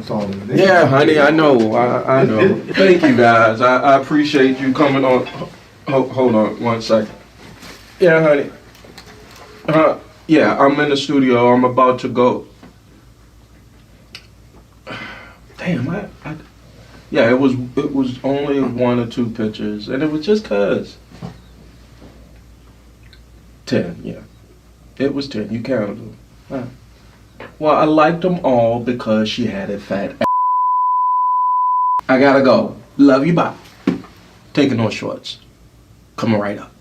That's all it is. Yeah, honey, I know. I know. Thank you, guys. I appreciate you coming on. Hold on 1 second. Yeah, honey. Yeah, I'm in the studio. I'm about to go. Damn, yeah, it was only 1 or 2 pictures, and it was just 'cause. 10, yeah. It was 10. You counted them. Well, I liked them all because she had a fat ass. I gotta go. Love you, bye. Taking those shorts. Coming right up.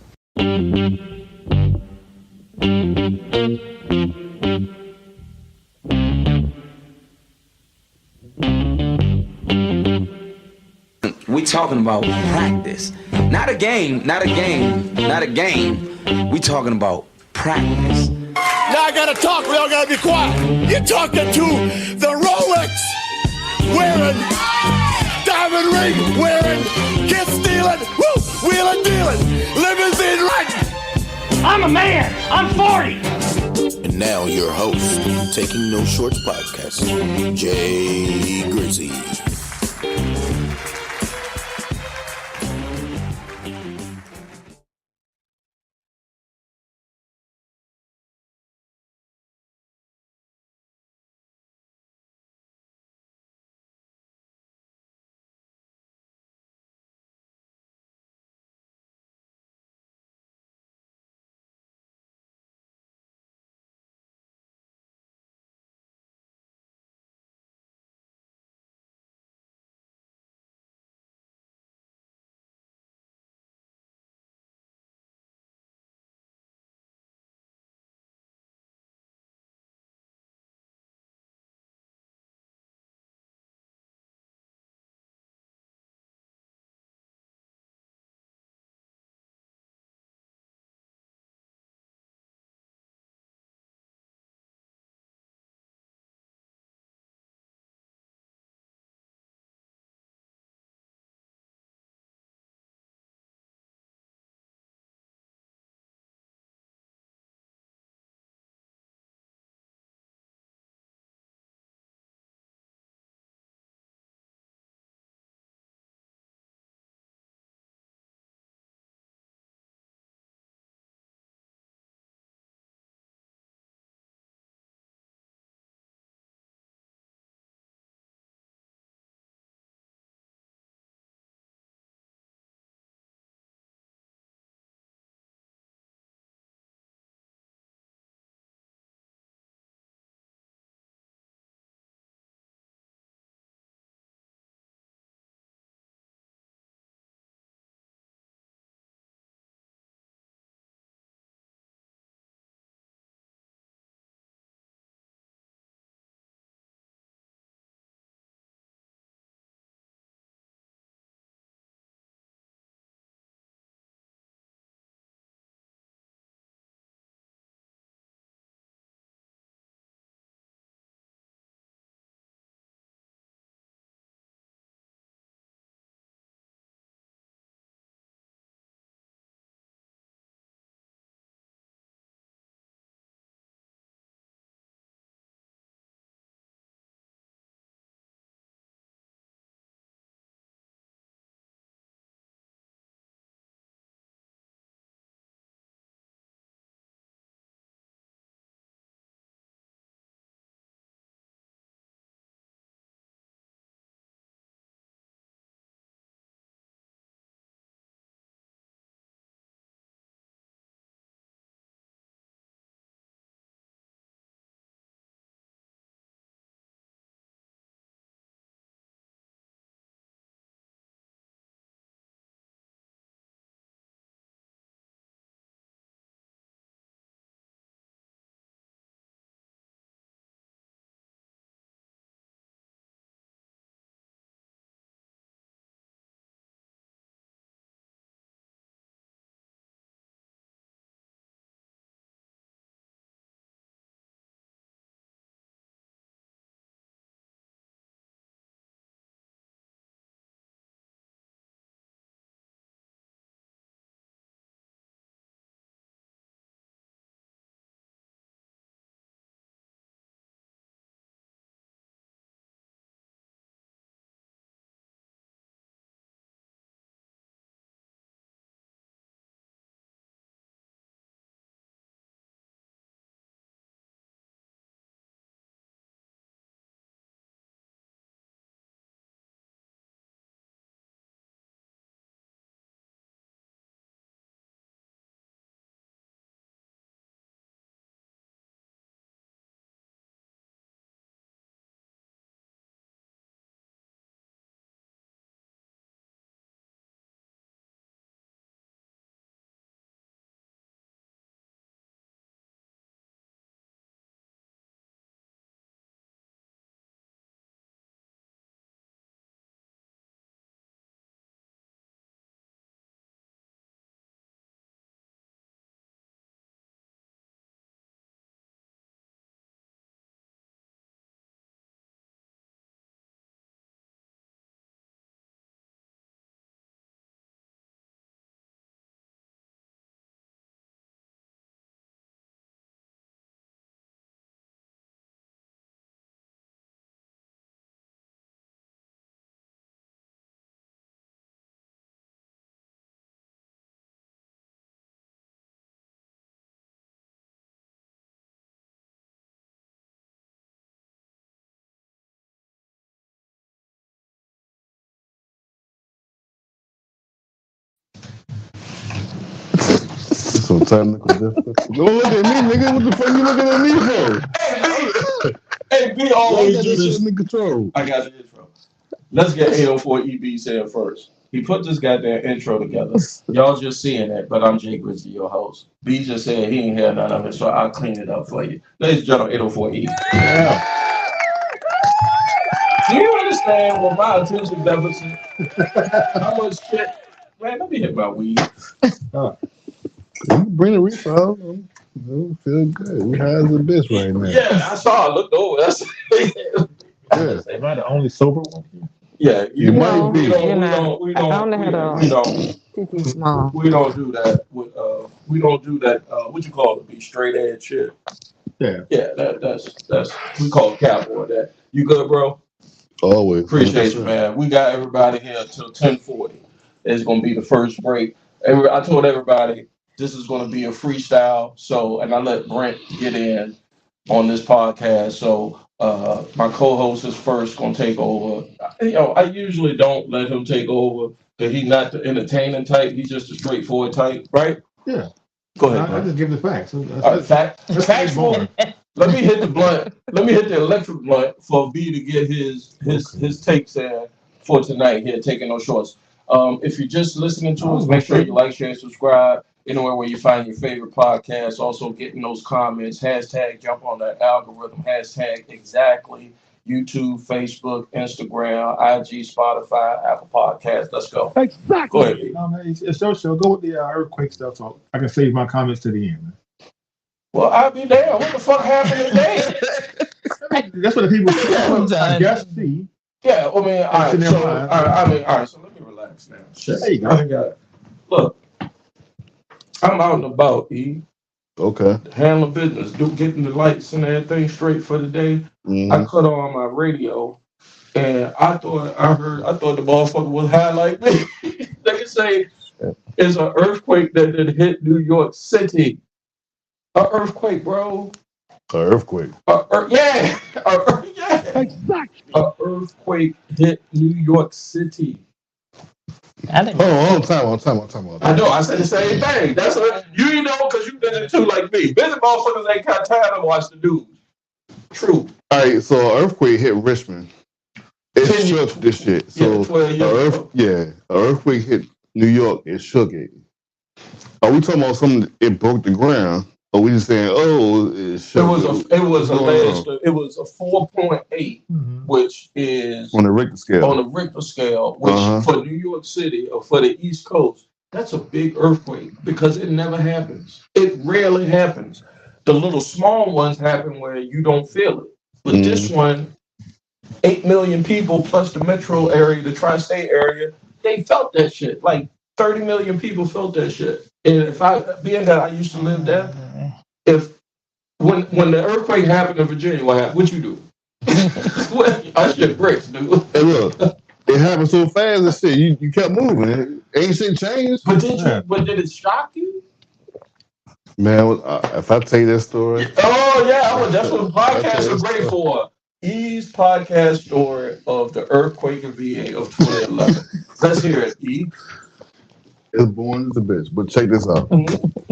We talking about practice. Not a game, not a game, not a game. We talking about practice. Now I gotta talk, we all gotta be quiet. You're talking to the Rolex wearing, diamond ring wearing, kiss stealing, woo, wheeling dealing, limousine riding. I'm a man. I'm 40. And now your host, Taking No Shorts podcast, Jay Grizzy. Some technical difficulty. Don't look at me, nigga. What the fuck you looking at me for? Hey, B always Why do that this. shit in control? I got the intro. Let's get 804 EB said first. He put this goddamn intro together. Y'all just seeing it, but I'm Jay Grizzly, your host. B just said he ain't had none of it, so I'll clean it up for you. Ladies and gentlemen, 804 EB. Yeah. Do you understand what my attention deficit? How much shit? Man, let me hit my weed. You bring the refill. Feel good. We high as a bitch right now. Yeah, I saw. I looked over. That's Yeah. Am I the only sober one? yeah. You might be. We don't do that. We don't do that. What you call it? Be straight edge shit. Yeah. Yeah. That's we call it cowboy. That you good, bro? Always. Appreciate you, man. We got everybody here until 10:40. It's gonna be the first break. I told everybody this is gonna be a freestyle. So, and I let Brent get in on this podcast. So, my co-host is first gonna take over. I usually don't let him take over because he's not the entertaining type. He's just a straightforward type, right? Yeah. Go ahead. I just give the facts. Factual. Let me hit the blunt. Let me hit the electric blunt for B to get his takes in for tonight here, taking no shorts. If you're just listening to us, make sure you like, share, subscribe anywhere where you find your favorite podcast. Also, getting those comments, hashtag jump on that algorithm, hashtag exactly. YouTube, Facebook, Instagram, IG, Spotify, Apple Podcasts. Let's go. Exactly. Go ahead, B. It's your show. Go with the earthquake stuff so I can save my comments to the end. Man. Well, I'll be there. What the fuck happened today? That's what the people I guess see. Yeah, I mean, all right. So let me relax now. Shit. There you go. I got, look, I'm out and about, E. Okay. Handling business, getting the lights and everything straight for the day. Mm-hmm. I cut on my radio, and I thought the motherfucker was high like me. They can say it's an earthquake that hit New York City. An earthquake, bro. An earthquake. Yeah. Exactly. An earthquake hit New York City. Oh, time. I know. I said the same thing. That's what you know because you've been in too like me. Busy motherfuckers ain't got time to watch the news. True. All right, so an earthquake hit Richmond. It shook this shit. So an earthquake hit New York. It shook it. Are we talking about something? It broke the ground. Or we just saying, it shook? It was a 4.8, which is on the Richter scale. On the Richter scale, which for New York City or for the East Coast, that's a big earthquake because it never happens. It rarely happens. The little small ones happen where you don't feel it. But this one, 8 million people plus the metro area, the tri-state area, they felt that shit. Like 30 million people felt that shit. And being that I used to live there, when the earthquake happened in Virginia, what happened? What you do? I shit bricks, dude. Hey, look, it happened so fast and shit. You kept moving. Ain't shit changed. But did it shock you? Man, if I tell you that story. Oh yeah, that's what podcasts are great for. E's podcast story of the earthquake in VA of 2011. Let's hear it, E. It's born as a bitch, but check this out.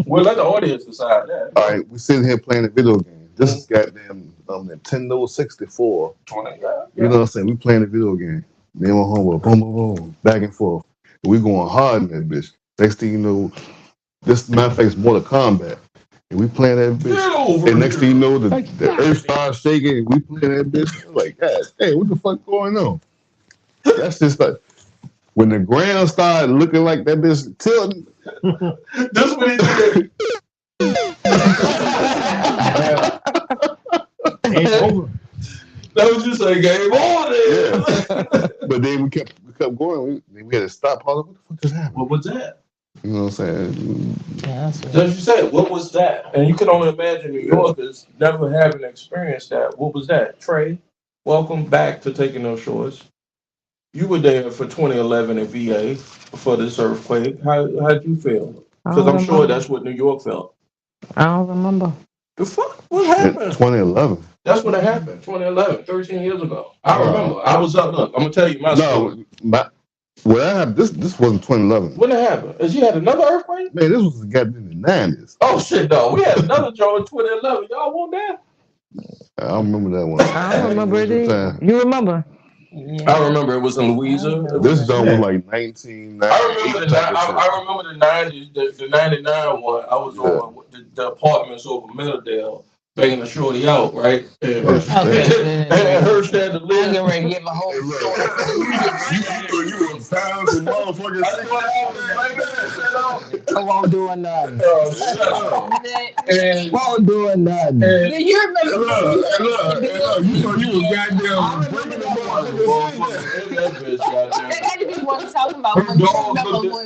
We'll let the audience decide that. All right, we're sitting here playing a video game. This is goddamn Nintendo 64. 20, You know what I'm saying? We playing a video game. Then we're home with boom, boom, boom, back and forth. And we going hard in that bitch. Next thing you know, this matter of fact is Mortal Kombat. And we playing that bitch. And next thing you know, the earth starts shaking and we playing that bitch. I'm like, God, hey, what the fuck going on? That's just like when the ground started looking like that bitch tilting. That's what he did. That was just a game on Yeah. But then we kept going. We had to stop. What the fuck just happened? What was that? You know what I'm saying? Yeah, as you said, what was that? And you can only imagine New Yorkers never having experienced that. What was that? Trey, welcome back to Taking No Shorts. You were there for 2011 in VA for this earthquake. How'd you feel? Because I'm sure that's what New York felt. I don't remember. The fuck? What happened? 2011. That's when it happened. 2011, 13 years ago. I remember. I was up. Look, I'm gonna tell you my story. Well, this wasn't 2011. When it happened? Is you had another earthquake? Man, this was goddamn in the 90s. Oh shit, no. We had another joint in 2011. Y'all want that? I don't remember that one. I don't remember it either. Time. You remember? Yeah. I remember it was in Louisa. This joint was like 1990. I remember the 90s, the 99 one. I was on the apartments over Middledale, banging a shorty out, right? And her said the list. I'm getting ready to give a whole You were pounds and motherfuckers. I won't do nothing. And won't do nothing. You remember? Look, you know you was goddamn breaking the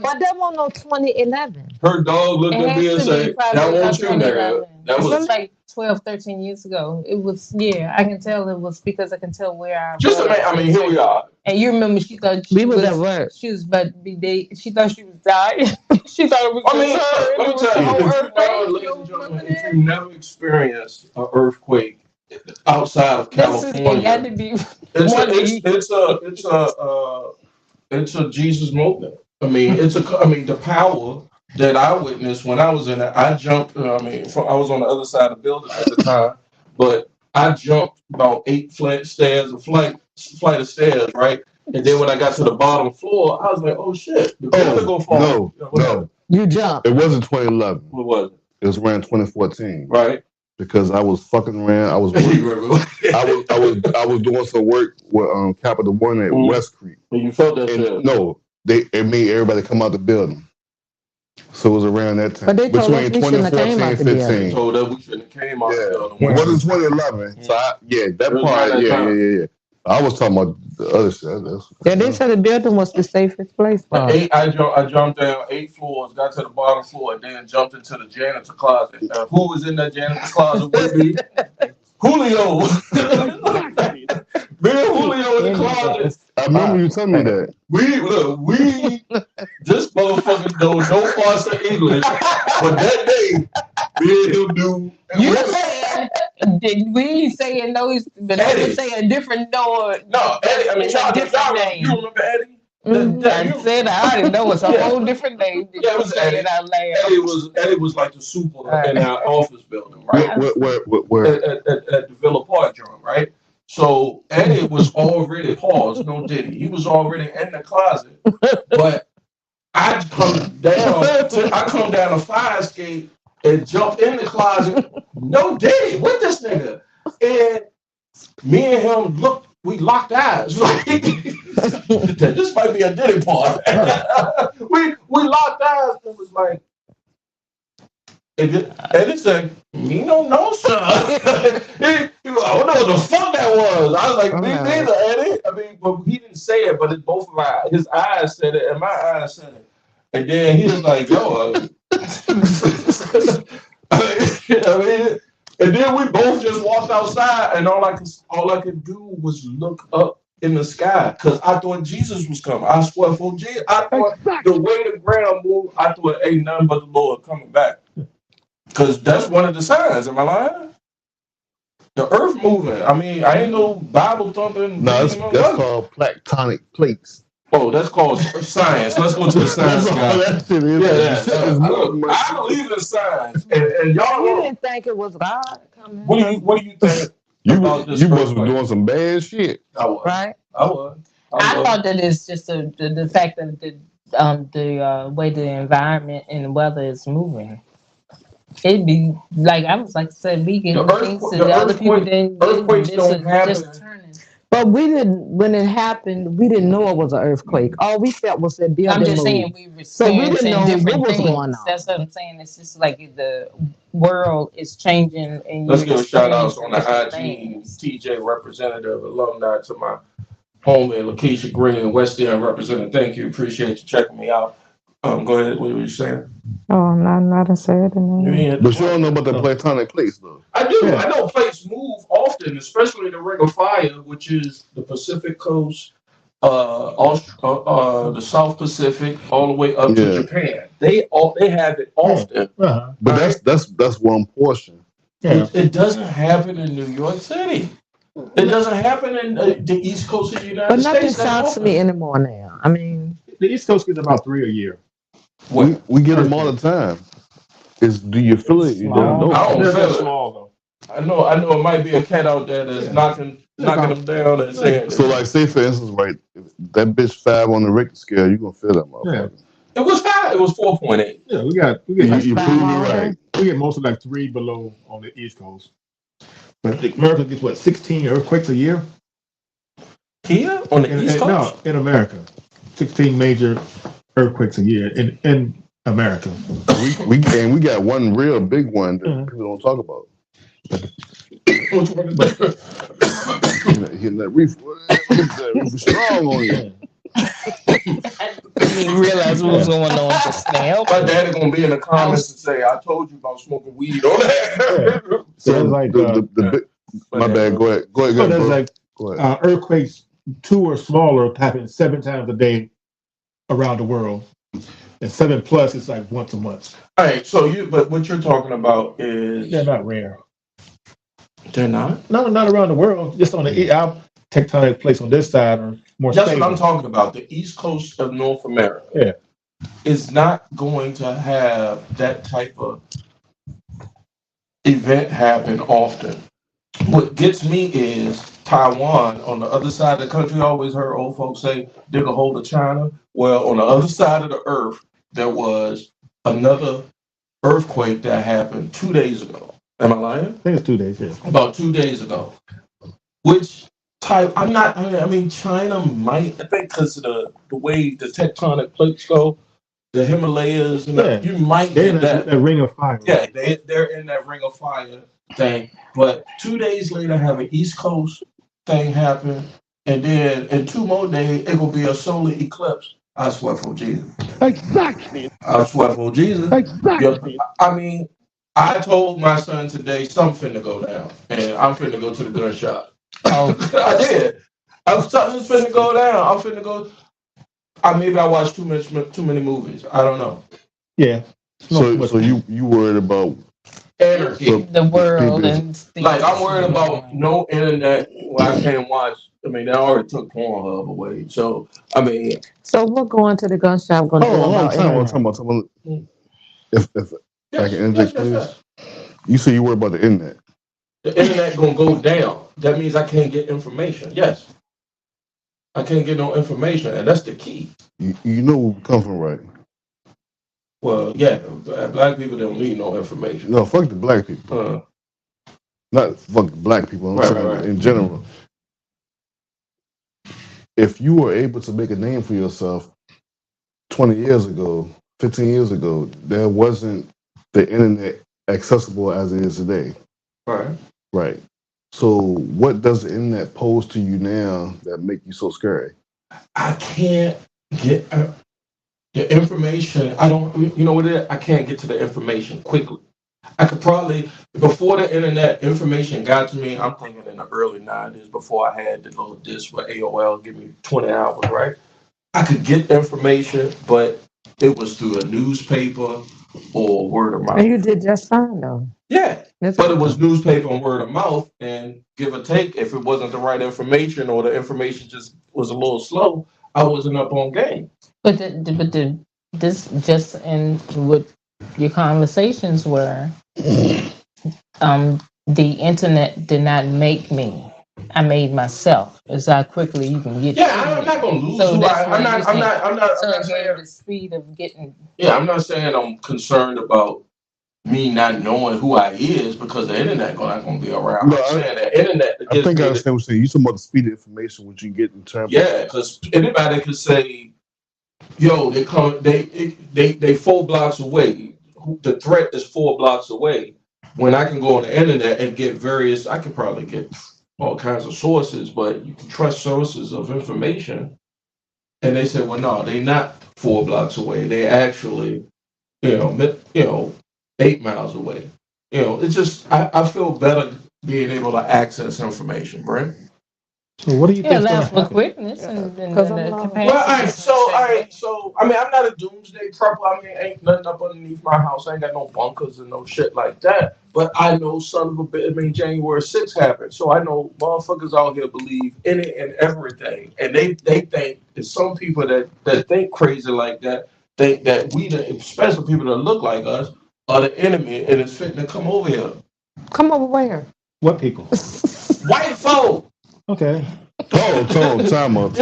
But that wasn't no 2011. Her dog looked at me and said, "That won't you, nigga." That was like 12, 13 years ago. It was, I can tell it was because I can tell where I was. Just I mean, here we are. And you remember she thought we was at work. She was about to be dead. She thought she was dying. She thought it was let me tell you, if you never experienced an earthquake outside of California, it's a Jesus movement. I mean, the power that I witnessed when I was in it. I jumped. I was on the other side of the building at the time, but I jumped about 8 flight of stairs, right? And then when I got to the bottom floor, I was like, "Oh shit!" No. You jumped. It wasn't 2011. What was it? It was around 2014. Right. Because I was fucking around. I was I was doing some work with Capital One at West Creek. And you felt that shit? No, it made everybody come out the building. So it was around that time. But they told us between we shouldn't have 2014 came out and the 15. building. They told us we shouldn't have came out the building. It wasn't 2011. So that part, yeah. I was talking about the other shit. They said the building was the safest place. I jumped down 8 floors, got to the bottom floor, and then jumped into the janitor closet. Who was in that janitor closet with me? Julio. Me and Julio in the closet. I remember you telling me that. We this motherfucker know no parts of English, but that day, me and him do. You said we saying no, but I was saying a different no. No, Eddie. I mean, different name. You remember Eddie? I said I already know it's a whole different name. Yeah, it was Eddie. Eddie was like the super in our office building, right? Where? At the Villa Park joint, right? So Eddie was already paused, no Diddy. He was already in the closet, but I come down a fire escape and jump in the closet, no Diddy with this nigga, and me and him we locked eyes like this might be a Diddy part. we locked eyes and was like. Eddie said, "Me no know, sir." I don't know what the fuck that was. I was like, "Me neither, Eddie." I mean, but he didn't say it, but both of his eyes said it, and my eyes said it. And then he was like, "Yo," and then we both just walked outside, and all I could do was look up in the sky because I thought Jesus was coming. I swear for Jesus, I thought the way the ground moved, I thought ain't nothing but the Lord coming back. Because that's one of the signs. Am I lying? The earth moving. I mean, I ain't no Bible thumping. No, that's called tectonic plates. Oh, that's called science. Let's go to the science guy. I believe in science. And y'all You didn't think it was God coming. What do you think? You must have been doing some bad shit. I was. Right? I was. I thought that it's just the fact that the way the environment and the weather is moving. It'd be like I said, we get things that other people didn't. Earthquakes don't happen. Just turning. But we didn't. When it happened, we didn't know it was an earthquake. All we felt was that building I'm just moved. saying we were So we didn't know different what was things. going on. That's what I'm saying. It's just like the world is changing. And let's give a shout out on the IG TJ representative alumni to my homie Lakeisha Green, West End representative. Thank you. Appreciate you checking me out. Go ahead. What were you saying? Oh, not said. But you don't know about the platonic plates, though. I do. Yeah. I know plates move often, especially the Ring of Fire, which is the Pacific Coast, the South Pacific, all the way up to Japan. They have it often. Uh-huh. But that's one portion. Yeah. It doesn't happen in New York City. It doesn't happen in the East Coast of the United States. But nothing shocks me anymore now. I mean, the East Coast gets about 3 a year. We get them all the time. Do you feel it? You don't know. I don't They're feel it. small though. I know it might be a cat out there that's knocking them down and saying. So, like, say for instance, right, if that bitch 5 on the Richter scale, you gonna feel that motherfucker. It was 5. It was 4.8. Yeah, we get You prove me right. we get mostly like 3 below on the East Coast. But America gets what, 16 earthquakes a year? Here on the East Coast? No, in America, 16 major earthquakes a year in America. We got one real big one that people don't talk about. Which one is that? Hitting that reef. That reef strong on you. I didn't realize what was going on just now. My daddy gonna be in the comments and say, "I told you about smoking weed on that." So it's like my bad. Go ahead. So there's like earthquakes 2 or smaller happen 7 times a day around the world, and 7 plus is like once a month. All right. So but what you're talking about is they're not rare. They're not. No, not around the world. Just on our tectonic plates on this side are more. That's stable. what I'm talking about. The East Coast of North America is not going to have that type of event happen often. What gets me is Taiwan on the other side of the country. I always heard old folks say dig a hole to China. Well, on the other side of the earth, there was another earthquake that happened 2 days ago. Am I lying? I think it's 2 days. Yeah. About 2 days ago. Which I mean, China might. I think because of the way the tectonic plates go, the Himalayas, you might get that ring of fire. Yeah, they're in that ring of fire thing. But 2 days later, have an East Coast thing happen, and then in 2 more days, it will be a solar eclipse. I swear for Jesus. Exactly. I swear for Jesus. Exactly. I mean, I told my son today something finna go down, and I'm finna go to the gun shop. I did. I was something's finna go down. I'm finna go. Maybe I watched too many movies. I don't know. Yeah. So you worried about anarchy, the world, and like I'm worried about no internet. Well, I can't watch. I mean, they already took Pornhub away. So I mean, so we're going to the gun shop. Going to talking about. If I can interject, please. You say you worry about the internet. The internet gonna go down. That means I can't get information. Yes, I can't get no information, and that's the key. You know where we come from, right? Well, yeah, black people don't need no information. No, fuck the black people. Not fuck the black people. Right. In general. If you were able to make a name for yourself 20 years ago, 15 years ago, there wasn't the internet accessible as it is today. Right. So what does the internet pose to you now that make you so scary? I can't get the information. I don't, you know what it is? I can't get to the information quickly. I could probably, before the internet information got to me, I'm thinking in the early 90s, before I had the little disc with AOL, give me 20 hours, right? I could get information, but it was through a newspaper or word of mouth. And you did just fine, though. Yeah, but it was newspaper and word of mouth, and give or take, if it wasn't the right information or the information just was a little slow, I wasn't up on game. But this just in what your conversations were, the internet did not make me. I made myself. It's how quickly you can get. Yeah, I'm not gonna lose. So I'm not saying the speed of getting. Yeah, I'm not saying I'm concerned about me not knowing who I is because the internet not gonna be around. I'm saying the internet. I think I understand what you're saying. You talking about the speed of information, what you get in terms. Yeah, because anybody could say, "Yo, they 4 blocks away." The threat is 4 blocks away. When I can go on the internet and get I can probably get all kinds of sources, but you can trust sources of information. And they say, well, no, they're not 4 blocks away. They actually, 8 miles away. It's just, I feel better being able to access information, right? So what do you He think? allows for quickness and the capacity. Well, I'm not a doomsday prepper. I mean, ain't nothing up underneath my house. I ain't got no bunkers and no shit like that. But I know son of a bitch. I mean, January 6th happened, so I know motherfuckers out here believe in it and everything, and they think there's some people that think crazy like that think that we, especially people that look like us, are the enemy and it's fitting to come over here. Come over where? What people? White folk. Okay. Time out.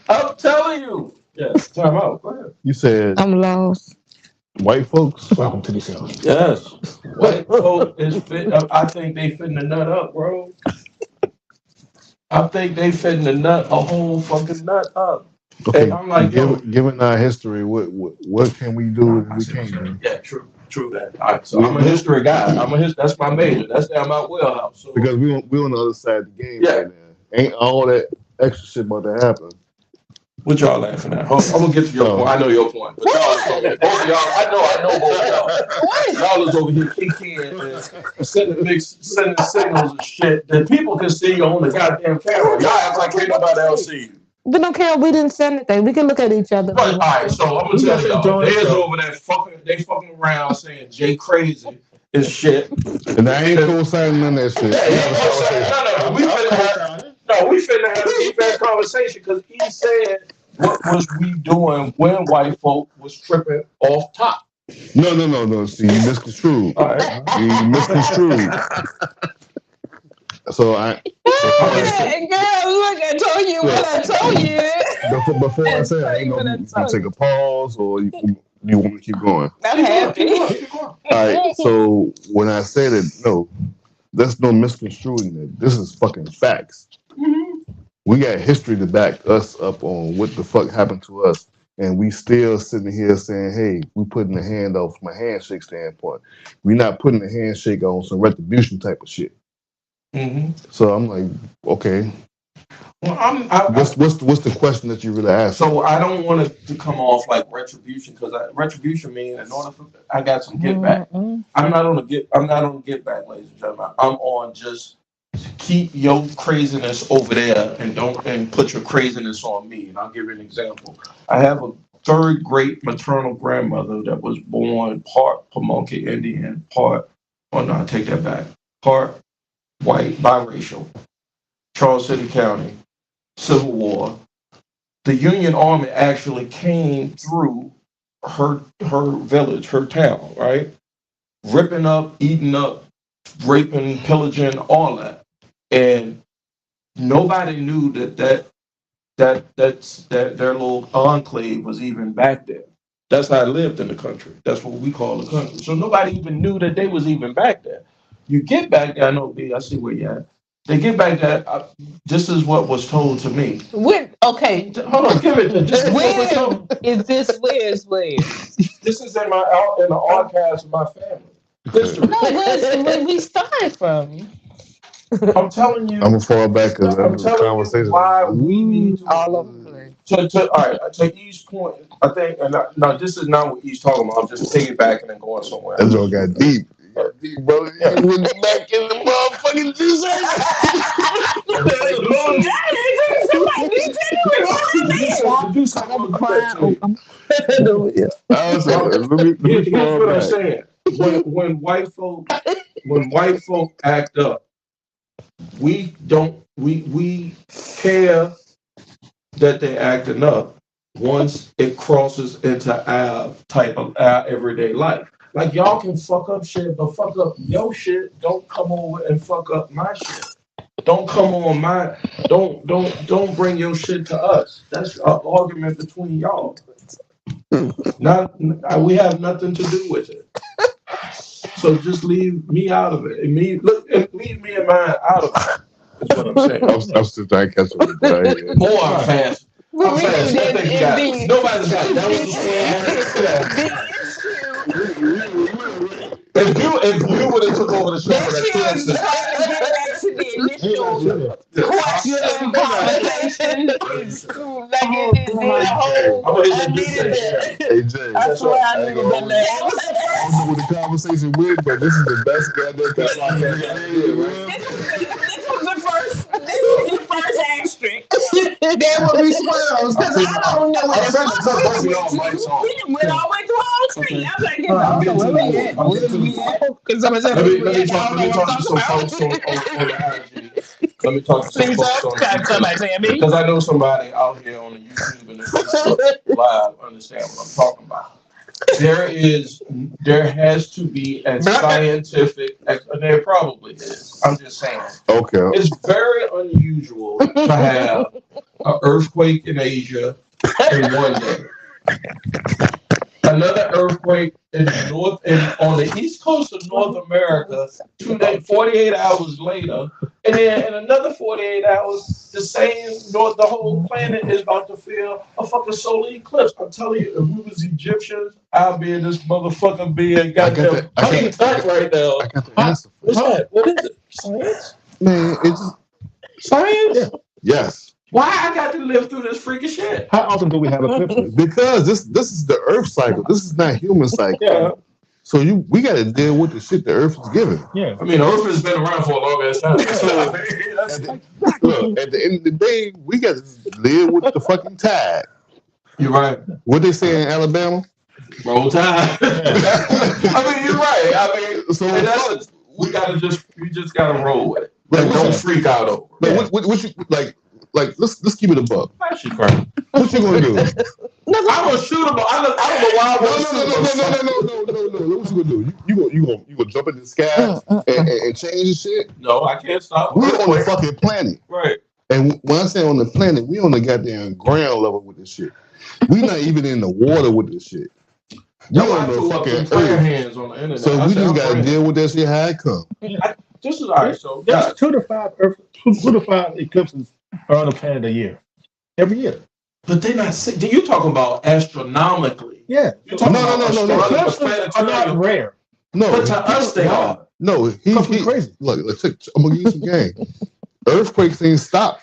I'm telling you. Yeah, time out. Go ahead. You said I'm lost. white folks? Welcome to the show. Yes. White folk is fit. I think they fitting the nut up, bro. I think they fitting the nut, a whole fucking nut up. Okay. And I'm like, given our history, what can we do and we can't do? yeah, true that. All right, so I'm a history guy. That's my major. That's down my wheelhouse. So. Because we on the other side of the game Yeah. right now. Ain't all that extra shit about to happen. What y'all laughing at? I'm gonna get to your point. I know your point. But y'all is over here. Both of y'all, I know both of y'all. Y'all is over here kicking and sending signals and shit that people can see you on the goddamn camera. Y'all act like ain't nobody else see you. We don't care. We didn't say anything. We can look at each other. But all right, so I'm gonna tell y'all, they's over there fucking around saying Jay crazy is shit. And I ain't co-signing none of that shit. We finna have a deep ass conversation because he said what was we doing when white folk was tripping off top. No. See, you misconstrued. All right. You misconstrued. So Girl, look, I told you what I told you. Before I say I ain't know you can take a pause or you want me to keep going. I'm happy. All right. So when I said it, no, there's no misconstruing it. This is fucking facts. Mm-hmm. We got history to back us up on what the fuck happened to us. And we still sitting here saying, hey, we putting the hand off from a handshake standpoint. We're not putting the handshake on some retribution type of shit. Mm-hmm. So I'm like, okay. Well, what's the question that you really asked? So I don't want it to come off like retribution because retribution means in order for I got some get back. I'm not on the get back, ladies and gentlemen. I'm on just keep your craziness over there and don't put your craziness on me. And I'll give you an example. I have a third great maternal grandmother that was born part Pamunkey Indian, part I take that back, part white, biracial, Charles City County, Civil War. The Union Army actually came through her village, her town, right? Ripping up, eating up, raping, pillaging, all that. And nobody knew that their little enclave was even back there. That's how I lived in the country. That's what we call the country. So nobody even knew that they was even back there. You get back there, I know, B, I see where you're at. They get back there, this is what was told to me. Okay. Hold on, give it. This is where is this? Where? This is in the archives of my family. History. No, where we started from. I'm telling you. I'm gonna fall back because I'm telling you why we need to all over the place. All right, to E's point, I think, and no, this is not what E's talking about. I'm just piggybacking and going somewhere. That joke got deep. Deep, brother. You went back in the motherfucking Jesus. Here's what I'm saying. When white folk act up, we care that they acting up once it crosses into our everyday life. Like y'all can fuck up shit, but fuck up your shit. Don't come over and fuck up my shit. Don't come on my. Don't bring your shit to us. That's an argument between y'all. We have nothing to do with it. So just leave me out of it. Leave me and mine out of it. That's what I'm saying. I'm still trying to catch up with that. More I'm fast. I'm fast. Nobody's got that was If you would have took over the show for that to the initial question conversation. Hey Jay, that's why I needed the laugh. I don't know what the conversation with, but this is the best goddamn conversation. This was the first. first asterisk. There will be swirls because I don't know what the fuck we went all the way through all the street. I was like, I don't know where we at. Because somebody said, Let me talk to some folks on the IG. Let me talk to some folks on the IG. Because I know somebody out here on the YouTube and the Facebook Live understand what I'm talking about. There has to be a scientific, there probably is. I'm just saying. Okay. It's very unusual to have an earthquake in Asia in one day. Another earthquake on the east coast of North America 48 hours later, and then in another 48 hours, the whole planet is about to feel a fucking solar eclipse. I'm telling you, if we was Egyptians, I'd be in this motherfucker being goddamn tight right now. I got the answer. What's that? What is it? Science? Man, it's just Science? yeah. Yes. Why I got to live through this freaking shit? How often do we have eclipses? Because this is the Earth cycle. This is not human cycle. Yeah. So we got to deal with the shit the Earth is giving. Yeah. I mean, Earth has been around for a long ass time. So, at the end of the day, we got to live with the fucking tide. You're right. What they say in Alabama? Roll Tide. I mean, you're right. I mean, So we just gotta roll with it. Like, Don't freak out over it. Like, what you like? Let's keep it a buck. She crying. What you gonna do? I'm gonna shoot him. I don't know why I want to shoot him. No. What you gonna do? You gonna jump in the sky and change the shit? No, I can't stop. We're on the fucking planet. Right. And when I say on the planet, we on the goddamn ground level with this shit. We not even in the water with this shit. We No, I on the threw up some fucking prayer earth. hands on the internet. So we just gotta deal with that shit how it come. This is all right. So There's 2 to 5 eclipses around the planet a year. Every year. but they're not. You talking about astronomically? Yeah. You're talking about Eclipses are not rare. No, But to us, they are. No, he crazy. Look, I'm gonna give you some game. Earthquakes ain't stop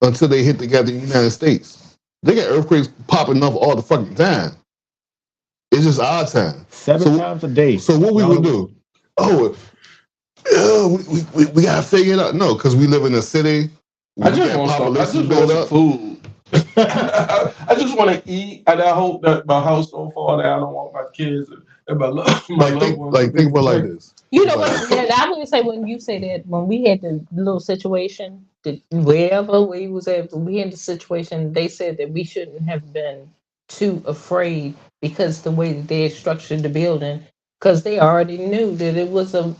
until they hit the goddamn United States. They got earthquakes popping up all the fucking time. It's just our time. 7 times a day. So what we would do? We gotta figure it out. No, because we live in a city. I just want some food. I just want to eat, and I hope that my house don't fall down. I want my kids and my loved ones. Think about it like this. You know what? Yeah, I would say when you say that, when we had the little situation, wherever we was at, we had the situation, they said that we shouldn't have been too afraid because the way that they had structured the building, because they already knew that it was a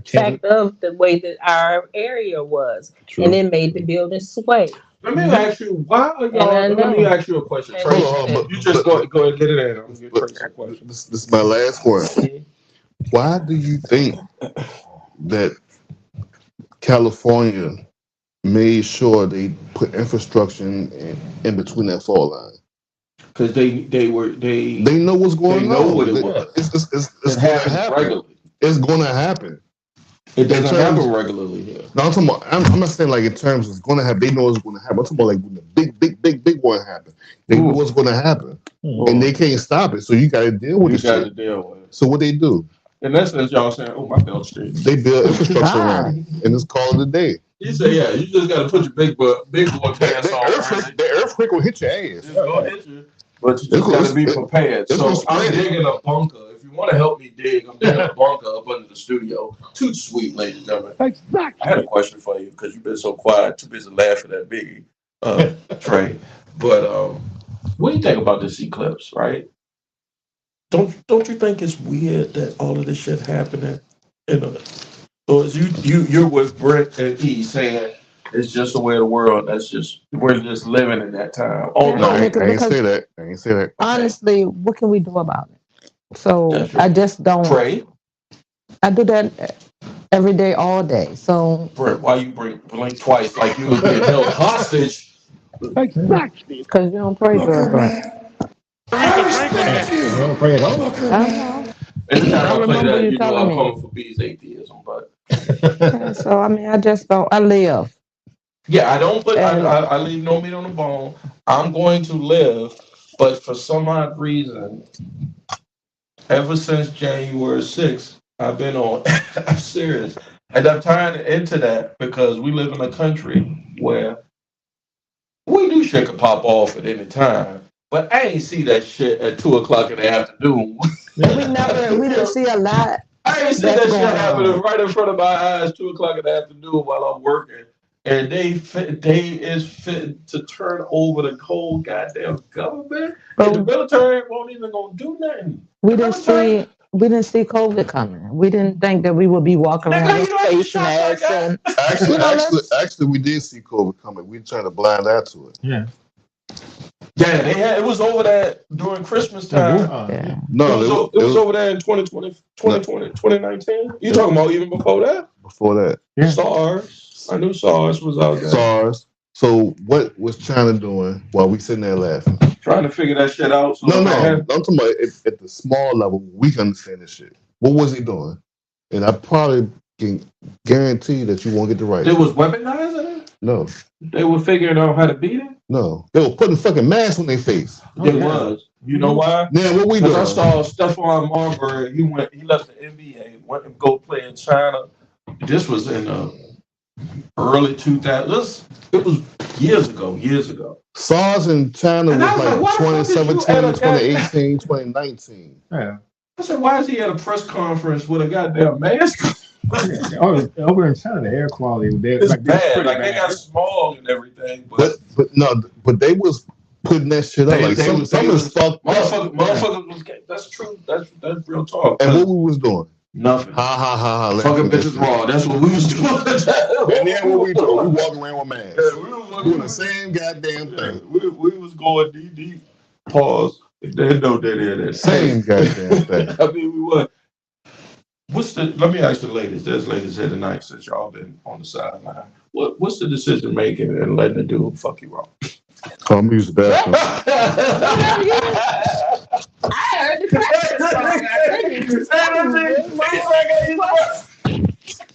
fact of the way that our area was. True. And it made the building sway. Let me ask you, why are y'all? Let me ask you a question, Tracy. You just go ahead and get it in. I'm gonna get Tracy a question. This is my last question. Why do you think that California made sure they put infrastructure in between that fault line? Because they know what's going on. They know what it was. It's going to happen. Regularly. It's going to happen. It doesn't happen regularly here. No, I'm talking about. I'm not saying like in terms of it's going to happen. They know it's going to happen. I'm talking about like when the big one happen. They know what's going to happen, and they can't stop it. So you got to deal with it. You got to deal with it. So what they do? In essence, y'all saying, "Oh, my belt street." They build infrastructure around it, and it's called a day. You say, "Yeah, you just got to put your big boy pants on." The earthquake will hit your ass. It's gonna hit you, but you just got to be prepared. So I'm digging a bunker. If you want to help me dig, I'm digging a bunker up under the studio. Too sweet, ladies and gentlemen. Exactly. I had a question for you because you've been so quiet, too busy laughing at me, Trey. But what do you think about this eclipse, right? Don't you think it's weird that all of this shit happening? Or is you're with Brent and E saying it's just the way of the world. We're just living in that time. Oh no, I ain't say that. Honestly, what can we do about it? So I just don't pray. I do that every day, all day. So Brent, why you blink twice like you would get held hostage? Exactly. Because you don't pray very much. You don't pray at all. Anytime I play that, you know I'm coming for B's atheism, but so I mean, I just don't. I live. Yeah, I don't put. I leave no meat on the bone. I'm going to live, but for some odd reason, ever since January 6th, I've been on. I'm serious, and I'm tying into that because we live in a country where we knew shit could pop off at any time, but I ain't see that shit at 2:00 in the afternoon. We didn't see a lot. I ain't see that shit happening right in front of my eyes 2:00 in the afternoon while I'm working. And they is fit to turn over the whole goddamn government. And the military won't even gonna do nothing. We didn't see COVID coming. We didn't think that we would be walking around with face masks. Actually, we did see COVID coming. We tried to blind eye to it. Yeah. Yeah, it was over there during Christmas time. No, it was over there in 2019. You talking about even before that? Before that. Yeah. SARS. I knew SARS was out there. SARS. So what was China doing while we sitting there laughing? Trying to figure that shit out. So I'm talking about at the small level, we can understand this shit. What was he doing? And I probably can guarantee that you won't get the right. They was weaponizing it? No. They were figuring out how to beat it? No. They were putting fucking masks on their face. It was. You know why? Yeah, what we doing? I saw Stephon Marbury. He left the NBA, went to go play in China. This was in early 2000s. It was years ago. SARS in China was like 2017, 2018, 2019. Yeah. I said, why is he at a press conference with a goddamn mask? Over in China, the air quality it's like, bad. Like they got smog and everything. But they was putting that shit up. Like some was fucked up. Motherfuckers was. That's true. That's real talk. And what we was doing? Nothing. Ha. Fucking bitches raw. That's what we was doing. And then what we doing? We walking around with masks. Yeah, we was doing the same goddamn thing. We was going deep. Pause. They know that same goddamn thing. I mean, we were. Let me ask the ladies. There's ladies here tonight since y'all been on the sideline. What's the decision making and letting the dude fuck you wrong? I'm gonna use the bathroom. I heard the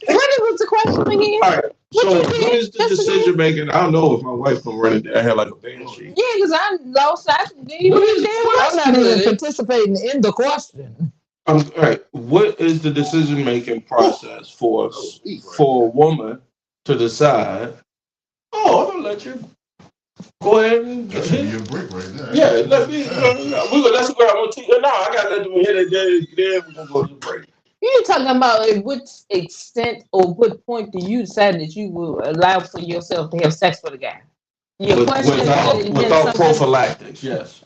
What was the question again? All right. So what is the decision making? I don't know if my wife can run it down here like a banshee. Yeah, because I lost. I'm not even participating in the question. All right. What is the decision making process for a woman to decide? Oh, I'm gonna let you go ahead and that should be a break right there. Yeah, let me. That's where I'm gonna teach you. No, I gotta let them hit it. Then we're gonna go to the break. You're talking about at what extent or what point do you decide that you will allow for yourself to have sex with a guy? Your question without prophylactics, yes.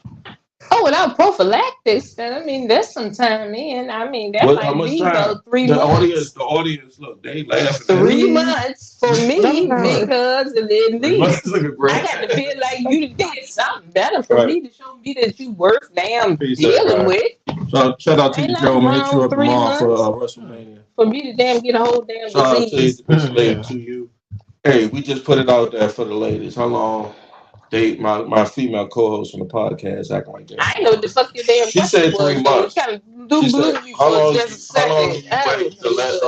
Oh, without prophylactics, then I mean that's some time in. I mean that might be about 3 months. The audience, look, they laughing. 3 months for me because at least I got to feel like you did something better for me to show me that you worth damn dealing with. So shout out to you, Joe. I'm gonna hit you up tomorrow for WrestleMania. For me to damn get a whole damn disease. Shout out to you. Hey, we just put it out there for the ladies. How long? My female co-host on the podcast acting like that. I know the fuck your damn. She said 3 months. She said, how long you wait to let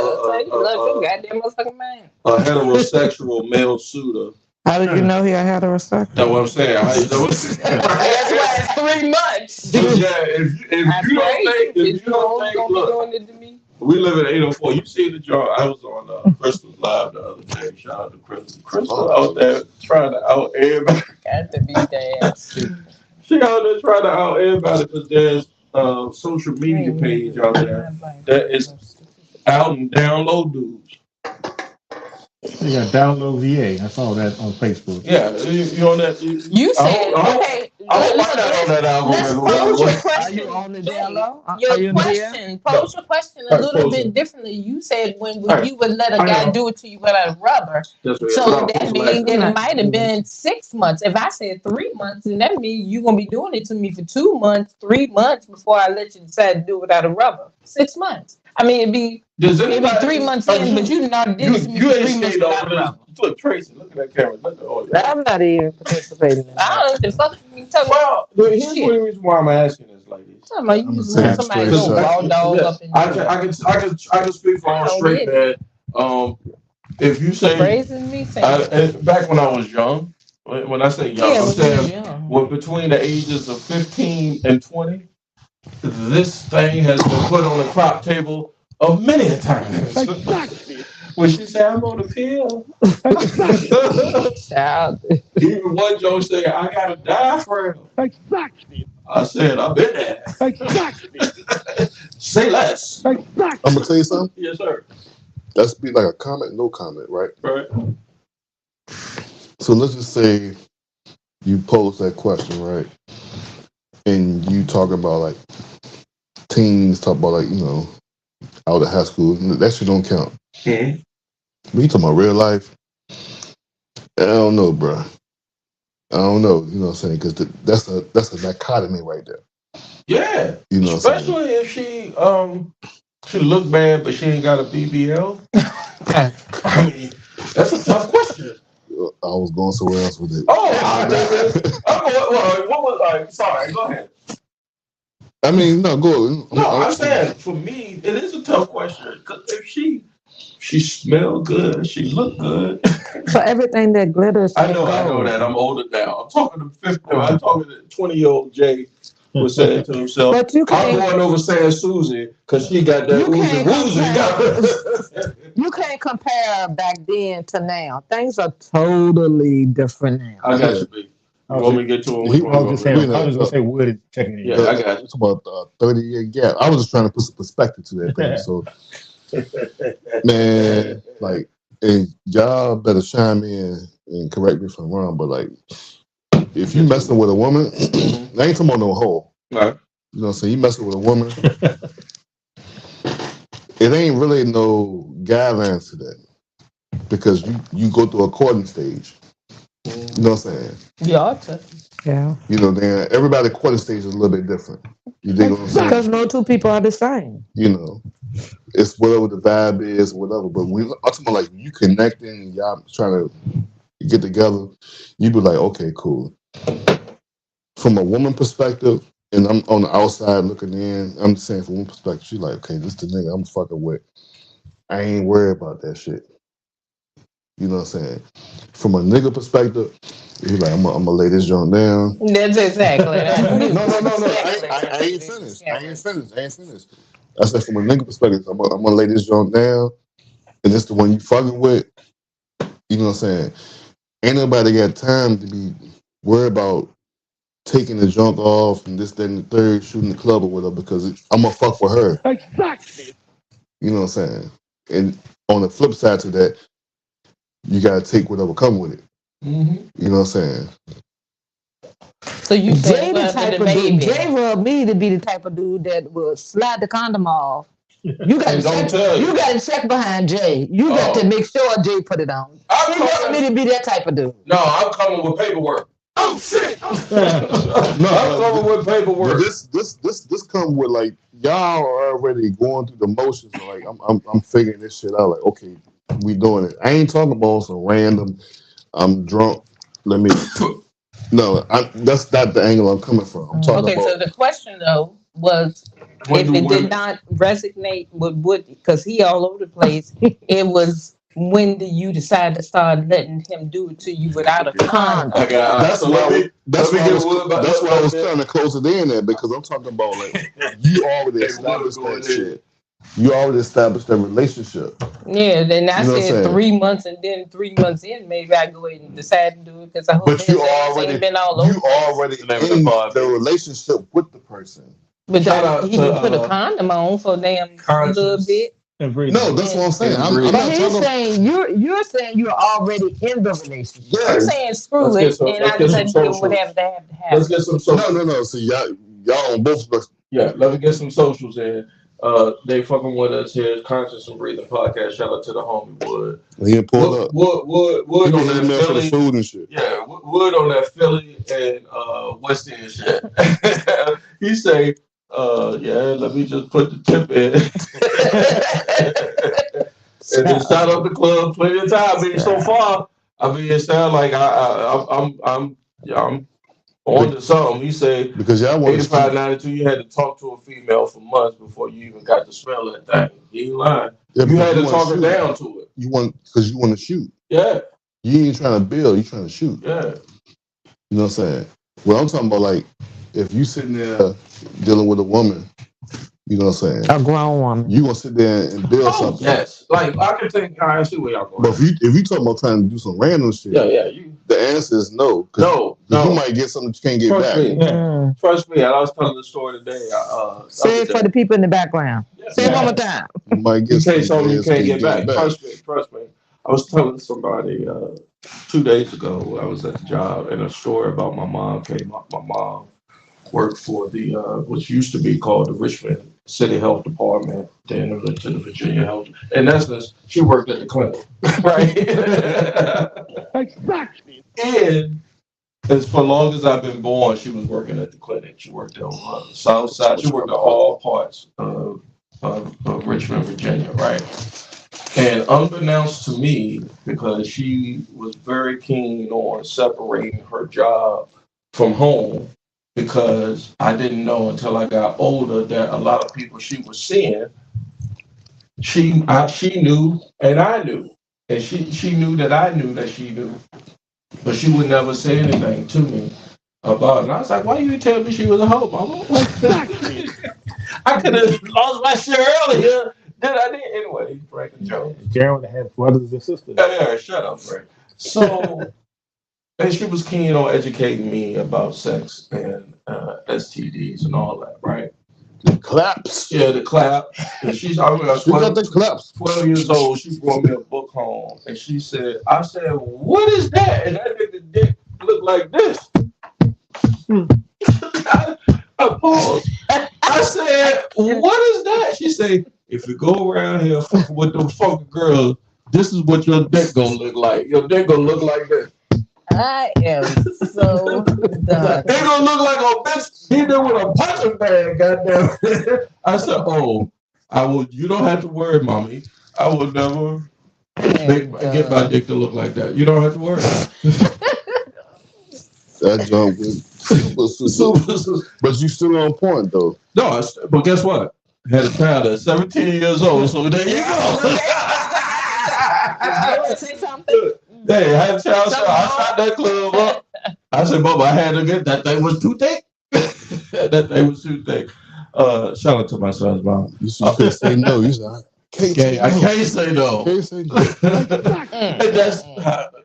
goddamn motherfucking man. A heterosexual male suitor. How did you know he a heterosexual? That's what I'm saying. That's why it's 3 months. So yeah, if you don't think, look, we live in 804. You see the job. I was on Crystal's Live the other day. Shout out to Crystal. Crystal out there trying to out everybody. Got to be damn stupid. She out there trying to out everybody because there's a social media page out there that is out and download dudes. You got download VA. I saw that on Facebook. Yeah, you on that? You said okay. I don't find out on that algorithm. Are you on the download? Your question. Pose your question a little bit differently. You said when you would let a guy do it to you without a rubber. So that means that it might have been 6 months. If I said 3 months, then that means you're gonna be doing it to me for 2 months, 3 months before I let you decide to do it without a rubber. 6 months. I mean, it'd be 3 months in, but you not did it to me for 3 months without a rubber. Look, Tracy, look at that camera. Look at all that. I'm not even participating in that. I don't know what the fuck you talking about. Well, here's the reason why I'm asking this, ladies. You just want somebody to go raw dog up in I can speak for all straight that if you say back when I was young, when I say young, I'm saying between the ages of 15 and 20, this thing has been put on the crop table of many a times. When she said, I'm on the pill. Child. Even one joke said, I got a diaphragm. Exactly. I said, I've been there. Exactly. Say less. I'm gonna tell you something. Yes, sir. That's be like a comment, no comment, right? Right. So let's just say you pose that question, right? And you talk about like teens, talk about like, out of high school. That shit don't count. Mm-hmm. But you talking about real life? I don't know, bro. I don't know. You know what I'm saying? Because that's a dichotomy right there. Yeah. You know what I'm saying? Especially if she look bad, but she ain't got a BBL. I mean, that's a tough question. I was going somewhere else with it. Sorry, go ahead. I mean, no, go. I'm saying for me, it is a tough question because if she smell good, she look good. For everything that glitters, I know that. I'm older now. I'm talking to 50. I'm talking to 20-year-old Jay who said to himself, But you I'm can't- going over San Susie because she got that You can't compare back then to now. Things are totally different now. I got you, B. You want me to get to it? I was just gonna say Wood is checking in. Yeah, I got you. It's about 30-year gap. I was just trying to put some perspective to that thing. So, man, like, and y'all better chime in and correct me if I'm wrong, but like, if you messing with a woman, I ain't talking about no hoe. Right. You know what I'm saying? You messing with a woman, it ain't really no guidelines to that because you go through a courting stage. You know what I'm saying? You ought to. Yeah. You know, then everybody's courting stage is a little bit different. You dig what I'm saying? Because no two people are the same. You know, it's whatever the vibe is, whatever. But when I'm talking about like you connecting and y'all trying to get together, you be like, okay, cool. From a woman perspective, and I'm on the outside looking in, I'm just saying from one perspective, she's like, okay, this the nigga I'm fucking with. I ain't worried about that shit. You know what I'm saying? From a nigga perspective, he's like, I'm gonna lay this joint down. That's exactly. No. I ain't finished. I said from a nigga perspective, I'm gonna lay this joint down, and it's the one you fucking with. You know what I'm saying? Ain't nobody got time to be worried about taking the junk off and this, that, and the third, shooting the club or whatever, because I'm gonna fuck with her. Exactly. You know what I'm saying? And on the flip side to that, you gotta take whatever come with it. Mm-hmm. You know what I'm saying? So you Jay say the type of dude. Jay rubbed me to be the type of dude that will slide the condom off. You got to check behind Jay. You got to make sure Jay put it on. He wants me to be that type of dude. No, I'm coming with paperwork. Oh shit! I'm No, coming with paperwork. This come with like y'all are already going through the motions. Of like I'm figuring this shit out. Like, okay, we doing it. I ain't talking about some random. I'm drunk. Let me. No, that's not the angle I'm coming from. I'm talking about. So the question though was, if it did not resonate with Woody, because he all over the place, it was when do you decide to start letting him do it to you without a condom? That's why I was trying to close it in there because I'm talking about like you already established that shit. You already established that relationship. Yeah, then I said 3 months, and then 3 months in, maybe I go ahead and decide to do it because I hope but you ain't been all over. You already in the relationship with the person. But he didn't put a condom on for damn a little bit. No, that's what I'm saying. But he's saying you're saying you're already in the relationship. Yeah. I'm saying screw it, and I just said do whatever they have to have. Let's get some socials. No. So y'all on both. Yeah, let me get some socials in. They fucking with us here. Conscious and Breathing Podcast. Shout out to the homie Wood. He pulled up. Wood on that for Philly. the food and shit. Yeah, Wood on that Philly and West End shit. He say, let me just put the tip in. And then shout out the club plenty of times. I mean, so far, it sounds like I'm on to something. He said because y'all want 85-92, you had to talk to a female for months before you even got to smell that thing. You ain't lying. Yeah, you had to talk her shoot. down to it. Because you want to shoot. Yeah. You ain't trying to build, you trying to shoot. Yeah. You know what I'm saying? Well, I'm talking about like if you sitting there dealing with a woman, You know what I'm saying? A grown woman. You gonna sit there and build something? Yes, like I can think. I see where y'all going. But if you talking about trying to do some random shit, the answer is no. No. You might get something that you can't get Trust back. Me, Trust me. I was telling the story today. Say it for the people in the background. Say it one more time. You might get something you can't get back. Trust me. I was telling somebody 2 days ago. I was at the job, and a story about my mom came up. My mom worked for the which used to be called the Richmond City Health Department, then it went to the Virginia Health. In essence, she worked at the clinic, right? Exactly. And as for long as I've been born, she was working at the clinic. She worked on the South Side. She worked at all parts of Richmond, Virginia, right? And unbeknownst to me, because she was very keen on separating her job from home, because I didn't know until I got older that a lot of people she was seeing, she knew and I knew. And she knew that I knew that she knew. But she would never say anything to me about it. And I was like, why you didn't tell me she was a hoe, mama? I could have lost my shit earlier. Then I did anyway, Frank and Joe. Jared had brothers and sisters. Yeah, shut up, Frank. So, and she was keen on educating me about sex and STDs and all that, right? The claps. Yeah, the clap. And she's, I was got the claps. 12 years old. She brought me a book home, and she said, I said, what is that? And that nigga dick looked like this. I paused. I said, what is that? She said, if you go around here fucking with them fucking girls, this is what your dick gonna look like. Your dick gonna look like this. I am so done. They gonna look like a bitch hitting with a punching bag, goddamn. I said, oh, I will. You don't have to worry, mommy. I will never get my dick to look like that. You don't have to worry. That jump was super. But you still on point though. No, but guess what? I had a child at 17 years old, so there you go. Say something. Hey, I had a child, so I shot that club up. I said, Bubba, I had to get that thing was too thick. That thing was too thick. Shout out to my son's mom. You should say no. You said, I can't say no. Can't say no. That's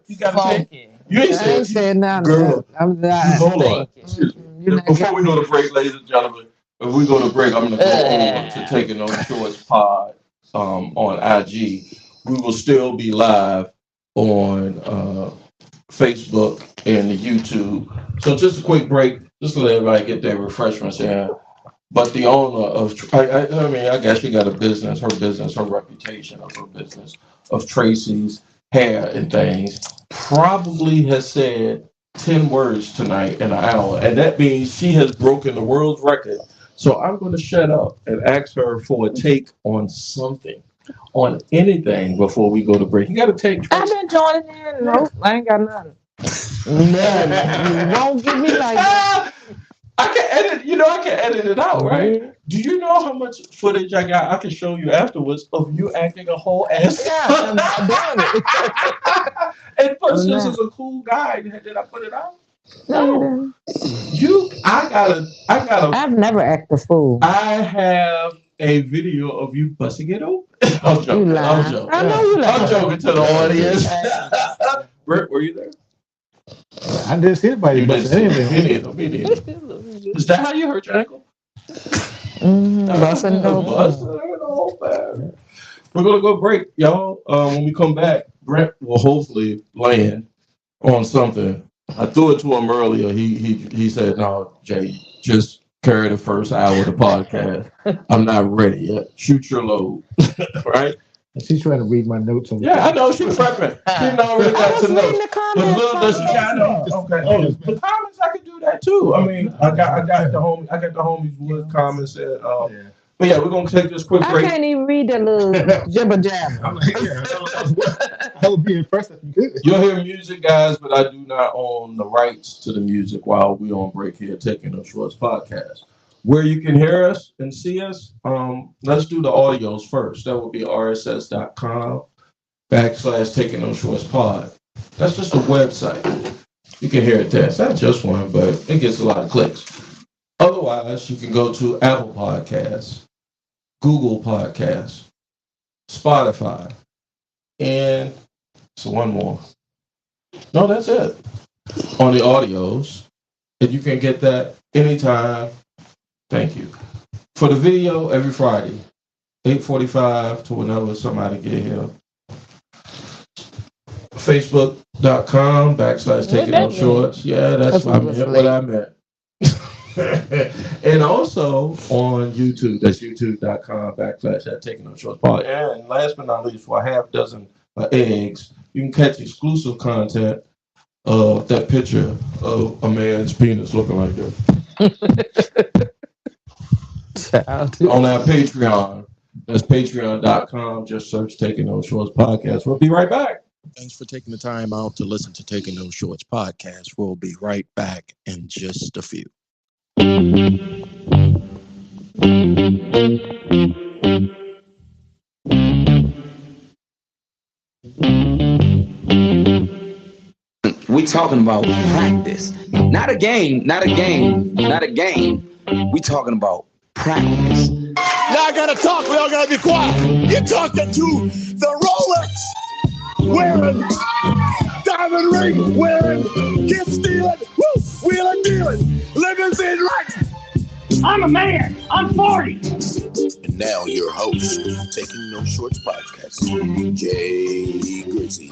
you gotta take. You ain't saying nothing. Girl, I'm not. Hold on. Before we go to break, ladies and gentlemen, if we go to break, I'm gonna go over to Taking No Shorts Pod on IG. We will still be live on Facebook and YouTube. So just a quick break, just to let everybody get their refreshments in. But the owner of, I guess she got her reputation of her business, of Tracy's Hair and Things, probably has said 10 words tonight in an hour. And that means she has broken the world's record. So I'm going to shut up and ask her for a take on something. On anything before we go to break. You got to take. I've been joining in. Nope, I ain't got nothing. Nothing. Don't give me like that. I can edit. I can edit it out, right? Mm-hmm. Do you know how much footage I got? I can show you afterwards of you acting a whole ass. Yeah, I'm doing it. And plus, this is a cool guy. Did I put it out? No. I gotta. I've never acted a fool. I have a video of you busting it open. I'm joking. I know you lying. I'm joking to the audience. Rick, were you there? I didn't see anybody busting anything. Me neither. Is that how you hurt your ankle? Busting it open. We're gonna go break, y'all. When we come back, Brent will hopefully land on something. I threw it to him earlier. He said, "No, Jay, just carry the first hour of the podcast. I'm not ready yet. Shoot your load." Right? She's trying to read my notes on. Yeah, I know she's prepping. She already got to know. But little does she know. Okay. Oh, the comments I can do that too. I mean, I got the homies with comments and But yeah, we're gonna take this quick break. I can't even read that little jibber jabber. I would be impressed if you could. You'll hear music, guys, but I do not own the rights to the music while we on break here, Taking No Shorts podcast. Where you can hear us and see us, let's do the audios first. That would be rss.com/Taking No Shorts pod. That's just a website. You can hear it there. It's not just one, but it gets a lot of clicks. Otherwise, you can go to Apple Podcasts Google Podcasts, Spotify, and so one more. No, that's it. On the audios. And you can get that anytime. Thank you. For the video, every Friday, 8:45 to whenever somebody get here. Facebook.com/Taking No Shorts. Yeah, that's what I meant. And also on YouTube. That's YouTube.com/Taking No Shorts. And last but not least, for a half dozen eggs, you can catch exclusive content of that picture of a man's penis looking like this. On our Patreon. That's patreon.com. Just search Taking No Shorts Podcast. We'll be right back. Thanks for taking the time out to listen to Taking No Shorts Podcast. We'll be right back in just a few. We talking about practice. Not a game, not a game, not a game. We talking about practice. Now I gotta talk, we all gotta be quiet. You're talking to the Rolex wearing, diamond ring wearing, gift stealing, wheeling dealing, limousine riding. I'm a man. I'm 40. And now your host, Taking No Shorts Podcast, Jay Grizzy.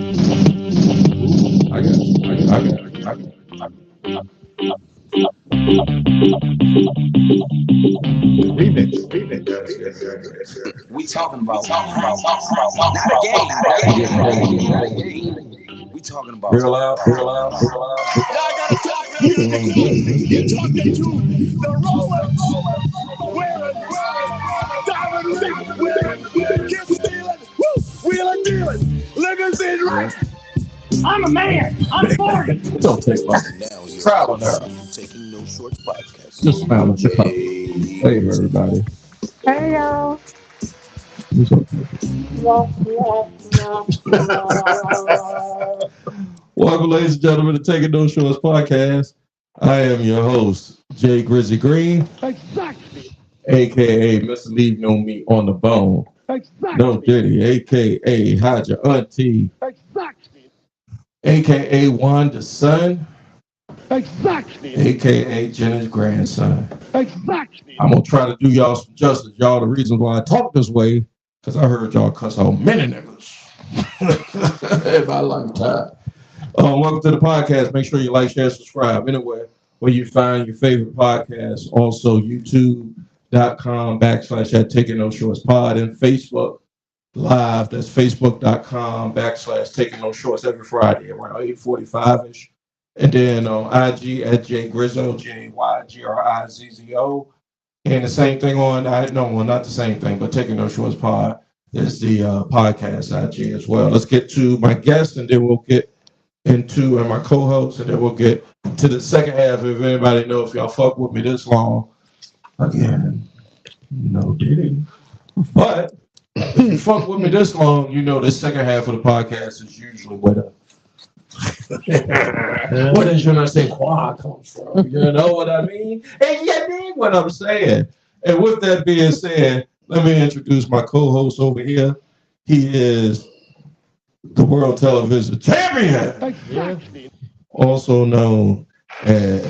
I got you. Remix. We talking about not a game, not a game. We talking about Real out. Y'all gotta talk real good because you're talking to the Rolex wearing, diamond ring wearing, kiss stealing, wheeling dealing, limousine right. I'm a man. I'm 40. Don't take long. Now you're Proud of her. Taking No Shorts podcast. Just smile at your puppy. Wave, everybody. Hey y'all. It's okay. Welcome, ladies and gentlemen, to Taking No Shorts podcast. I am your host, Jay Grizzly Green, aka Mr. Leave No Meat on the Bone. No Diddy, aka Hide Your Auntie, aka Wanda's son, aka Jenna's grandson. I'm gonna try to do y'all some justice. Y'all, the reason why I talk this way, because I heard y'all cuss out many niggas in my lifetime. Welcome to the podcast. Make sure you like, share, subscribe. Anywhere where you find your favorite podcast. Also, youtube.com/Taking No Shorts Pod and Facebook Live. That's facebook.com/Taking No Shorts every Friday around 8:45ish. And then on IG at JGrizzo, JYGRIZZO. And the same thing on, not the same thing, but Taking No Shorts Pod is the podcast IG as well. Let's get to my guest, and then we'll get into my co-host, and then we'll get to the second half. If anybody knows, if y'all fuck with me this long, again, no Diddy. But if you fuck with me this long, you know the second half of the podcast is usually where the what is your say quad comes from? You know what I mean? And you mean what I'm saying. And with that being said, let me introduce my co-host over here. He is the World Television Champion, also known as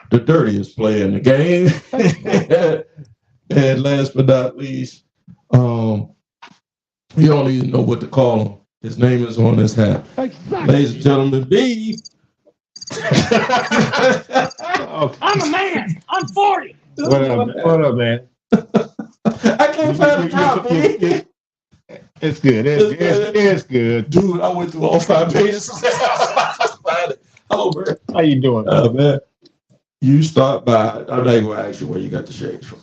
the dirtiest player in the game. And last but not least, you don't even know what to call him. His name is on his hat. Ladies and gentlemen, B. I'm a man. I'm 40. What up, man? I can't find the copy. It's good. It's good. Dude, I went through all 5 pages. Hello, bro. How you doing? Man. You start by, I'm not even going to ask you where you got the shades from.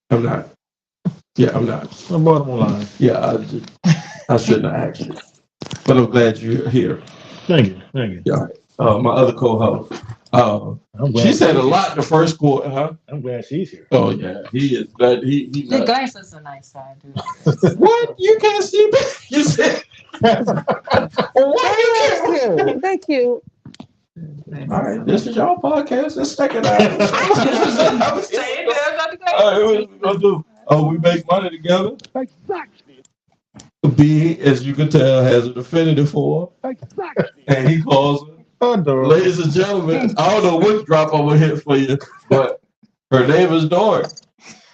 I'm not. Yeah, I'm not. The bottom line. Yeah, I shouldn't have asked you. But I'm glad you're here. Thank you. Yeah. My other co-host. She said a lot the first quarter, huh? I'm glad she's here. Oh yeah, he is. But he The glasses are nice side, dude. What? You can't see me? You said. What? Thank you. All right, this is y'all podcast. Let's check it out. All right, what we gonna do? We make money together. B, as you can tell, has an affinity for her. And he calls her. Ladies and gentlemen, I don't know what drop I'm gonna hit for you, but her name is Dora.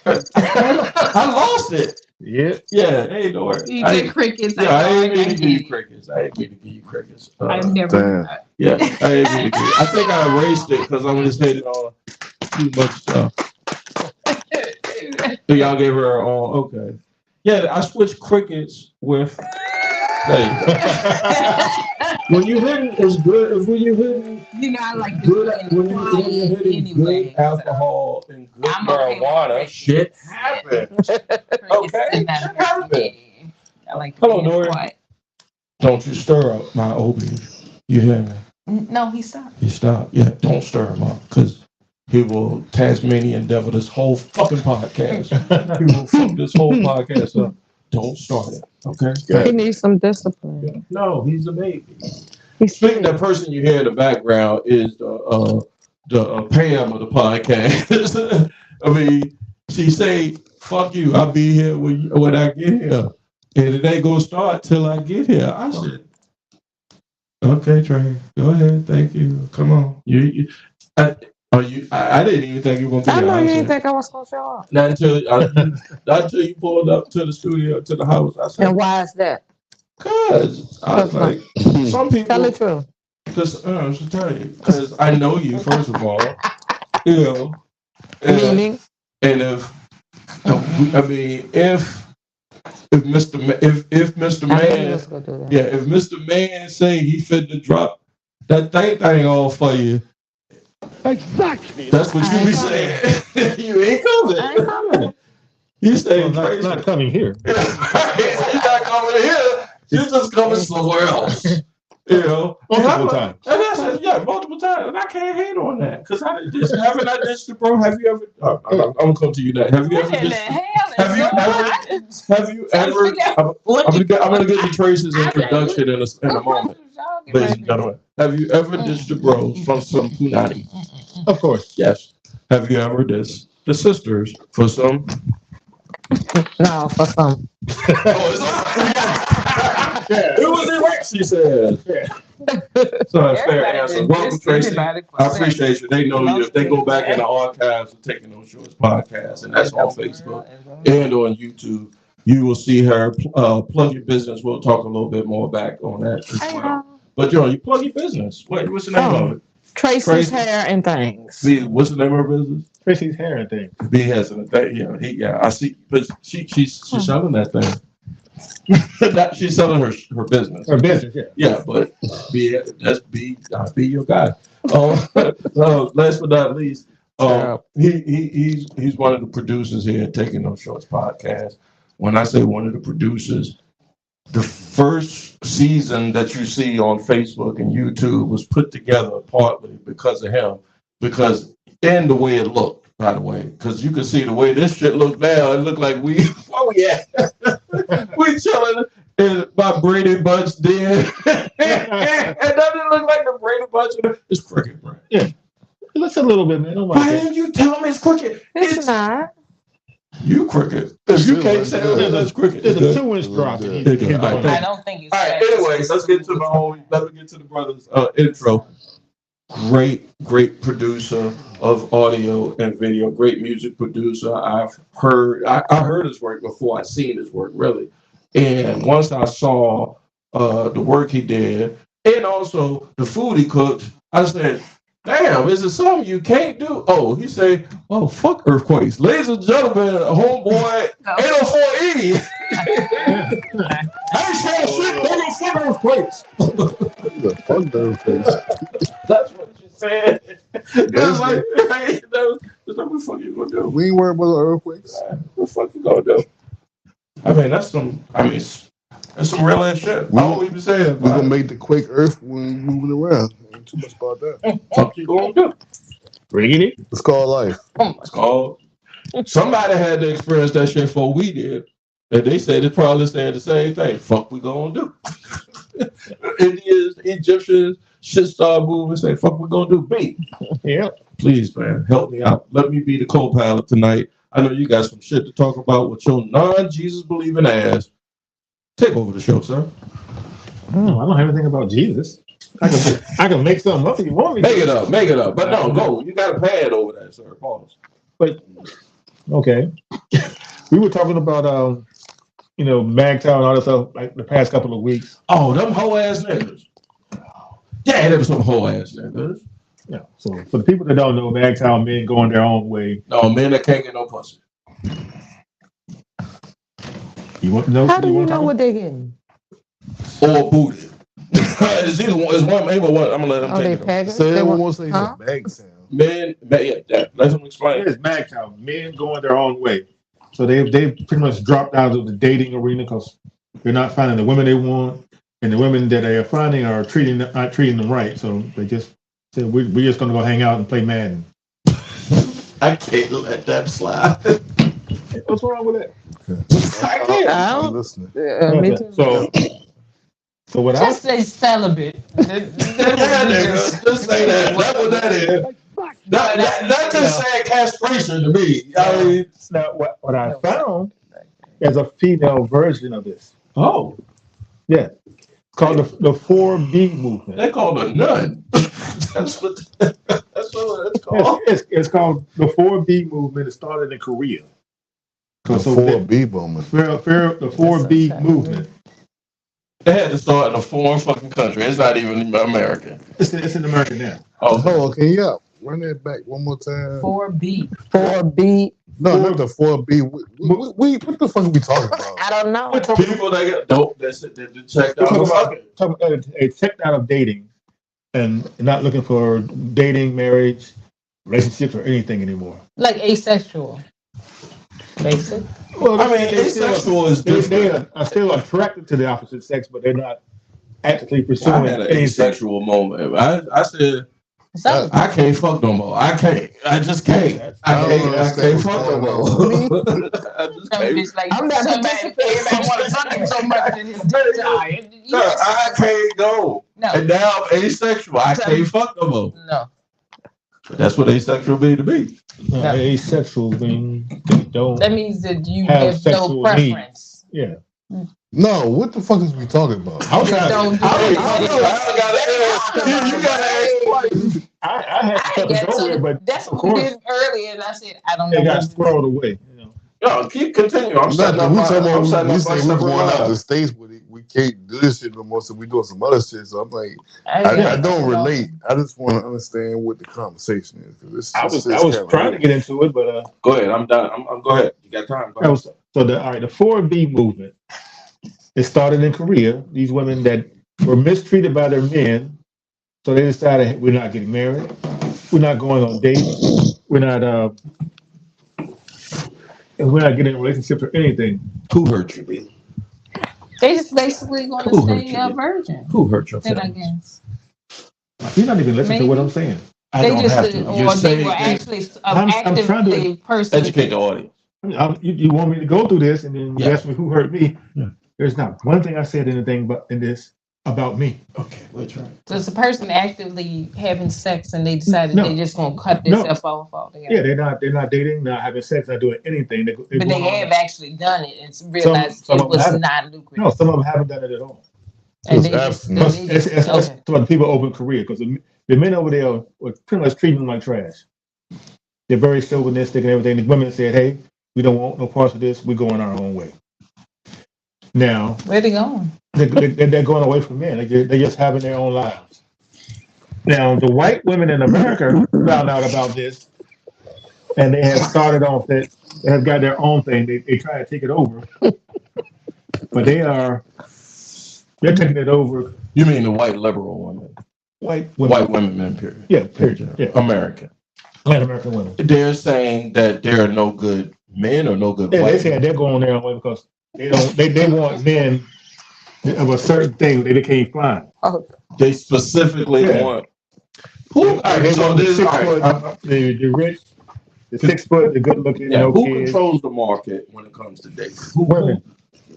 I lost it. Yeah. Hey, Dora. You get crickets. Yeah, I ain't mean to give you crickets. I've never done that. Yeah, I ain't mean to give you. I think I erased it because I just hated on too much stuff. So y'all gave her all okay. Yeah, I switched crickets with. When you hitting is good. When you hitting, I like good. When you're hitting anyway, good alcohol and good marijuana, shit happens. Okay, I like. Hello, Dora. Don't you stir up my obi. You hear me? No, he stopped. He stopped. Yeah, don't stir him up because he will Tasmanian devil this whole fucking podcast. He will fuck this whole podcast up. Don't start it, okay? He needs some discipline. No, he's a baby. Speaking of the person you hear in the background is the Pam of the podcast. I mean, she say, "Fuck you, I'll be here when I get here, and it ain't gonna start till I get here." I said, "Okay, Trey, go ahead. Thank you. Come on, I didn't even think you were gonna be here. I know you didn't think I was gonna show up. Not until you pulled up to the studio, to the house. I said, and why is that? Cause I was like, some people. Tell the truth. Because I should tell you, because I know you first of all, you know, Meaning? and if Mr. Man, if Mr. Man say he fit to drop that thing all for you, Exactly. that's what you be saying. You ain't coming. I ain't coming. You stay not coming here. You're not coming here. You're just coming somewhere else. You know, multiple times. And I said, yeah, multiple times, and I can't hate on that because haven't I ditched you, bro? Have you ever? I'm gonna come to you now. Have you ever? I'm gonna get to Tracy's introduction in a moment, ladies and gentlemen. Have you ever ditched your bros from some punani? Of course, yes. Have you ever ditched the sisters for some? No, for some. It was erect, she said. So that's fair answer. Welcome, Tracy. I appreciate you. They know you. If they go back in the archives of Taking No Shorts podcast, and that's on Facebook and on YouTube, you will see her plug your business. We'll talk a little bit more back on that as well. But you plug your business. What's the name of it? Tracy's Hair and Things. What's the name of her business? Tracy's Hair and Things. B has a thing. Yeah. I see. But she's selling that thing. She's selling her business. Her business, yeah. Yeah, but be your guy. Last but not least, he's one of the producers here at Taking No Shorts podcast. When I say one of the producers, the first season that you see on Facebook and YouTube was put together partly because of him, and the way it looked. By the way, because you can see the way this shit look now, it looked like we chilling by Brady Bunch then. It doesn't look like the Brady Bunch. It's crooked, bro. Yeah, it looks a little bit, man. Why didn't you tell me it's crooked? It's not. You crooked. If you can't say it's crooked, there's a 2-inch drop. I don't think it's. All right. Anyways, let's get to the brothers' intro. Great producer of audio and video, great music producer. I heard his work before I seen his work, really. And once I saw the work he did and also the food he cooked, I said, damn, is it something you can't do? Oh, he said, oh, fuck earthquakes. Ladies and gentlemen, homeboy, 804E. I ain't saying shit, fuck earthquakes. Fuck earthquakes. That's what you said. It's like, hey, what the fuck you gonna do? We ain't worried about the earthquakes. What the fuck you gonna do? That's some real ass shit. All we be saying. We're gonna make the quake earth when we moving around. Ain't too much about that. Fuck you gonna do? Bring it. It's called life. It's called. Somebody had to experience that shit before we did. And they said it's probably saying the same thing. Fuck we gonna do? Indians, Egyptians, shit start moving, say, fuck we gonna do? B. Yeah. Please, man, help me out. Let me be the co-pilot tonight. I know you got some shit to talk about with your non-Jesus believing ass. Take over the show, sir. I don't have anything about Jesus. I can make something up if you want me to. Make it up. But no, go. You got a pad over there, sir. Pause. But okay. We were talking about MAGTOW and all that stuff like the past couple of weeks. Oh, them hoe ass niggas. Yeah, them some hoe ass niggas. Yeah. So for the people that don't know, MAGTOW men going their own way. No, men that can't get no pussy. You want to know? How do you know what they're getting? Or booty. It's either one. It's one. I'm gonna let them take it. Say it one more thing. MAGTOW. Men, yeah. Let them explain. It is MAGTOW. Men going their own way. So they've pretty much dropped out of the dating arena because they're not finding the women they want, and the women that they are finding are not treating them right. So they just said, we're just going to go hang out and play Madden. I can't let that slide. What's wrong with that? I can't. I'm listening. Me too. So what just say celibate. Just say that. That's what that is. That just said castration to me. I mean, now what I found is a female version of this. Oh, yeah, it's called the 4B movement. They call it a nun. That's what it's called. It's called the 4B movement. It started in Korea. The 4B movement. The 4B movement. They had to start in a foreign fucking country. It's not even American. It's in America now. Oh, okay, yeah. Run that back one more time. 4B. 4B. No, not the 4B. What the fuck are we talking about? I don't know. People that get dope, that checked out. Talking about a checked out of dating and not looking for dating, marriage, relationships, or anything anymore. Like asexual. Basic. Well, I mean, asexual is different. They are still attracted to the opposite sex, but they're not actively I pursuing had an anything. asexual moment. I said, I can't fuck no more. I can't. I just can't. I can't fuck no more. I just can't. Like, I'm not everybody want to fuck him so much in his dick. No, I can't go. No. And now I'm asexual. I can't fuck no more. No. That's what asexual mean to me. No. Asexual means they don't. That means that you have have no sexual preference. Yeah. No, what the fuck is we talking about? I was trying Don't to. You gotta ask twice. I had to cut this over, but that's of what we course did earlier, and I said, I don't know. it got squirreled away. You know. Yo, keep continuing. I'm setting up We my said separate we're going out line. the States, but we can't do this shit no more, so we doing some other shit. So I'm like, I don't relate. I just want to understand what the conversation is. I was trying to get into it, but Go ahead. I'm done. I'm go ahead. You got time. Go ahead. so the 4B movement. It started in Korea. These women that were mistreated by their men, so they decided we're not getting married, we're not going on dates, we're not getting in relationships or anything. Who hurt you, B? They just basically going to stay a virgin. Who hurt your Then I feelings? guess. You're not even listening to what I'm saying. They just or they were actually I'm trying to actively person. Educate the audience. You want me to go through this and then you ask me who hurt me? Yeah. There's not one thing I said anything but in this about me. Okay, we'll try. So it's a person actively having sex and they decided No. they're just going to cut themselves off altogether. Yeah, they're not dating, not having sex, not doing anything. But they have actually done it and realized Some it of them was haven't. not lucrative. No, some of them haven't done it at all. And they just, It's okay. the people over in Korea because the men over there were pretty much treating them like trash. They're very chauvinistic and everything. The women said, "Hey, we don't want no parts of this. We're going our own way." Now, Where they going? they're going away from men. They're just having their own lives. Now, the white women in America found out about this, and they have started off that they have got their own thing. They try to take it over, but they're taking it over. You mean the white liberal women? White women. White women, men, period. Yeah, period. Yeah. American. White American women. They're saying that there are no good men or no good Yeah, white they said they're going their own way because they don't. They want men of a certain thing that they can't find. They specifically want. Who? They So want the this, 6 foot, the rich, the 6 foot, the good looking, no who kids. controls the market when it comes to dating? Women.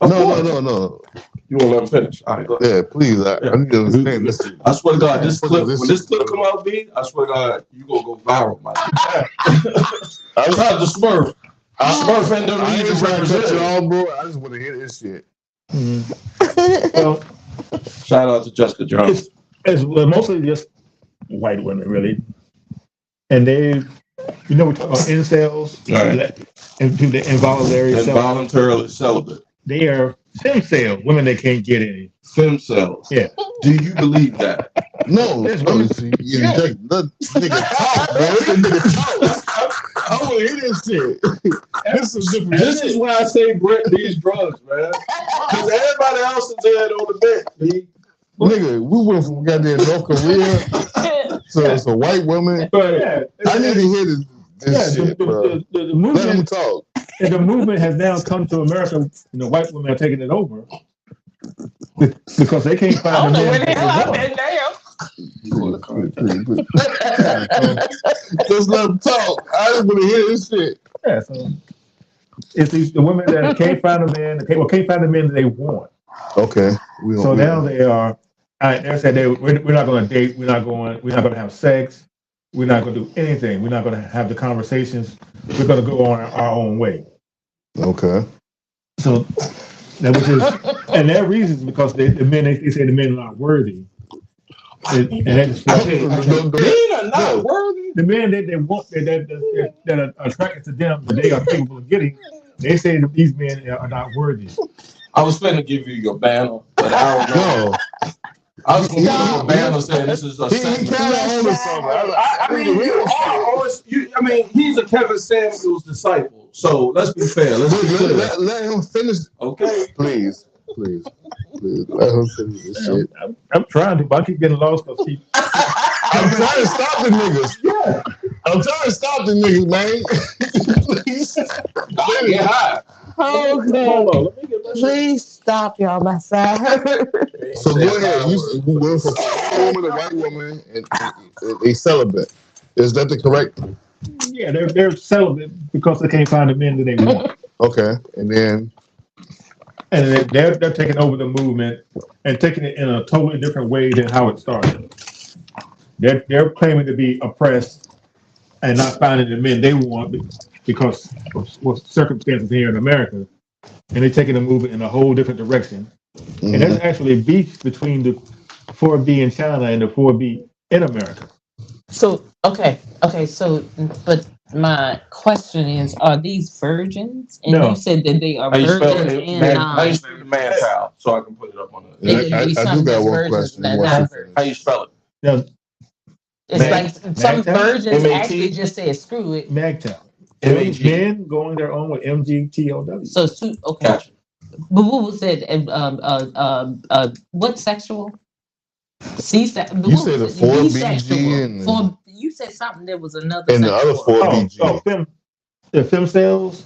No. You want to let him finish? All right, go ahead. Yeah, please. I need to understand this. I swear to God, this clip, when this clip come out, B, I swear to God, you gonna go viral, my nigga. I'm trying to Smurf. Smurf and I ain't the trying to cut you representative. off, bro. I just want to hear this shit. Well, Shout out to Jessica Jones. it's mostly just white women, really, and they, we talk about incels, Right. and do the involuntary celibate. Involuntarily celibate. They are stem cell women that can't get any. Stem cells. Yeah. Do you believe that? No, That's no, what- see, you inject the nigga talk, bro. This nigga talk. I want to hear this shit. This is different. This is why I say these drugs, man. Because everybody else is dead on the bed, B. Nigga, we went from goddamn North Korea to a white woman. Yeah, I need to hear this shit, bro. the Let him movement, talk. and the movement has now come to America. White women are taking it over because they can't I don't find know the where men. the hell I've been there. Just let him talk. I just want to hear this shit. Yeah, so it's the women that can't find a man, can't find the men that they want. Okay. So now they are. They said we're not going to date. We're not going to have sex. We're not going to do anything. We're not going to have the conversations. We're going to go on our own way. Okay. So that which is, and their reasons because the men they say the men are not worthy. And that's Men are not worthy. the men that they want that are attracted to them that they are capable of getting. They say that these men are not worthy. I was finna give you your banner. but I don't know. No. I was going to put a banner saying this is a He kind of on something. I mean, he's a Kevin Samuels disciple. So let's be fair. Let him finish. Okay. Please. Let him finish this shit. I'm trying to, but I keep getting lost because I'm trying to stop the niggas. Yeah. I'm trying to stop the niggas, man. Please. I'll get high. Okay. Please stop, y'all. My side. So go ahead. You went for a woman, a white woman, and a celibate. Is that the correct? Yeah, they're celibate because they can't find the men that they want. Okay, and then they're taking over the movement and taking it in a totally different way than how it started. They're claiming to be oppressed and not finding the men they want because of circumstances here in America, and they're taking the movement in a whole different direction. Mm-hmm. And there's actually beef between the 4B in China and the 4B in America. So so but my question is, are these virgins? And No. You said that they are virgins and how you spell the man child so I can put it up on the I do got one question. How you spell it? Yeah. It's like some virgins actually just say screw it. MAGTOW. Men going their own with MGTOW. So okay. Gotcha. But what was it? What sexual? C-section. You said the 4BG and you said something. There was another. And the other 4BG. The femcells.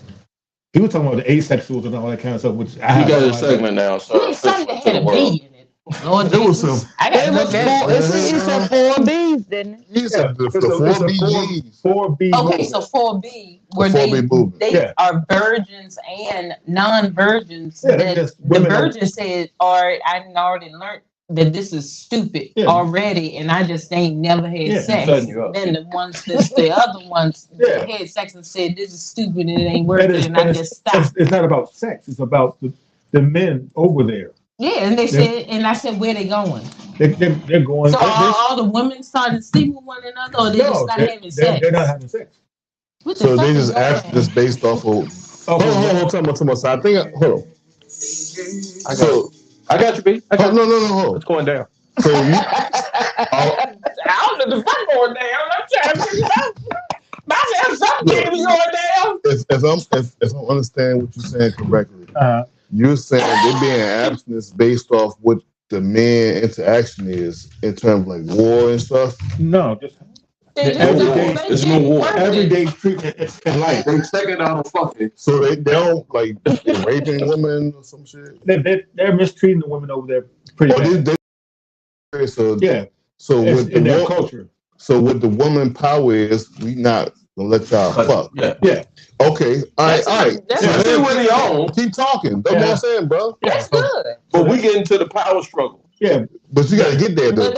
He was talking about the asexuals and all that kind of stuff. Which I got a segment now. So something that had a B in it. Lord, there was some. It's a 4Bs, didn't it? He said the 4BGs. 4B. Okay, so 4B, where they are virgins and non-virgins. The virgin said, I already learned that this is stupid already, and I just ain't never had sex. Then the other ones that had sex and said this is stupid and it ain't working, and I just stopped. It's not about sex. It's about the men over there. Yeah, and they said, and I said, where they going? They're going. So all the women started sleeping with one another, or they just not having sex? They're not having sex. So they just asked this based off of. Hold on. So I think. Hold on. I got you, B. No. It's going down. So you. I don't know the fuck going down. I'm trying to figure out. Myself, something going down. If I understand what you're saying correctly, you're saying they're being abstinence based off what the man interaction is in terms of like war and stuff. No, just there's no war. Everyday treatment in life. They take it out of fucking. So they don't like raping women or some shit. They're mistreating the women over there pretty bad. So with in their culture. So what the woman power is, we not gonna let y'all fuck. Yeah. Okay. All right. That's keep talking. That's what I'm saying, bro. That's good. But we get into the power struggle. Yeah. But you gotta get there though.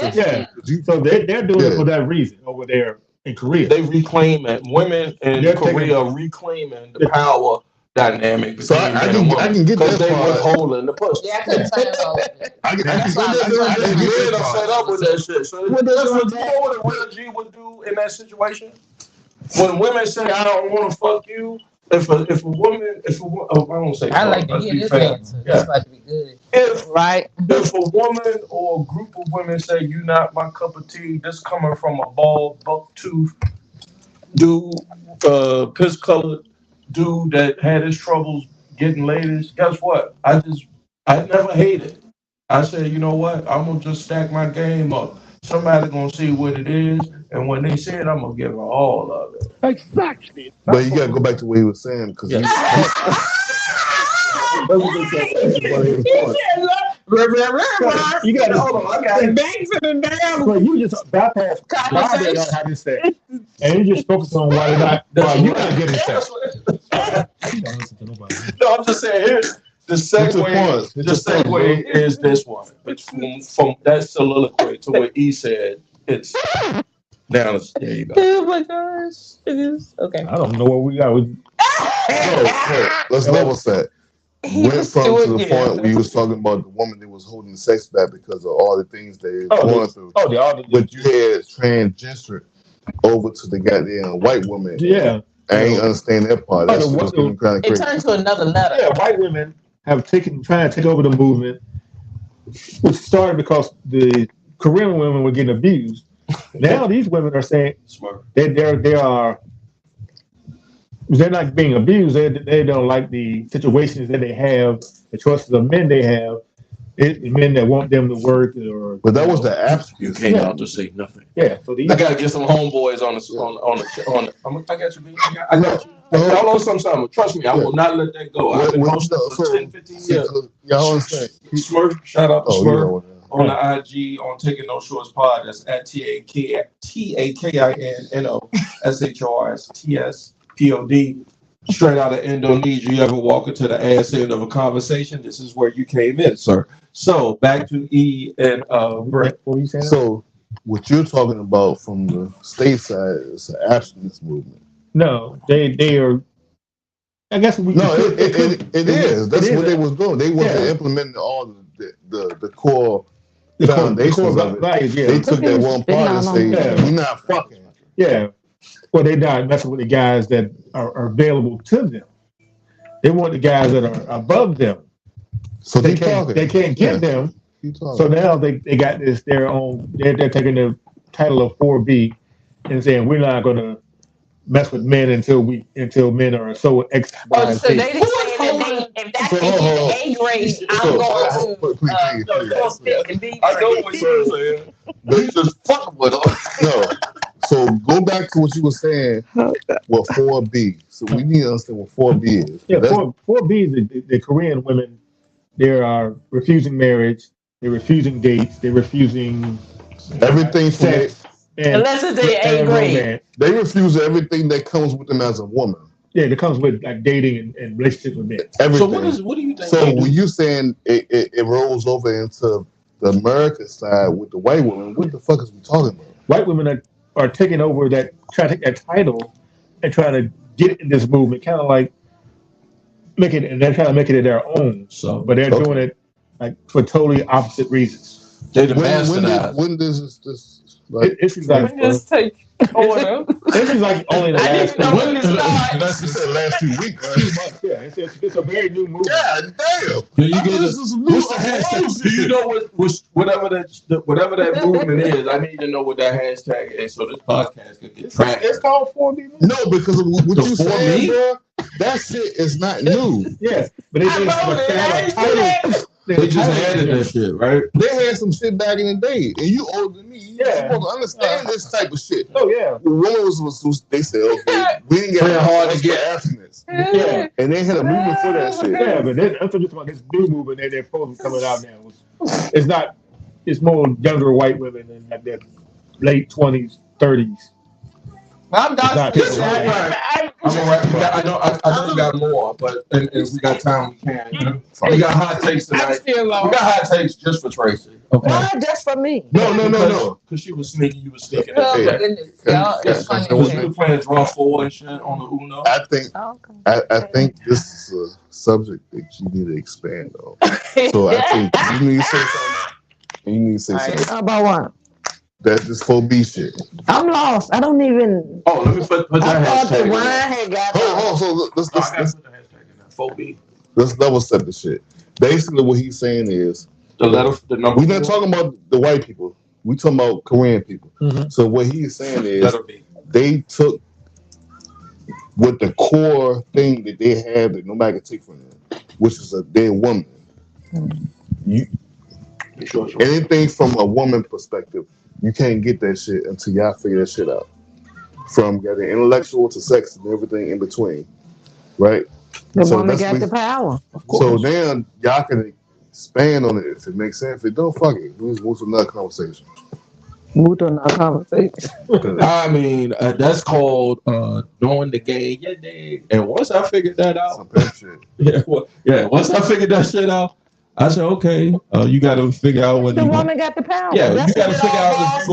So they're doing it for that reason over there in Korea. They reclaim it. Women in Korea are reclaiming the power dynamic. So I can get that because they were holding the pussy. Yeah, I couldn't tell you. I can get fed up with that shit. So what a real G would do in that situation? When women say, I don't want to fuck you, if a woman, I don't say I like to hear this answer. It's about to be good. If a woman or a group of women say, you not my cup of tea, this coming from a bald, buck-tooth dude, piss-colored dude that had his troubles getting ladies, guess what? I never hated. I said, you know what? I'm going to just stack my game up. Somebody going to see what it is. And when they see it, I'm going to give her all of it. Exactly. But you got to go back to what he was saying. Because you got to hold on. I got bangs in the damn. So you just bypass why they don't have this sex. And you just focus on why they're not. You got to get in sex. You don't listen to nobody. No, I'm just saying here. The segue is this one. It's from that soliloquy to what he said. It's down. There you go. Oh my gosh. It is. Okay. I don't know what we got. Let's level set. Went from to the point where you was talking about the woman that was holding the sex back because of all the things they were going through. But you had transgender over to the goddamn white woman. Yeah. I ain't understand that part. That's kind of crazy. It turned to another letter. Yeah, white women have trying to take over the movement which started because the Korean women were getting abused. Now these women are saying they're not being abused. They don't like the situations that they have, the choices of men they have. Men that want them to work, but that was the absence. You came out to say nothing. Yeah, so I gotta get some homeboys on the. I got you, baby. I got you. Y'all on something. Trust me, I will not let that go. I've been posting for 10, 15 years. Y'all understand? Smurf, shout out to Smurf on the IG on Taking No Shorts Pod. That's at TAKINNOSHORSTSPOD. Straight out of Indonesia. You ever walk into the ass end of a conversation? This is where you came in, sir. So back to E and Brett. What were you saying? So what you're talking about from the state side is an abstinence movement. No, they are. I guess we. No, it is. That's what they was doing. They were implementing all the core foundations of it. Values, yeah. They took that one part and say, "We're not fucking." Yeah. Well, they're not messing with the guys that are available to them. They want the guys that are above them. So they can't get them. So now they got this their own. They're taking the title of 4B and saying we're not going to mess with men until men are so X. Oh, so they didn't say that if that is the A grade, I'm going to stick and B. I know what you're saying. They just fuck with us. No. So go back to what you were saying. What 4B? So we need to understand what 4B is. Yeah, 4B is the Korean women. They are refusing marriage. They're refusing dates. They're refusing everything sex. Unless it's the A grade. They refuse everything that comes with them as a woman. Yeah, that comes with like dating and relationships with men. Everything. So what do you think? So when you saying it rolls over into the American side with the white women, what the fuck is we talking about? White women are taking over that, trying to take that title and trying to get in this movement, kind of like and they're trying to make it their own. So, but they're doing it like for totally opposite reasons. They the when does this? Like, it's like just take order. This is like only the last. That's just the last 2 weeks. Yeah, it's a very new movement. God damn! Do you get what's the hashtag? Do you know whatever that movement is? I need to know what that hashtag is so this podcast can get tracked. It's called 4B. No, because of what you saying, bro. That shit is not new. Yes, but they have a title. They just added that shit, right? They had some shit back in the day, and you older than me. You're supposed to understand this type of shit. Oh yeah. The woman was they said, okay, we didn't get hard to get abstinence. Yeah, and they had a movement for that shit. Yeah, but I'm talking about this new movement that they're supposed to be coming out now. It's not. It's more younger white women in like their late 20s, 30s. I'm done. I know we got more, but if we got time, we can. We got hot takes tonight. We got hot takes just for Tracy. Okay. Why just for me? No. Because she was sneaky, you was sneaking. It's funny. You were playing draw 4 and shit on the Uno. I think this is a subject that you need to expand on. So I think you need to say something. How about what? That's this 4B shit. I'm lost. I don't even. Oh, let me put that I thought hashtag the wine had got. So let's put the hashtag in there. 4B. Let's level set the shit. Basically, what he's saying is the number. We're not talking about the white people. We talking about Korean people. Mm-hmm. So what he's saying is they took what the core thing that they have that nobody can take from them, which is their woman. Mm-hmm. Anything from a woman perspective, you can't get that shit until y'all figure that shit out. From getting intellectual to sex and everything in between, right? The woman got the power. So then y'all can expand on it if it makes sense. If it don't, fuck it. We just move to another conversation. I mean, that's called knowing the game. Yeah, and once I figured that out, once I figured that shit out, I said, okay, you got to figure out whether the woman got the power. Yeah, that's you got to figure out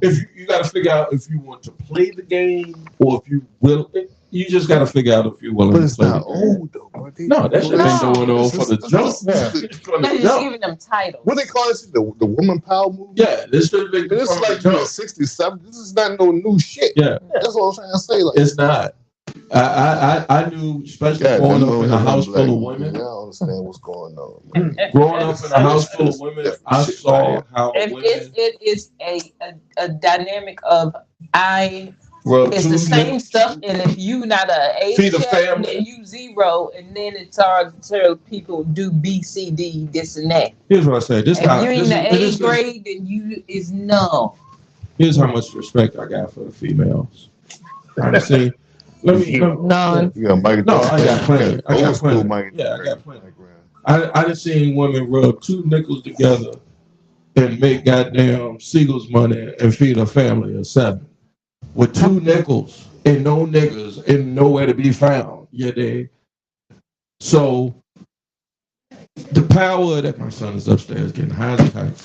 if you got to figure out if you want to play the game or if you will. You just got to figure out if you willing to play. But it's not old though. No, that shit ain't going on for the jump. They're just giving them titles. What they call this? The woman power movement. Yeah, this should be. This is like 60s, 70s. This is not no new shit. Yeah, that's what I'm trying to say. Like, it's not. I knew, especially growing up in a house full of women. I don't understand what's going on. Man. Growing up in a house full of women, I saw how women. It is a dynamic of it's the same stuff, and if you not a check, then you zero, and then it's hard to tell people do B, C, D, this and that. Here's what I say. This if you in the A grade, then you is no. Here's how much respect I got for the females. See, none. You got Mike. No, I got plenty. I got plenty. Yeah, I got plenty. I done seen women rub 2 nickels together and make goddamn Siegel's money and feed a family of 7 with 2 nickels and no niggas and nowhere to be found. Yeah, they. So the power that my son is upstairs getting high as a kite.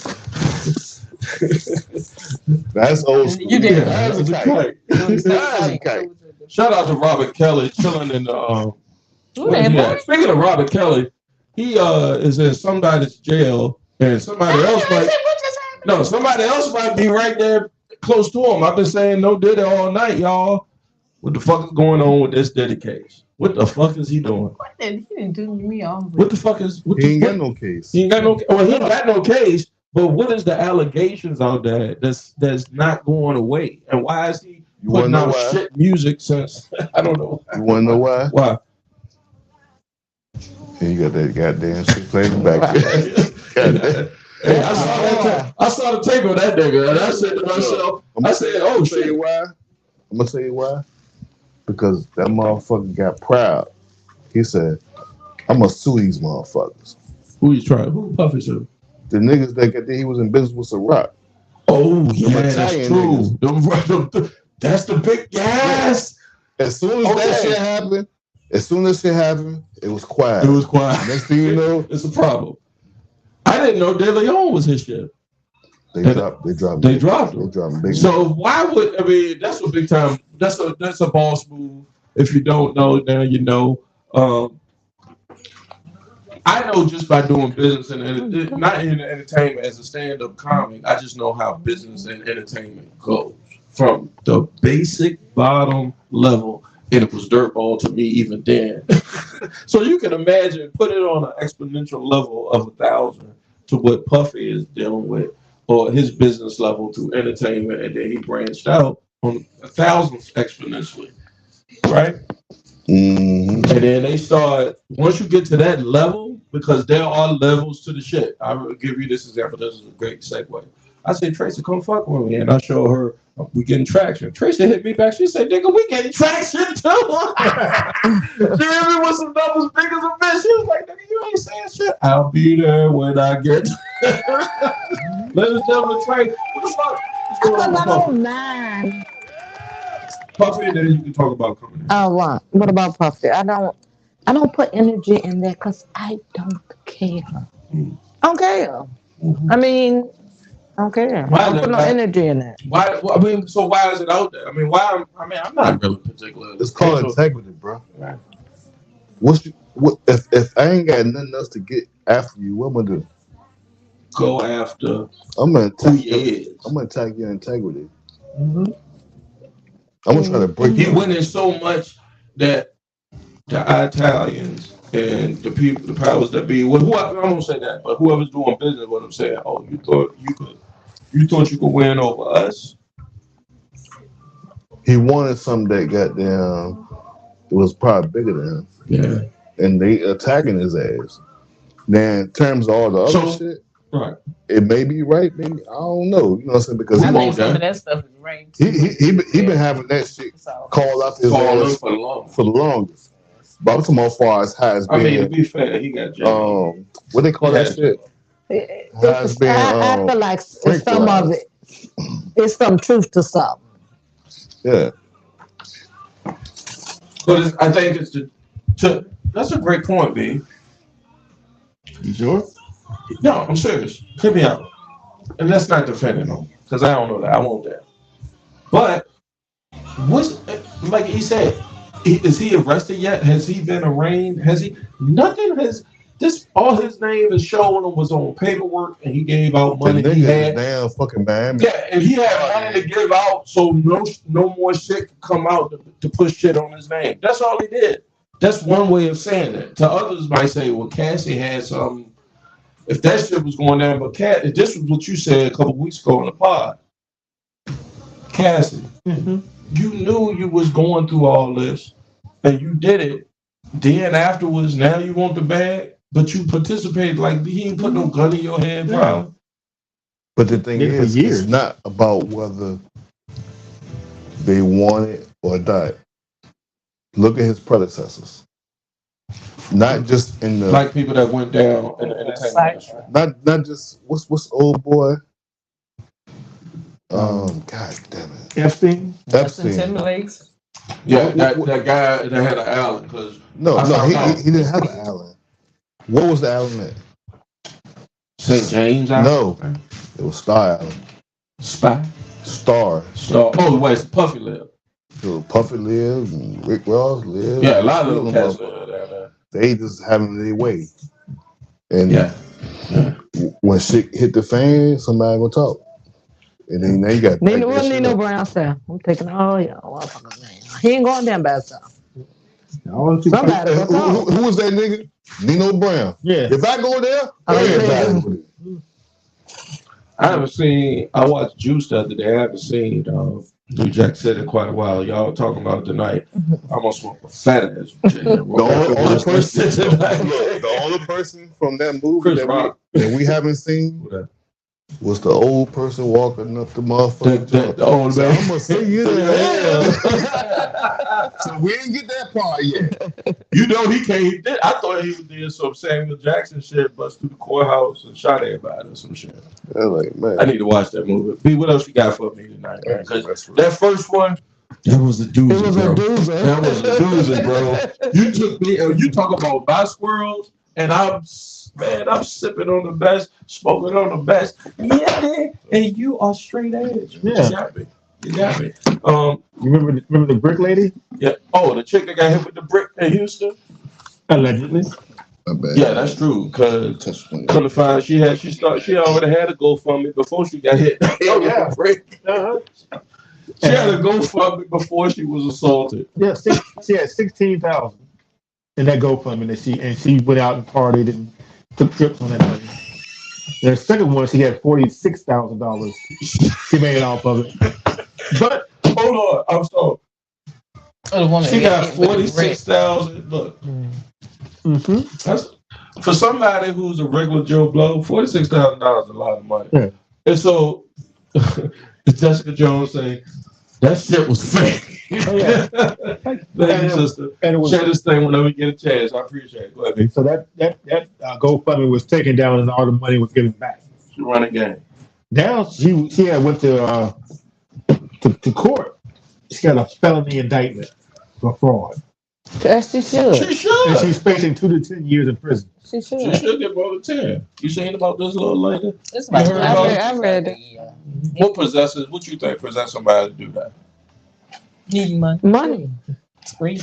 That's old school. You did. Yeah, that's a kite. Shout out to Robert Kelly chilling in the. Speaking of Robert Kelly, he is in somebody's jail, and somebody else might be right there close to him. I've been saying no Diddy all night, y'all. What the fuck is going on with this Diddy case? What the fuck is he doing? He didn't do me all. What the fuck is? He ain't got no case. He ain't got no. Well, he ain't got no case. But what is the allegations out there that's not going away? And why is he putting out shit music since I don't know? You want to know why? Why? And you got that goddamn shit playing in the back. Hey, I saw the tape of that nigga, and I said to myself, "Oh shit!" I'm gonna tell you why. Because that motherfucker got proud. He said, "I'm gonna sue these motherfuckers." Who you trying? Who Puffy sued? The niggas that he was in business with Ciroc. Oh yeah, that's true. That's the big gas. As soon as that shit happened, it was quiet. Next thing you know, it's a problem. I didn't know De Leon was his shit. They dropped him. So why would that's a big time. That's a boss move. If you don't know, now you know. I know just by doing business and not in entertainment as a stand-up comic, I just know how business and entertainment goes from the basic bottom level, and it was dirtball to me even then. So you can imagine, put it on an exponential level of 1,000 to what Puffy is dealing with, or his business level to entertainment, and then he branched out on 1,000 exponentially, right? Mm-hmm. And then they start, once you get to that level, because there are levels to the shit. I will give you this example. This is a great segue. I say, Tracy, come fuck with me. And I show her, we getting traction. Tracy hit me back. She said, nigga, we getting traction too. She hit me with some numbers big as a bitch. She was like, nigga, you ain't saying shit. I'll be there when I get Ladies and gentlemen, Tracy, what the fuck is going on with Puffy? Man. Puffy, and then you can talk about coming in. What about Puffy? I don't put energy in there because I don't care. I don't care. I mean, I don't care. I don't put no energy in that. Why? I mean, so why is it out there? I mean, why? I mean, I'm not really particular. It's called integrity, bro. Right. If I ain't got nothing else to get after you, what am I gonna do? Go after. I'm gonna attack your integrity. Mm-hmm. I'm gonna try to break. He went in so much that the Italians and the people, the powers that be, well, I don't say that, but whoever's doing business with them saying, "Oh, you thought you could win over us?" He wanted something that goddamn it was probably bigger than him. Yeah, and they attacking his ass. Now, in terms of all the other shit, right? It may be right, maybe I don't know. You know what I'm saying? Because I think some of that stuff is right. He been having that shit called out his ass for the longest. But I'm talking about as far as how it's been. I mean, to be fair, he got what they call that shit? I feel like some of it, it's some truth to something. Yeah. But I think it's that's a great point, B. You sure? No, I'm serious. Hear me out. And let's not defend him, because I don't know that. I want that. But like he said, is he arrested yet? Has he been arraigned? Has he? Nothing has. This all his name is showing him was on paperwork, and he gave out money. The He nigga had is damn fucking Miami. yeah, and he had money to give out, so no more shit could come out to put shit on his name. That's all he did. That's one way of saying it. To others might say, well, Cassie had some. If that shit was going down, but this was what you said a couple weeks ago on the pod. Cassie, you knew you was going through all this, and you did it. Then afterwards, now you want the bag, but you participated like he ain't put no gun in your head, bro. But the thing is, it's not about whether they want it or not. Look at his predecessors. Not just in the like people that went down in the entertainment industry. Not just what's old boy. God damn it. Epstein. Timberlakes. Yeah, that guy that had an Allen. Cause no, he didn't have an Allen. What was the Allen at? St. James Allen? No, it was Star Allen. Star. Oh, wait, Puffy lived. So Puffy lived and Rick Ross lived. Yeah, a lot of them cats lived down there. They just having their way. And when shit hit the fan, somebody gonna talk. And then now you got Nino Brown style. I'm taking all y'all motherfuckers, man. He ain't going down bad stuff. Somebody gonna talk. Who was that nigga? Nino Brown. Yeah. If I go there, everybody go there. I watched Juice the other day. I haven't seen New Jack City in quite a while. Y'all talking about it tonight. I'm gonna smoke a fat ass. The only person from that movie that we haven't seen was the old person walking up the motherfucker. The old man. I'm gonna see you there. So we didn't get that part yet. You know he can't. I thought he was doing some Samuel Jackson shit, bust through the courthouse and shot everybody or some shit. Like, man, I need to watch that movie. B, what else you got for me tonight, man? Because that first one, that was a doozy. It was a doozy. That was a doozy, bro. You took me. You talk about buy squirrels, and I'm sipping on the best, smoking on the best. Yeah, man. And you are straight edge. Yeah. You got me. You remember the brick lady? Yeah. Oh, the chick that got hit with the brick in Houston? Allegedly. Yeah, that's true. Cause come to find she already had a GoFundMe before she got hit. Oh yeah. She had a GoFundMe before she was assaulted. Yeah, she had 16,000 in that GoFundMe and she went out and partied and took trips on that money. The second one, she had $46,000. She made it off of it. But hold on, I'm sorry. She got 46,000. Look, that's for somebody who's a regular Joe Blow. $46,000 is a lot of money. Yeah. And so Jessica Jones saying that shit was fake. Oh, yeah. Thank you, sister. And share this thing whenever we get a chance. I appreciate it. Go ahead. So that GoFundMe was taken down and all the money was given back. She run a game. Now she had went to court. She got a felony indictment for fraud. Yes, she should. She should. And she's facing 2 to 10 years in prison. She should. She should get more than 10. You seen about this little lady? I read it. What you think possess somebody to do that? Need money.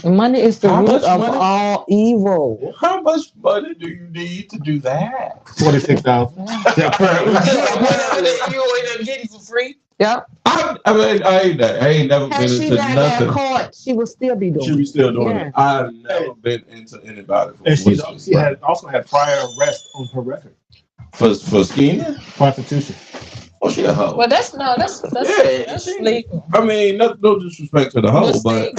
Money is the root of all evil. How much money do you need to do that? 46,000. You ain't getting for free. Yep. I ain't never been Had she into got nothing. that caught, she would still be doing it. She be still doing it. I've never been into anybody. And she also had prior arrests on her record. For scheming? Prostitution. Oh, she a hoe. Well, that's legal. I mean, no disrespect to the hoe, but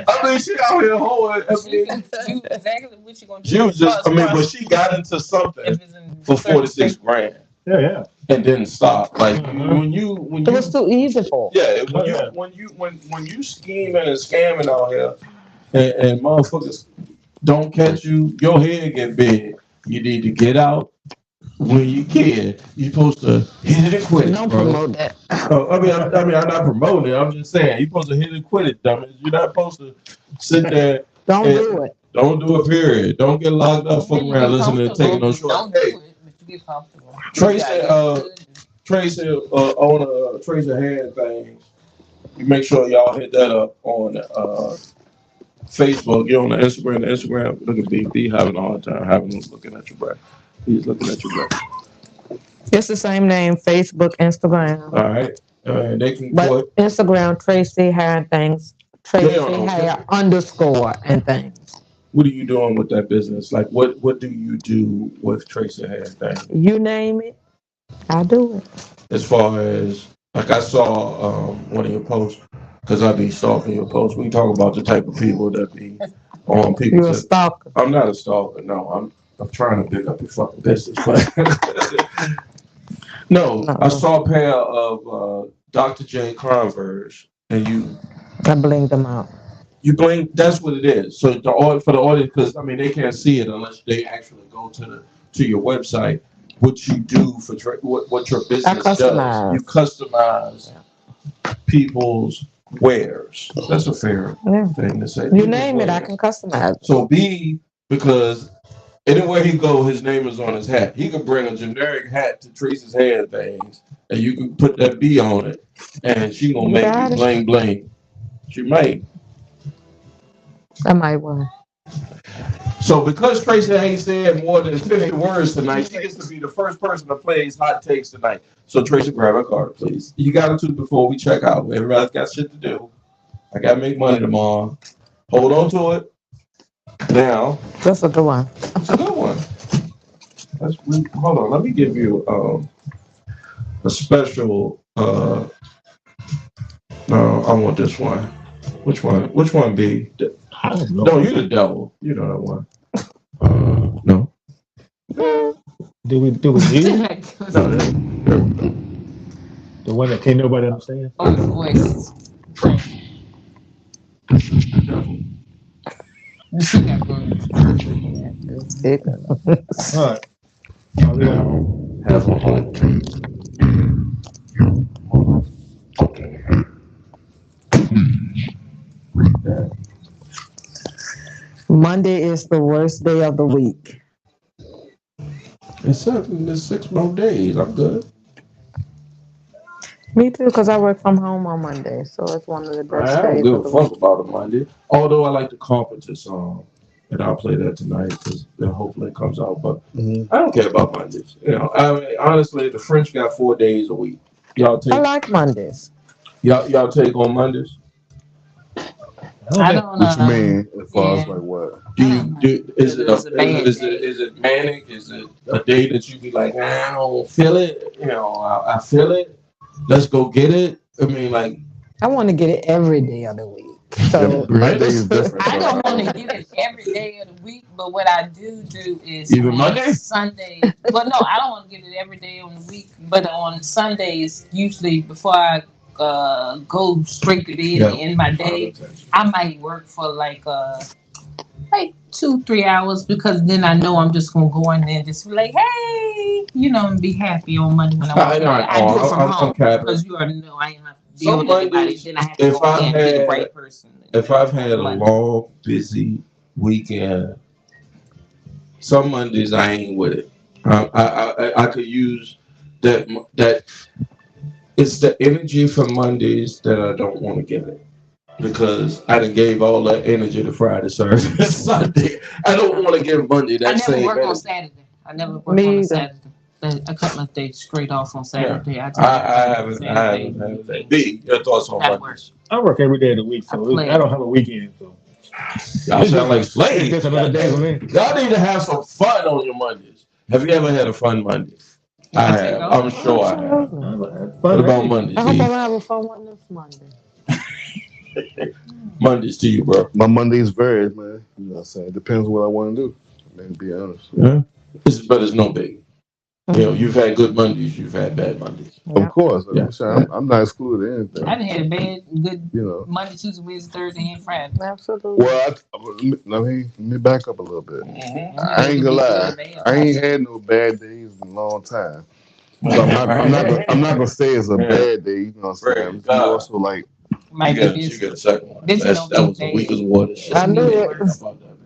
I mean, she out here hoeing. Exactly what you gonna do. She was just, but she got into something for 46 grand. Yeah. And didn't stop. Like when you it was too easy for her. Yeah, when you scheming and scamming out here and motherfuckers don't catch you, your head get big. You need to get out when you can. You're supposed to hit it and quit it. Don't promote that. I mean, I'm not promoting it. I'm just saying you're supposed to hit it and quit it, dummies. You're not supposed to sit there. Don't do it. Don't do it. Period. Don't get locked up, fucking around listening to Taking No Short. Don't do it, but you get comfortable. Tracy on Tracy hand things. You make sure y'all hit that up on Facebook. You're on the Instagram. The Instagram. Look at B having a hard time having him looking at your breath. He's looking at your breath. It's the same name, Facebook, Instagram. All right. They can But put Instagram, Tracy Hair and Things. Tracy Hair _ and things. What are you doing with that business? Like, what do you do with Tracy Hair and things? You name it, I do it. As far as, like, I saw one of your posts, because I be stalking your posts. We talk about the type of people that be on people. You're a stalker. I'm not a stalker. No, I'm trying to pick up your fucking business. But no, I saw a pair of Dr. J Converse, and I blinged them out. You blink. That's what it is. So for the audience, because I mean they can't see it unless they actually go to your website. What you do for what your business does, you customize people's wares. That's a fair thing to say. You name it, I can customize it. So B, because anywhere he go, his name is on his hat. He could bring a generic hat to Tracy's Hair and Things, and you can put that B on it, and she gonna make you bling bling. She might. I might want. So because Tracy ain't said more than 50 words tonight, she gets to be the first person to play his hot takes tonight. So Tracy, grab her card, please. You got to before we check out. Everybody's got shit to do. I got to make money tomorrow. Hold on to it. Now. That's a good one. It's a good one. Hold on. Let me give you a special. I want this one. Which one? Which one, B? I don't know. No, you're the devil. You know that one. No. Do we do? No, the one that can't nobody understand. Oh, voice. All right. Have a hot take. Monday is the worst day of the week. It's 6 more days. I'm good. Me too, because I work from home on Monday, so it's one of the best I don't days give of a the fuck week. about a Monday. Although I like the Carpenter song, and I'll play that tonight because hopefully it comes out. But I don't care about Mondays. You know, I mean, honestly, the French got 4 days a week. Y'all take. I like Mondays. Y'all take on Mondays. I don't know. What you mean? As far as like what? Is it manic? Is it a day that you be like, I don't feel it? You know, I feel it. Let's go get it. I mean, like, I want to get it every day of the week. So Every day is different. I don't want to get it every day of the week, but what I do is even on Monday? Sunday. But no, I don't want to get it every day on the week. But on Sundays, usually before I go straight to bed and end my day, I might work for like 2-3 hours, because then I know I'm just gonna go in there and just be like, hey, you know, and be happy on Monday when I do it from home, because you already know I ain't have to deal with anybody. Then I have to go in and be the right person. If I've had a long, busy weekend, some Mondays I ain't with it. I could use that. It's the energy for Mondays that I don't want to give it, because I done gave all that energy to Friday, Saturday, Sunday. I don't want to give Monday that same. I never work on Saturday. I never work on Saturday. I cut my day straight off on Saturday. Yeah. I haven't. B, your thoughts on Mondays? I work every day of the week, so I don't have a weekend. So y'all sound like slaves. Just another day for me. Y'all need to have some fun on your Mondays. Have you ever had a fun Monday? I have. I'm sure I have. What about Mondays? I hope I have a fun one this Monday. Mondays to you, bro. My Mondays vary, man. You know what I'm saying? It depends what I want to do. Man, to be honest. Yeah. But it's no big. You know, you've had good Mondays, you've had bad Mondays. Of course. Yeah. I'm not excluded anything. I done had a bad, good, you know, Monday, Tuesday, Wednesday, Thursday, and Friday. Absolutely. Well, let me back up a little bit. I ain't gonna lie. I ain't had no bad days in a long time. So I'm not gonna say it's a bad day. You know what I'm saying? I'm also like. You got a second one. That was the weakest water. I knew it.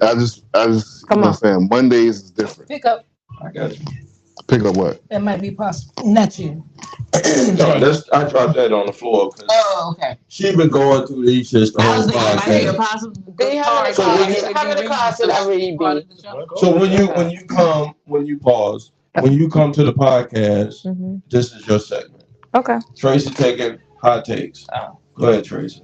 I just you know what I'm saying? Mondays is different. Pick up. I got you. Picking up what? That might be possible. Not you. No, I dropped that on the floor. Oh, okay. She been going through these shits the whole podcast. How many cards did I read? So when you come to the podcast, this is your segment. Okay. Tracy taking hot takes. Go ahead, Tracy.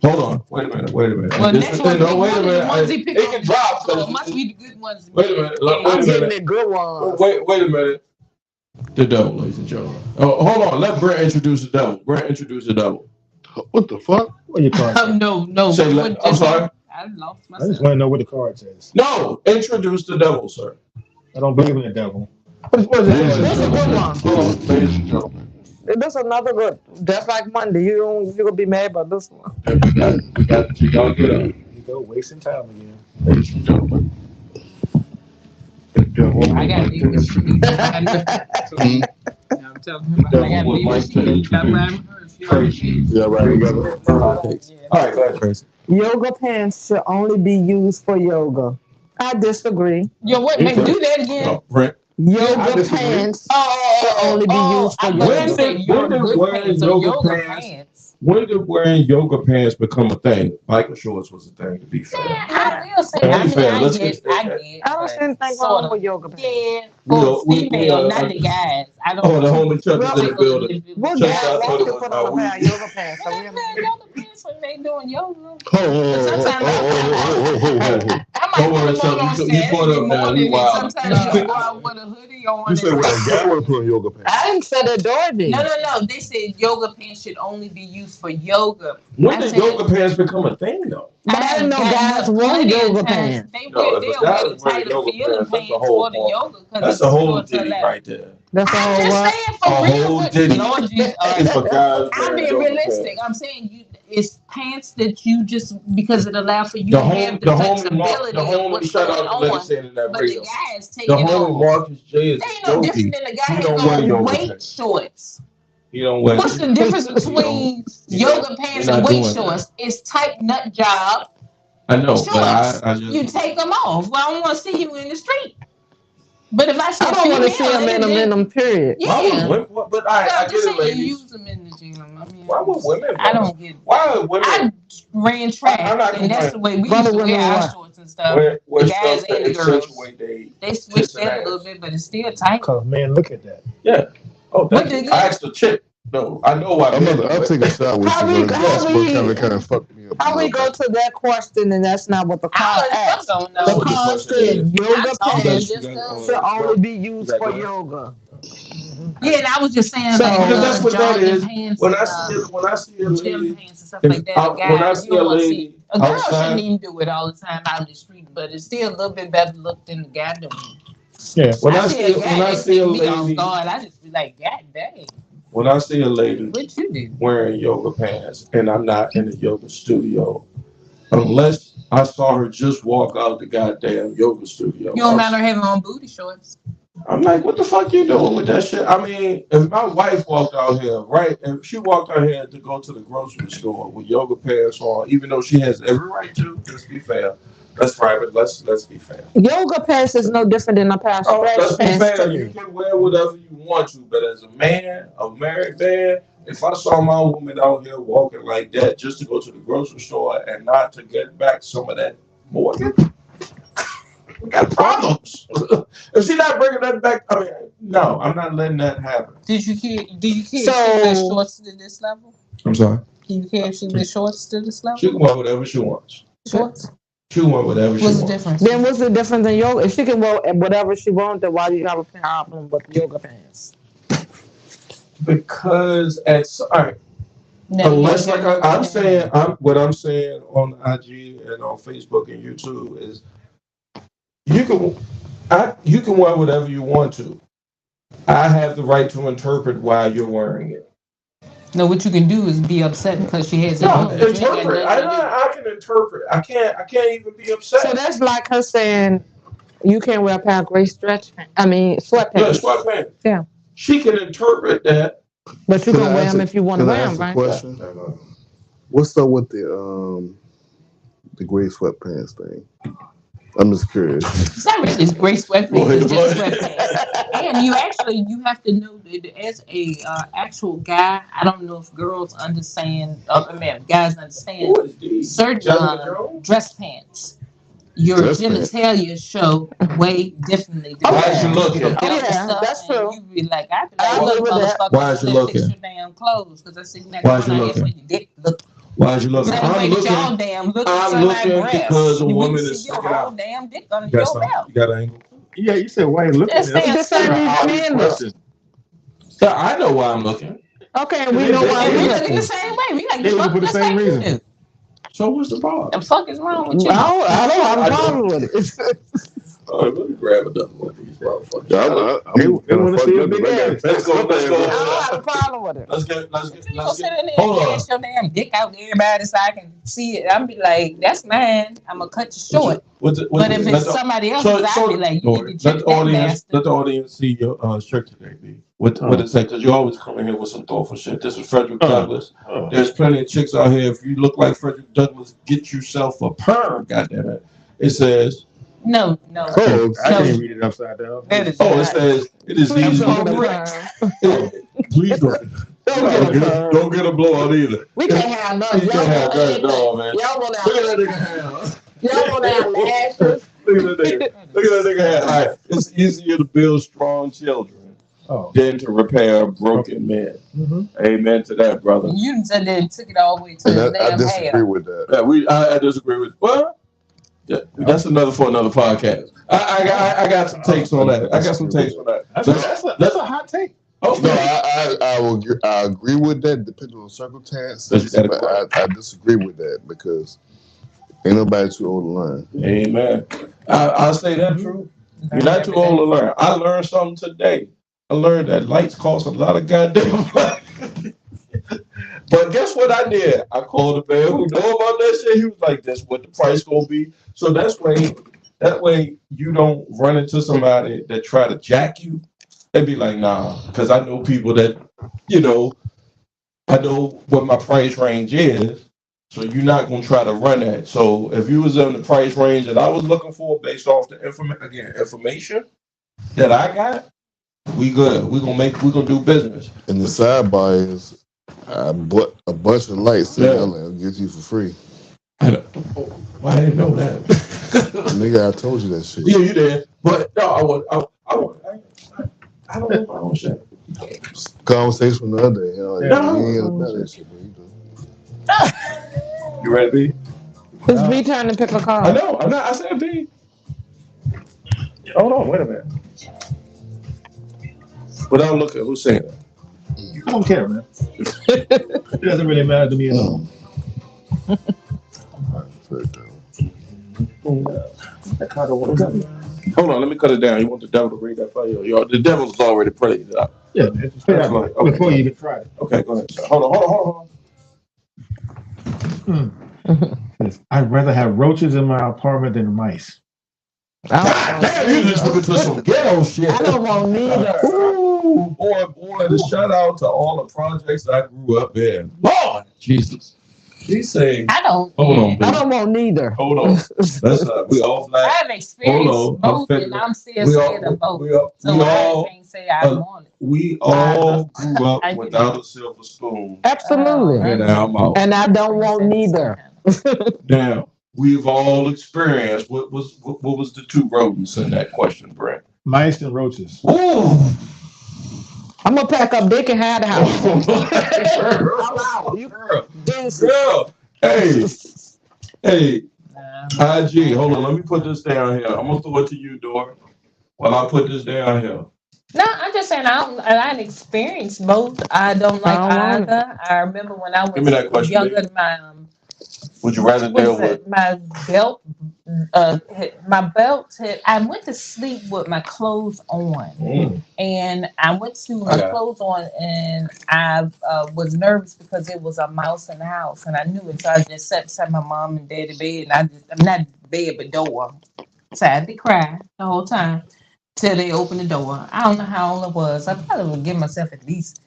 Hold on. Wait a minute. Well, next one, wait a minute. It can drop. So it must be the good ones. Wait a minute. I'm getting the good ones. Wait a minute. The devil, ladies and gentlemen. Oh, hold on. Let Brent introduce the devil. What the fuck? What your card says? No. I'm sorry. I lost I myself. just want to know what the card says. No, introduce the devil, sir. I don't believe in the devil. This is a good one. Hold on, ladies and gentlemen. This is another good. Just like Monday, you're gonna be mad about this one. We got y'all get up. You go wasting time again. Ladies and gentlemen. I got to be with you. I'm telling him, I got to be with you. Yeah, right. Together. All right, go ahead, Tracy. Yoga pants should only be used for yoga. I disagree. Yo, what? Make do that again. No, Brent. Yoga pants should only be used for yoga. When did wearing yoga pants become a thing? Biker shorts was a thing, to be fair. I will say, I I don't see anything wrong with yoga pants. Yeah, for female, not the guys. I don't. Oh, the homie Chuck is in the building. What Chuck, guys I want thought to it was put on a pair of yoga pants? So we have yoga pants when they doing yoga. Don't worry, Chuck. You put up now. You wild. Sometimes you go out with a hoodie on. You said what a guy want to put on yoga pants? I didn't say that Dorothy. No. They said yoga pants should only be used for yoga. When did yoga pants become a thing, though? But I didn't know guys wore yoga pants. They wear the tighter feeling pants for the yoga. That's a whole ditty right there. That's a whole what? A whole ditty. For guys. I'm being realistic. I'm saying it's pants that you just because it allows for you to have the flexibility of what's going on. But the guys take it on. Marcus J. They ain't no different than the guy who wear weight shorts. You don't wear. What's the difference between yoga pants and weight shorts? It's tight nut job. I know, shorts. but I just you take them off. Well, I don't want to see you in the street. But if I don't want to see them in them. Period. Yeah. But I get it, ladies. Use them in the gym. I mean, why would women? I don't get it. Why would women? I ran track, and that's the way we used to wear our shorts and stuff. Wear the guys and the girls. They switched that a little bit, but it's still tight. Cause man, look at that. Yeah. Oh, I asked the chick. No, I know why. I'll take a shot with you. Kind of fucked me up. How we go to that question, and that's not what the card asks. The card said yoga pants should only be used for yoga. Yeah, and I was just saying because that's what that is. When I see a lady, gym pants and stuff like that, when I see a lady, a girl shouldn't even do it all the time out in the street, but it's still a little bit better look than the guy doing. Yeah. When I see a lady, I just be like, God dang. When I see a lady wearing yoga pants and I'm not in the yoga studio, unless I saw her just walk out the goddamn yoga studio. You don't mind her having on booty shorts. I'm like, what the fuck you doing with that shit? I mean, if my wife walked out here, right, if she walked out here to go to the grocery store with yoga pants on, even though she has every right to, let's be fair. That's private. Let's be fair. Yoga pants is no different than a pair of stretch pants. Fair. You can wear whatever you want to, but as a man, a married man, if I saw my woman out here walking like that just to go to the grocery store and not to get back some of that mortgage, we got problems. If she's not bringing that back, I mean, no, I'm not letting that happen. Do you care if she wears shorts to this level? I'm sorry? Do you care if she wears shorts to this level? She can wear whatever she wants. Shorts? She can wear whatever she wants. What's the difference? Then what's the difference in yoga? If she can wear whatever she wants, then why do you have a problem with yoga pants? Because all right. Unless, like I'm saying what I'm saying on IG and on Facebook and YouTube is, you can wear whatever you want to. I have the right to interpret why you're wearing it. No, what you can do is be upset because she has. No, interpret. I can interpret. I can't even be upset. So that's like her saying, you can't wear a pair of gray sweatpants. Yeah, sweatpants. Yeah. She can interpret that. But you can wear them if you want to wear them, right? Question? What's up with the gray sweatpants thing? I'm just curious. It's not really gray sweatpants. It's just sweatpants. and you have to know that as a actual guy. I don't know if girls understand. I mean, guys understand certain dress pants. Your genitalia show way differently. Why is you looking? That's true. You be like, I be like, look, motherfucker, Why is you looking? fix your damn clothes, because I see that Why is you going on looking? here for your dick. Look. Why is you looking? I'm looking. I'm looking because a woman is your sticking whole out. damn dick under You got your something? belt. You got an angle? Yeah, you said why you looking? That's That's man, look. Yeah, I know why I'm looking. Okay, we know why We we're look the looking. same way. We like They the looking fuck for the that's same how you reason. do. So what's the problem? The fuck is wrong with you? I don't have a problem with it. All right, let me grab another one of these motherfuckers. They want to see a big ass. Let's go. I don't have a problem with it. Let's get. You gonna sit in there Hold and on. ask your damn dick out to everybody so I can see it. I'm be like, that's mine. I'm gonna cut you short. But if it's somebody else's, I'd be like, you need to check that master. Let the audience see your shirt today, B. What it say? Because you always come in here with some thoughtful shit. This is Frederick Douglass. There's plenty of chicks out here. If you look like Frederick Douglass, get yourself a perm. Goddamn it! It says. No. I can't read it upside down. It says it is easy. Please don't get a blowout either. We can't have none. You can't have that, no, man. Y'all want to Look at that nigga hair. Y'all want to have lashes. Look at that nigga. Look at that nigga hair. All right. It's easier to build strong children than to repair broken men. Amen to that, brother. You said they took it all the way to the damn hair. I disagree with that. Yeah, I disagree with what? Yeah, that's for another podcast. I got some takes on that. That's a hot take. No, I agree with that depending on circumstances, but I disagree with that because ain't nobody too old to learn. Amen. I'll say that true. You're not too old to learn. I learned something today. I learned that lights cost a lot of goddamn money. But guess what I did? I called the man who know about that shit. He was like, "That's what the price gonna be." So that way you don't run into somebody that try to jack you. They'd be like, "Nah," because I know people that, I know what my price range is. So you're not gonna try to run that. So if you was in the price range that I was looking for, based off the information that I got, we good. We're gonna do business. And the sidebar is, I bought a bunch of lights to I'll get you for free. I didn't know that. Nigga, I told you that shit. Yeah, you did. But no, I don't know my own shit. Conversation from the other day. You ain't that shit, bro. You ready, B? It's B turn to pick a card. I know. I'm not. I said B. Hold on. Wait a minute. Without looking, who's saying that? I don't care, man. It doesn't really matter to me at all. Hold on, let me cut it down. You want the devil to read that for you? Yo, the devil's already prayed it out. Yeah, man. Just pay out Okay. before you even try it. Okay, go ahead. Hold on. I'd rather have roaches in my apartment than mice. God damn, you just looking for some ghetto shit. I don't want neither. Ooh, boy, the shout out to all the projects I grew up in. Lord Jesus. She's saying, hold on, baby. I don't want neither. Hold on. That's not, we all black. I've experienced both, and I'm still scared of both. I can't say I want it. We all grew up without a silver spoon. Absolutely. In our mouth. And I don't want neither. Now, we've all experienced what was the two rodents in that question, Brent? Mice and roaches. Ooh. I'm gonna pack up Dick and hide the house. Girl. Hey. IG, hold on. Let me put this down here. I'm gonna throw it to you, Dora. While I put this down here. No, I'm just saying I experienced both. I don't like either. I remember when I was younger, would you rather deal with my belt? I went to sleep with my clothes on, and I went to my clothes on, and I was nervous because it was a mouse in the house, and I knew it. So I just sat beside my mom and dad's bed, and I'm not bed but door. So I had to cry the whole time till they opened the door. I don't know how old it was. I probably would give myself at least.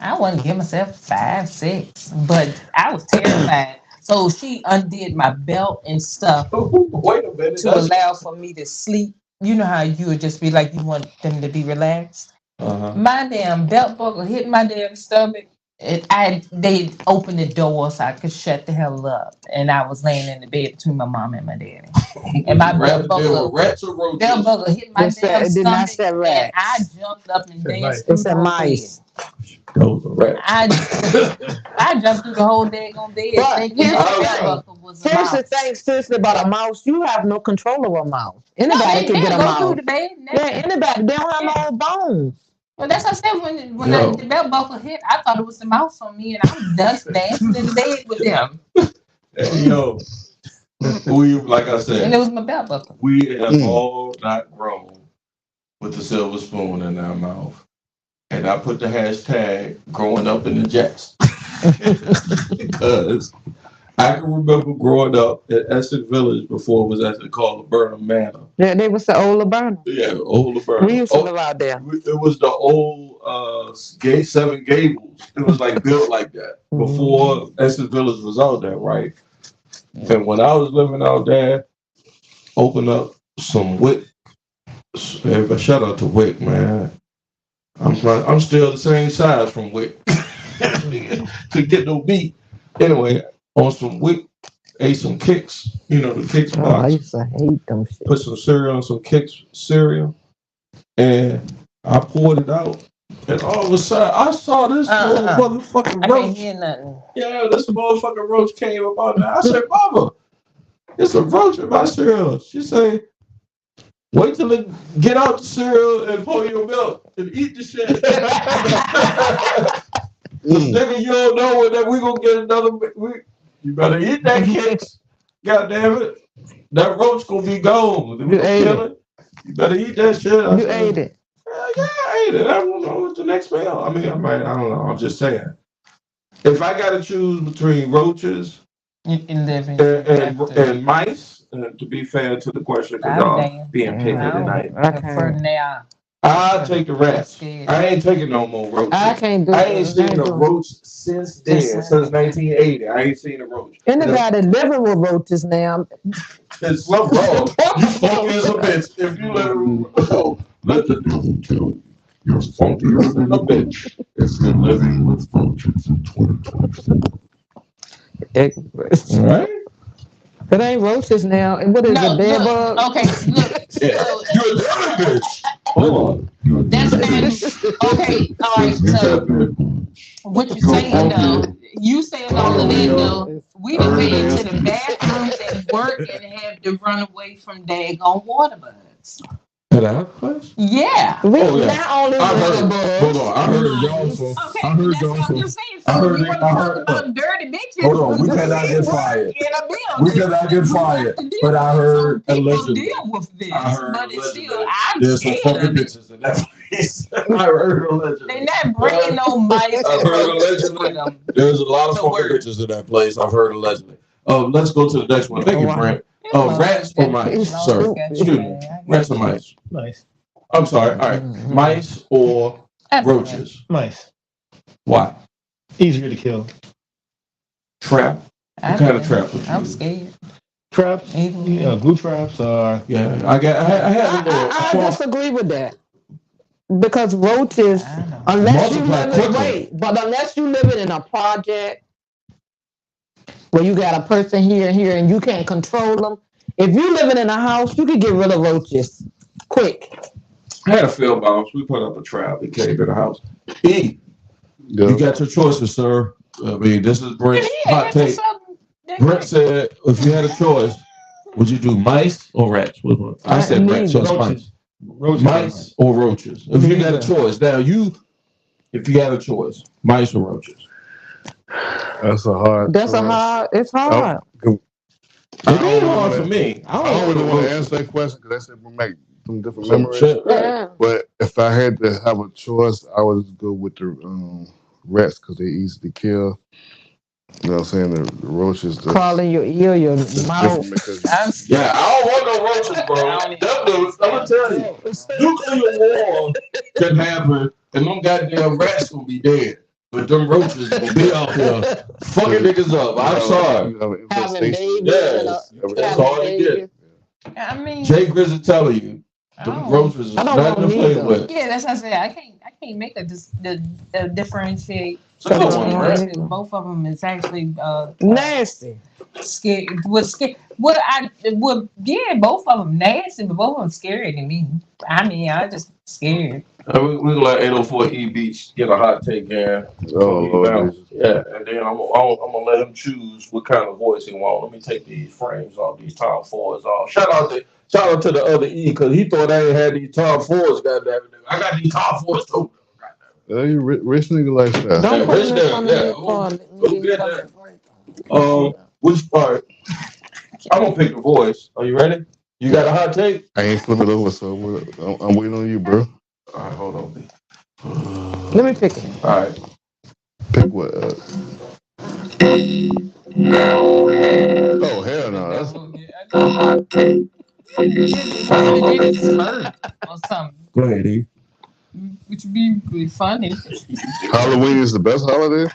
I wouldn't give myself 5, 6, but I was terrified. So she undid my belt and stuff wait a minute, to allow for me to sleep you know how you would just be like you want them to be relaxed. My damn belt buckle hit my damn stomach. They opened the door so I could shut the hell up, and I was laying in the bed between my mom and my daddy, and my belt buckle hit my damn stomach, and I jumped up and danced through the whole bed. I jumped through the whole daggone bed thinking my belt buckle was a mouse. Here's the thing, seriously, about a mouse. You have no control over a mouse. Anybody can get a go mouse. through the bed. Anybody. They don't have no bones. Well, that's what I said when the belt buckle hit. I thought it was the mouse on me, and I was dust dancing in the bed with them. Yo, we like I said, and it was my belt buckle. We have all not grown with the silver spoon in our mouth. And I put the hashtag growing up in the Jets. Because I can remember growing up at Essex Village before it was actually called Laburnum Manor. Yeah, they was the old Laburnum. Yeah, old Laburnum. We used to live out there. It was the old Seven Gables. It was like built like that before Essex Village was out there, right? And when I was living out there, opened up some Wick. Shout out to Wick, man. I'm still the same size from Wick. Could get no beat. Anyway, on some Wick, ate some Kicks. You know the Kicks box. I used to hate them shit. Put some cereal on some Kicks cereal, and I poured it out. And all of a sudden, I saw this motherfucking roach. I didn't hear nothing. Yeah, this motherfucking roach came up on there. I said, "Mama, it's a roach in my cereal." She said, "Wait till it get out the cereal and pour your milk and eat the shit." Nigga, you don't know that we gonna get another. You better eat that Kicks. God damn it, that roach gonna be gone. You ate it. You better eat that shit. You ate it. Yeah, I ate it. I don't know what's the next meal. I mean, I don't know. I'm just saying. If I got to choose between roaches and mice, to be fair to the question, because y'all being picky tonight, I'll take the rats. I ain't taking no more roaches. I ain't seen a roach since then, since 1980. I ain't seen a roach. Anybody living with roaches now? It's something wrong. You funky as a bitch. If you let the devil tell you, you're funky as a bitch. It's been living with roaches in 2024. Right? It ain't roaches now. And what is it, bed bug? Okay, look. You're a living bitch. Hold on. That's okay. All right. So what you saying though? You saying all of that though? We done went into the bathrooms and work and have to run away from daggone water bugs. At our place? Yeah. Not only hold on. I heard y'all from. Okay, that's what I'm just saying. So we want to talk about dirty bitches. Hold on, we cannot get fired. We cannot get fired. But I heard allegedly. Deal with this, I heard but it's allegedly. still, I'm There's some scared fucking of it. bitches in that place. I heard allegedly. They not bringing no mice. I heard allegedly. There's a lot of fucking bitches in that place. I've heard allegedly. Let's go to the next one. Thank you, Brent. Rats or mice, sir? Excuse me. Rats or mice? Mice. I'm sorry. All right. Mice or roaches? Mice. Why? Easier to kill. Trap. What kind of trap would you I'm use? scared. Traps? Glue traps are. Yeah. I disagree with that. Because roaches, unless you live in a project where you got a person here and you can't control them. If you living in a house, you can get rid of roaches quick. I had a field mouse. We put up a trap. It came in the house. You got your choices, sir. I mean, this is Brent's hot take. Brent said, if you had a choice, would you do mice or rats? I said rats, so it's mice. Mice or roaches? If you got a choice. Now, if you had a choice, mice or roaches? That's a hard. It's hard. It ain't hard for me. I don't really want to answer that question because that said make some different memories. Yeah. But if I had to have a choice, I would just go with the rats because they're easy to kill. You know what I'm saying? The roaches. Crawling your ear, your mouth. Yeah, I don't want no roaches, bro. I'm going to tell you. Nuclear war can happen and them goddamn rats will be dead. But them roaches will be out there fucking niggas up. I'm sorry. Yes, that's all they get. I mean, Jay Grizzly telling you, Them groceries is I don't nothing to want play neither. with. Yeah, that's what I said. I can't make the differentiate. It's a good one, right? Both of them is actually Nasty. scary. Both of them nasty, but both of them scary to me. I mean, I just scared. We're gonna let 804E Beach get a hot take there. Lord. Yeah, and then I'm gonna let him choose what kind of voice he wants. Let me take these frames off, these Tom Fords off. Shout out to the other E, because he thought I ain't had these Tom Fords. Goddamn it, I got these Tom Fords too. You rich nigga lifestyle. Don't put rich it there. on Yeah, the get that. Which part? I'm gonna pick the voice. Are you ready? You got a hot take? I ain't flipping over, so I'm waiting on you, bro. All right, hold on. Let me pick it. All right. Pick what? Oh, hell no. Or something. Go ahead, E. Which would be funny. Halloween is the best holiday?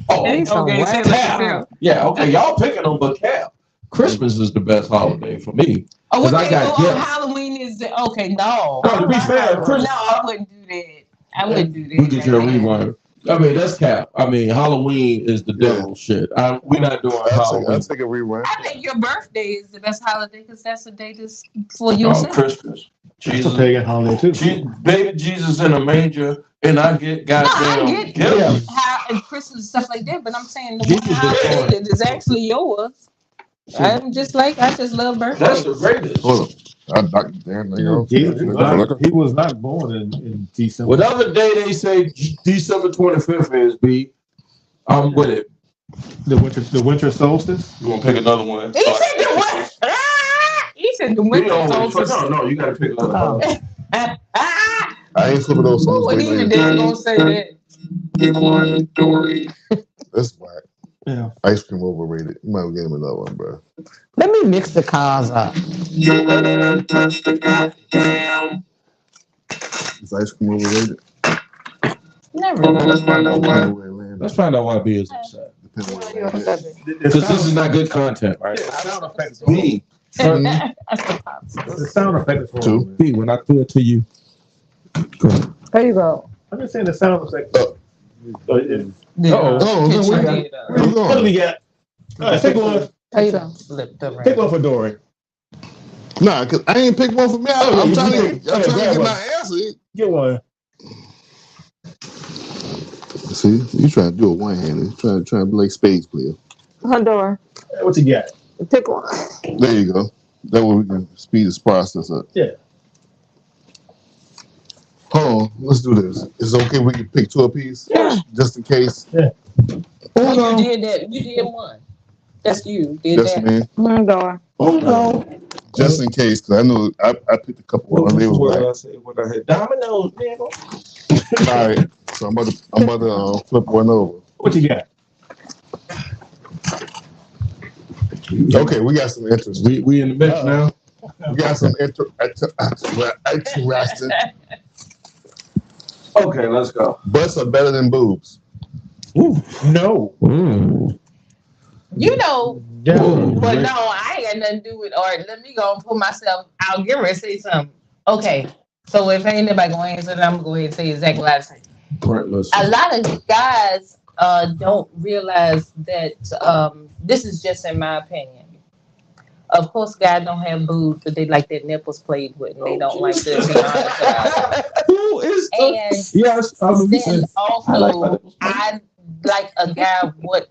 Oh, Okay, say Cap. Yeah, okay. Y'all picking them, but Cap. Christmas is the best holiday for me. Oh, I got gifts. Halloween is okay. No, to be fair, Christmas. No, I wouldn't do that. I wouldn't do that. We get you a rewind. I mean, that's Cap. I mean, Halloween is the devil shit. We're not doing Halloween. I'll take a rewind. I think your birthday is the best holiday because that's the day that's for yourself. Christmas. Jesus, pagan holiday too. Baby Jesus in a manger, and I get goddamn. I get how and Christmas and stuff like that, but I'm saying the one holiday that is actually yours. I just love birthdays. That's the greatest. Hold on. He was not born in December. Whatever day they say December 25th is, B, I'm with it. The winter solstice. You want to pick another one? He said the winter. He said the winter solstice. No, you got to pick another one. I ain't flipping those songs. Who would even dare gonna say that? Pick one, Dory. That's whack. Yeah. Ice cream overrated. You might as well get him another one, bro. Let me mix the cars up. You better touch the goddamn. Is ice cream overrated? Never. Let's find out why B is upset. Because this is not good content, right? Sound effects. B. The sound effect is wrong. B, when I threw it to you. There you go. I'm just saying the sound effect. What do we got? All right, pick one. There you go. Pick one for Dory. Nah, because I ain't picked one for me. I'm trying to get my answer. Get one. See, you trying to do it one-handed. Trying to be like spades player. Honduras. What you got? Pick one. There you go. That way we can speed this process up. Yeah. Hold on, let's do this. Is it okay we can pick two apiece? Yeah. Just in case. Yeah. Oh, you did that. You did one. That's you. Did That's that. me. Honduras. Just in case, because I know I picked a couple. What They was did like, I say when I hit dominoes, man? all right. So I'm about to flip one over. What you got? Okay, we got some interest. We in the mix now. We got some interesting. Okay, let's go. Butts are better than boobs. Ooh, no. You know, Yeah. but no, I ain't got nothing to do with art. Let me go and put myself. I'll get ready to say something. Okay, so if ain't nobody going to answer, then I'm gonna go ahead and say exactly what I say. A lot of guys don't realize that this is just in my opinion. Of course, guys don't have boobs, but they like their nipples played with, and they don't like to be honest. Who is And yes, then also, I like a guy with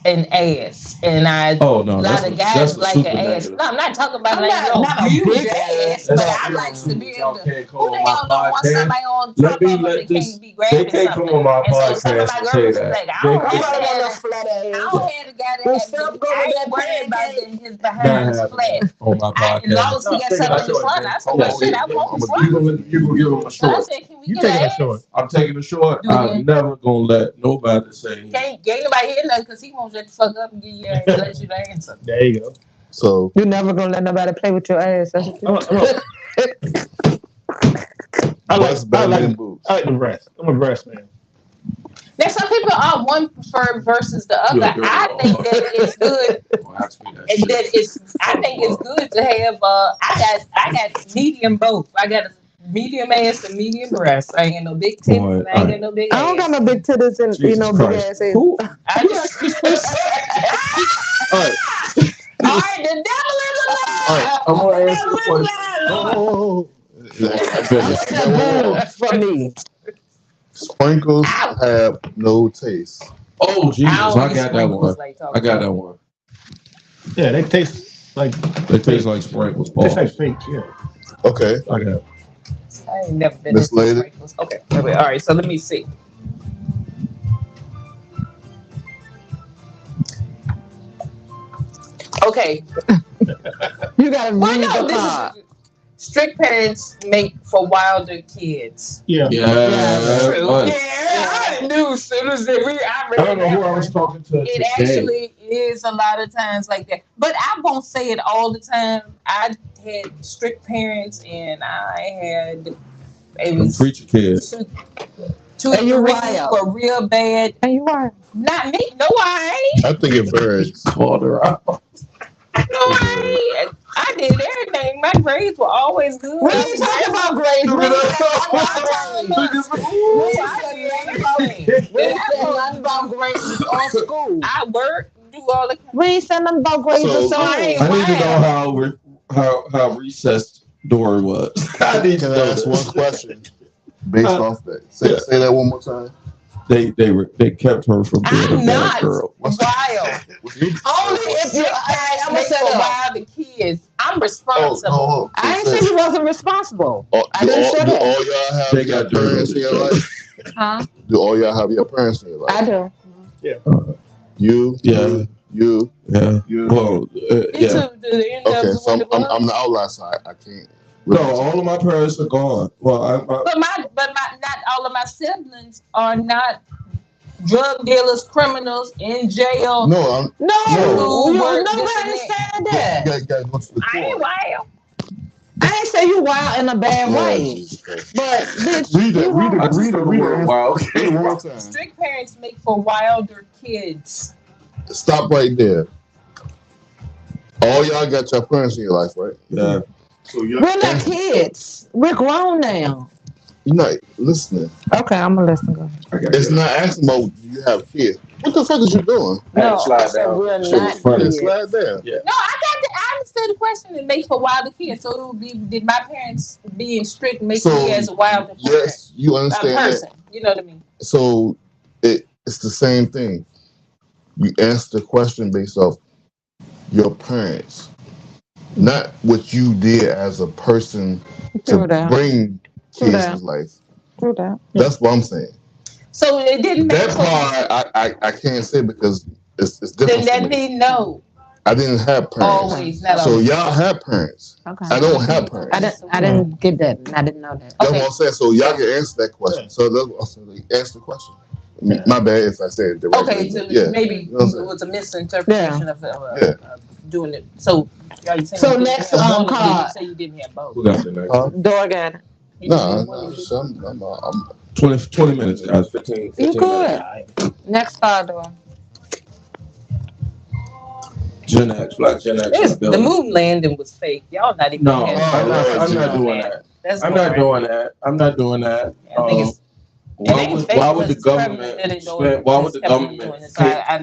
an ass, and a lot of guys like an ass. No, I'm not talking about not a huge ass, but I like to be able to. Who the hell don't want somebody on top of them that can't be grabbing can't come on my podcast and say that. I don't have a guy that has I ain't worried about his behind is flat. On my podcast. As long as he got something in the front, I said, well, shit, I want the front. You gonna give him a So I short. said, can we You get taking an a short. I'm taking a short. I'm never gonna let nobody say. Can't nobody hear nothing because he won't shut the fuck up and give you and let you the answer. There you go. So You're never gonna let nobody play with your ass. That's what I butts better like than boobs. the breast. I'm a breast man. Now, some people are one preferred versus the other. I think that it's good. I think it's good to have. I got medium both. I got a medium ass and medium breast. I ain't got no big titties. I ain't got no big ass. I don't got no big titties and big ass. Who? I just. All right. All right, the devil is a lie. All right, I'm gonna answer the question. For me. Sprinkles have no taste. Oh Jesus! I got that one. I got that one. Yeah, they taste like sprinkles. They taste like fake. Yeah. Okay. I got. I ain't never been Miss into Lady. sprinkles. Okay. All right. So let me see. Okay. You gotta read the card. Strict parents make for wilder kids. Yeah. True. Right. Yeah, I knew as soon as I read I don't know who I was talking to. it actually is a lot of times like that. But I won't say it all the time. I had strict parents and I had preacher kids. Two and you were real bad. And you are. Not me. No, I ain't. I think it varies. Called her out. No, I ain't. I did everything. My grades were always good. We ain't talking about grades. We ain't said nothing about grades or school. I work, do all the. We ain't said nothing about grades or school. I need to know how recessed Dory was. I need to ask one question based off that. Say that one more time. They kept her from being a bad girl. Wild. Only if your parents make for wild kids. I'm responsible. I didn't say you wasn't responsible. I didn't say that. Do all y'all have your parents in your life? Huh? Do all y'all have your parents in your life? I do. Yeah. You? Yeah. You? Yeah. You? Well, yeah. Okay, so I'm the outlier side. I can't. No, all of my parents are gone. Well, but not all of my siblings are not drug dealers, criminals in jail. No, nobody understand that. You gotta go to the I ain't wild. I ain't say you wild in a bad way, but bitch, read it. Wow. Strict parents make for wilder kids. Stop right there. All y'all got your parents in your life, right? Yeah. So we're not kids. We're grown now. You're not listening. Okay, I'm gonna listen. It's not asking about do you have kids. What the fuck is you doing? No, slide down. we're So not kids. Slide down. Yeah. No, I understood the question. It makes for wilder kids. So it would be: did my parents being strict make me as a wilder person? Yes, you understand person. that. You know what I mean? So it's the same thing. You answer the question based off your parents, not what you did as a person to bring kids in life. True that. That's what I'm saying. So it didn't make that part. I can't say because it's different. Then that means no. I didn't have parents. Always, not so always. Y'all have parents. Okay. I don't have parents. I didn't get that. I didn't know that. That's what I'm saying. So y'all can answer that question. So that's what I'm saying. Answer the question. My bad if I said it the right way. So yeah. maybe it was a misinterpretation of doing it. So next card. You say you didn't have both. Who got the next? Door got it. No, I'm 20 minutes, guys. 15 you good. minutes. Next card, door. Gen X, Black Gen X. The moon landing was fake. Y'all not even. No, I'm not doing that. I'm not doing that. I'm not doing that. Why would the government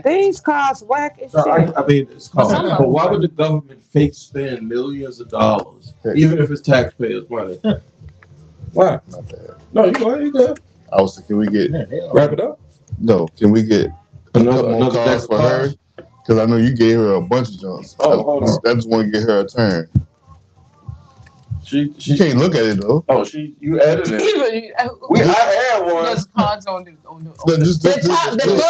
these cards whack as shit. I mean, it's called, but why would the government fake spend millions of dollars, even if it's taxpayers' money? Why? Not bad. No, you go ahead. You go. I was thinking we get wrap it up. No, can we get another cards for her? Because I know you gave her a bunch of jumps. Hold on. I just want to get her a turn. She can't look at it though. Oh, you added it. I had one. There's cards on the the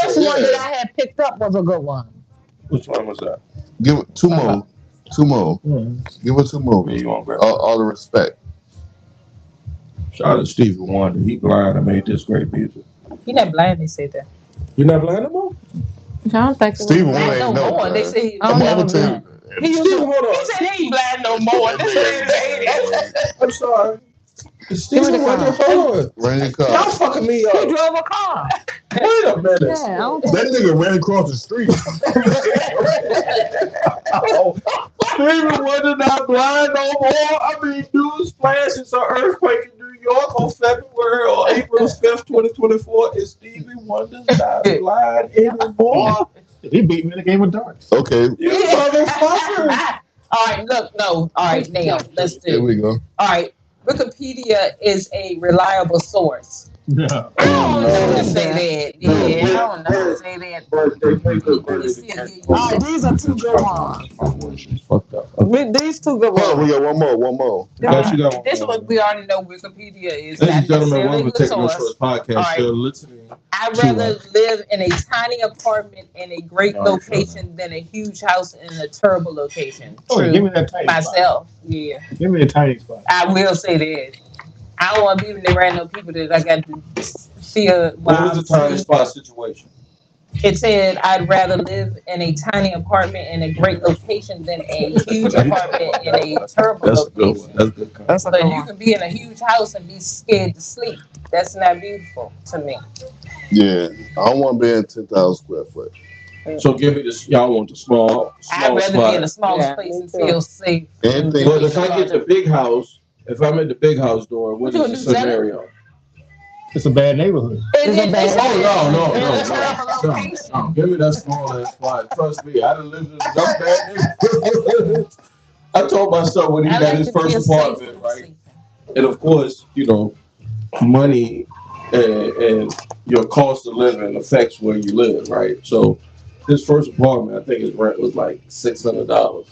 first one that I had picked up was a good one. Which one was that? Give it two more. Two more. Give her two more. Yeah, you want all the respect. Shout out to Stevie Wonder. He blind. I made this great music. He not blind. They say that. You not blind no more? I don't think so. Stevie Wonder ain't no more. They say I'm gonna tell you. He said he ain't blind no more. I'm sorry. Stevie Wonder, hold on. Run your car. Y'all fucking me up. He drove a car. Wait a minute. Yeah, That nigga ran across the street. Stevie Wonder not blind no more. I mean, news flashes an earthquake in New York on February or April 5th, 2024. Is Stevie Wonder not blind anymore? He beat me in the game of darts. Okay. You motherfucker. All right, look, no. All right, now let's do. Here we go. All right, Wikipedia is a reliable source. No. I don't know to say that. Yeah, I don't know to say that. Oh, these are two good ones. Fucked up. These two good Oh, we ones. got one more. This one we already know Wikipedia is. Ladies and not gentlemen, necessarily welcome the to Taking No source. Shorts podcast. All right. You're listening. I'd rather live in a tiny apartment in a great location than a huge house in a terrible location. Oh, True. give me that tiny Myself, yeah. spot. Give me a tiny spot. I will say that. I don't want to be with the random people that I got to see What was the tiny spot situation? It said I'd rather live in a tiny apartment in a great location than a huge apartment in a terrible location. That's good. That's a But good you one. can be in a huge house and be scared to sleep. That's not beautiful to me. Yeah. I don't want to be in 10,000 square foot. So give me this. Y'all want the small I'd rather spot. be in the smallest place and feel safe. Anything. But if I get the big house, if I'm at the big house door, what What is you the gonna do, scenario? It's a bad neighborhood. It's a bad No. Give me that small ass spot. Trust me, I done lived in some bad neighborhoods. I told my son when he got his first apartment, right? And of course, you know, money and your cost of living affects where you live, right? So his first apartment, I think his rent was like $600.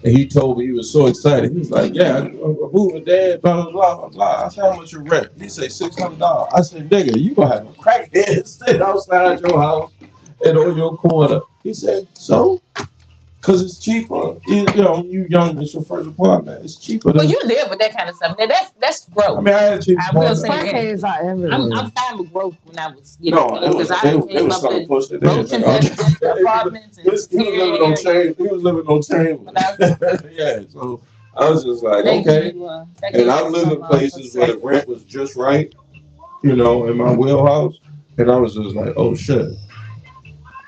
And he told me he was so excited. He was like, yeah, I'm moving, Dad, blah, blah, blah, blah, blah. I said, how much your rent? He said, $600. I said, nigga, you gonna have a crackhead sitting outside your house and on your corner. He said, so? Because it's cheaper. You know, you young, it's your first apartment. It's cheaper. Well, you live with that kind of stuff. Now, that's growth. I mean, I had a cheap I will say apartment. that. Crackheads are everywhere. I'm fine with growth when I was No, because I they came was up trying to with push it roaches in. and apartments and He was living on chain. He was living on chain. Yeah, so I was just like, okay. And I lived in places where the rent was just right, you know, in my wheelhouse. And I was just like, oh shit.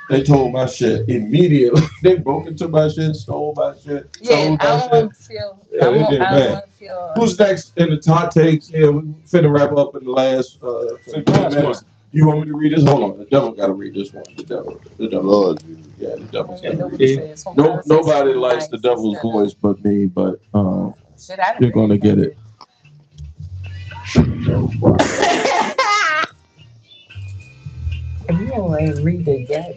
They told my shit immediately. They broke into my shit, stole my shit. Yeah, sold my I shit. want to feel. Yeah, I they want did bad. to feel. Who's next in the top takes? Yeah, we finna wrap up in the last 15 minutes. You want me to read this? Hold on, the devil got to read this one. The devil. Lord. Yeah, the devil's Yeah, got to nobody read it. says. No, nobody likes the devil's voice but me. But Shit, I you're gonna get it. If you don't like read the gap.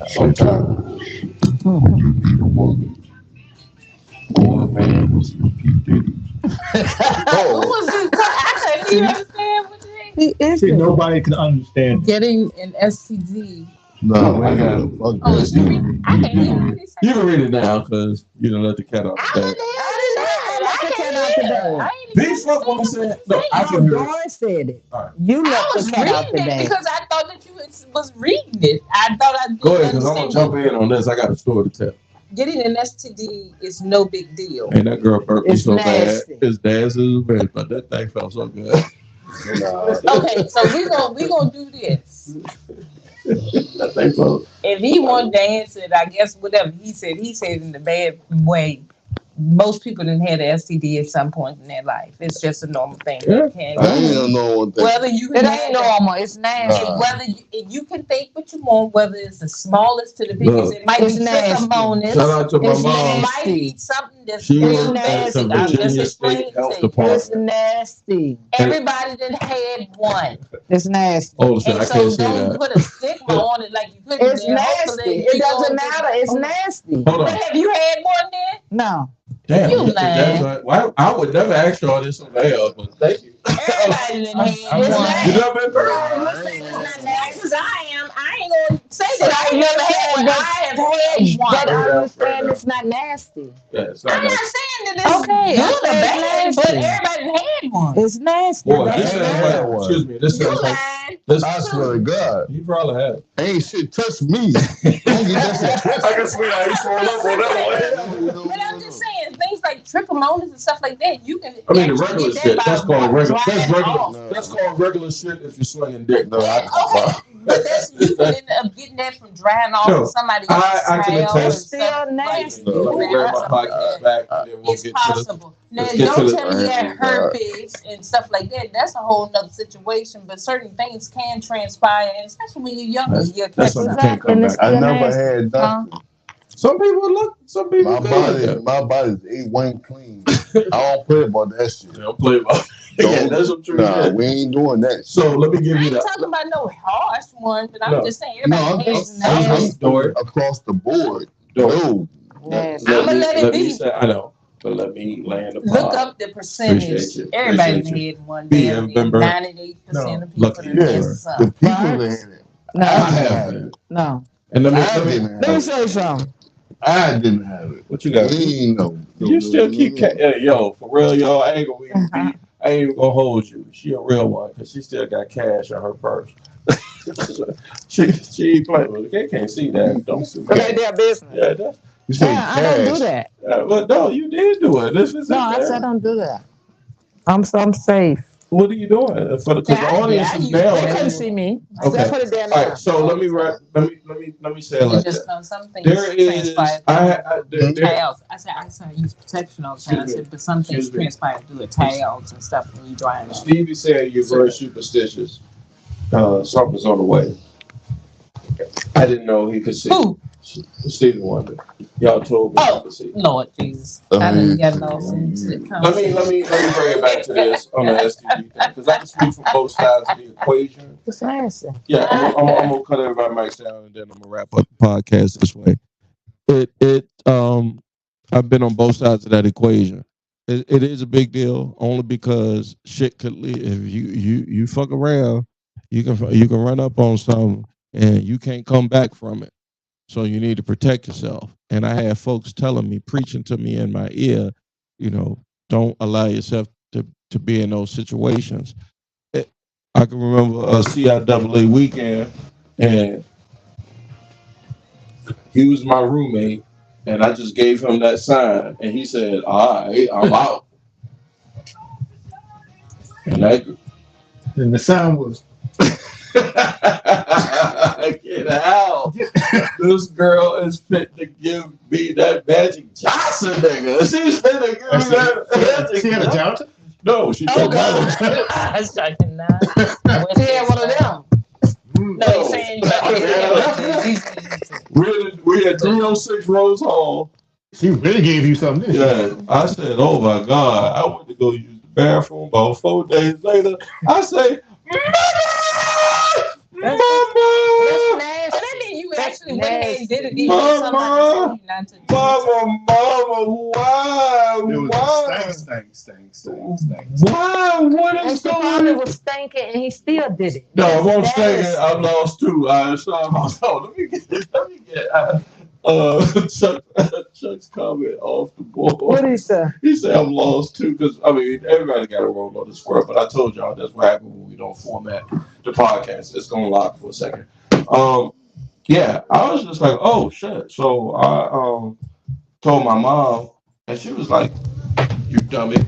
Sometimes you need a woman or a man with some P. Diddy. Who was this? I couldn't even understand what He is See, it. nobody can understand. getting an STD. No, I got it. Fuck Oh, that. you read? I can't hear what he said. You can read it now because you don't let the cat out the bag. Be fuck what I said. No, I can hear it. Dawn said it. All right. You I left was the cat out the reading it bag. because I thought that you was reading it. I thought I didn't Go ahead, because I'm gonna understand jump in on this. I got a story to tell. Getting an STD is no big deal. And that girl burped me It's so nasty. bad. His dad's his bad, but that thing felt so good. Okay, so we gonna do this. That thing felt. If he want to answer it, I guess whatever he said in the bad way. Most people didn't have the STD at some point in their life. It's just a normal thing. Yeah. Okay? I ain't know one thing. Whether you It can ain't normal. It's nasty. whether you can think what you want, whether it's the smallest to the biggest, Look, it might it's be nasty. trichomonas. Shout out to my It's It mom. might be something that's She real worked at basic. the I'm just Virginia explaining State Health to you. Department. It's nasty. Everybody done had one. It's nasty. Oh, shit, I And so can't say don't that. put a stigma on it like you couldn't. It's nasty. It doesn't matter. It's nasty. Hold on. Have you had one then? No. Damn, You that's lying. right. Well, I would never ask y'all this on the air, but thank you. Everybody done had You one. never been burned? Because I am. I ain't gonna say that I never had one. I have had But one. I understand it's not nasty. Yeah, it's I'm not not nasty. saying that it's Okay, good or okay, bad, it's but nasty. everybody had one. It's nasty. Boy, That's this sounds nasty. like, excuse me, this You sounds like, lying. this, I swear to God. you probably have. Ain't shit touched me. Don't get that shit touched. I can see how you fall up on that one. But I'm just saying, certain things like trichomonas and stuff like that, you can. I mean, the actually regular get shit. that That's by called regular. drying That's it regular. off. That's called regular shit if you're slinging dick. No, Yeah, okay, but that's you can end up getting that from drying off Sure. somebody I else's can towel and attest. stuff Still like nasty. that. Let me grab my podcast back and then we'll It's get to the. possible. Now, let's get to don't the- tell me you had herpes and stuff like that. That's a whole nother situation. But certain things can transpire, and especially when you're younger, you catch That's what you something. can't come back. I never had nothing. Some people look. Some people. My body's A1 clean. I don't play about that shit. Don't play about. Yeah, that's what true. Nah, we ain't doing that. So let me give I you ain't that. talking about no harsh one, but I'm No. just saying No, everybody I'm has just Story. across the board. No. Nasty. I'ma let it be. I know, but let me land the pod. Look up the percentage. Appreciate you. Everybody Appreciate had one. B, Damn, remember? 98% of people Lucky that you, has sir. something. The people that had it. No, I have it. no. And let I me didn't Let me have it. say something. I didn't have it. what you got? We ain't know. You still keep yo for real, yo. I ain't gonna I ain't even gonna hold you. She a real one because she still got cash on her purse. she ain't playing with it. They can't see that. Don't see Cause they that. their business. Yeah, that's, You say Yeah, I don't do cash. that. but no, you did do it. This is No, I said I don't do that. I'm safe. What are you doing? Because the audience is now. They couldn't see me. I Okay. said put it there now. All right, so let me say it You like just that. know some things There is transpire there- through towels. I said I use protection all the time. I said, but some things Excuse me. transpire through the towels and stuff when you dry it off. Stevie said you're very superstitious. Something's on the way. I didn't know he could see. Who? Stevie Wonder. Y'all told me he Oh, could see. Lord Jesus. I didn't get lost into the Let me bring it back to this on the STD thing because I can speak from both sides of the equation. It's nasty. Yeah, I'm gonna cut everybody mics down and then I'm gonna wrap up the podcast this way. I've been on both sides of that equation. It is a big deal only because shit could leave. If you fuck around, you can run up on something and you can't come back from it. So you need to protect yourself. And I had folks telling me, preaching to me in my ear, don't allow yourself to be in those situations. I can remember a CIAA weekend, and he was my roommate, and I just gave him that sign, and he said, "All right, I'm out." And the sound was. Get out. This girl is fit to give me that Magic Johnson nigga. She's fit to give me that Magic She had a Johnson? No, she Oh, took God. I was talking now. She had one of them. No, you're saying you got we had 306 Rose Hall. She really gave you something, didn't she? Yeah, I said, "Oh my God!" I went to go use the bathroom. About 4 days later, I say, "Mama, That's nasty. So that means you actually went nasty. ahead and did it. Even though somebody told you not to. Mama, why? It was Why? stank. Why? What And is she going probably on?" was stinking and he still did it. No, if I'm That saying is- I've lost two. Let me get Chuck's comment off the board. What did he say? He said I'm lost too, because everybody got a role on this world, but I told y'all that's what happens when we don't format the podcast. It's gonna lock for a second. Yeah, I was just like, oh shit. So I told my mom, and she was like, "You dummy."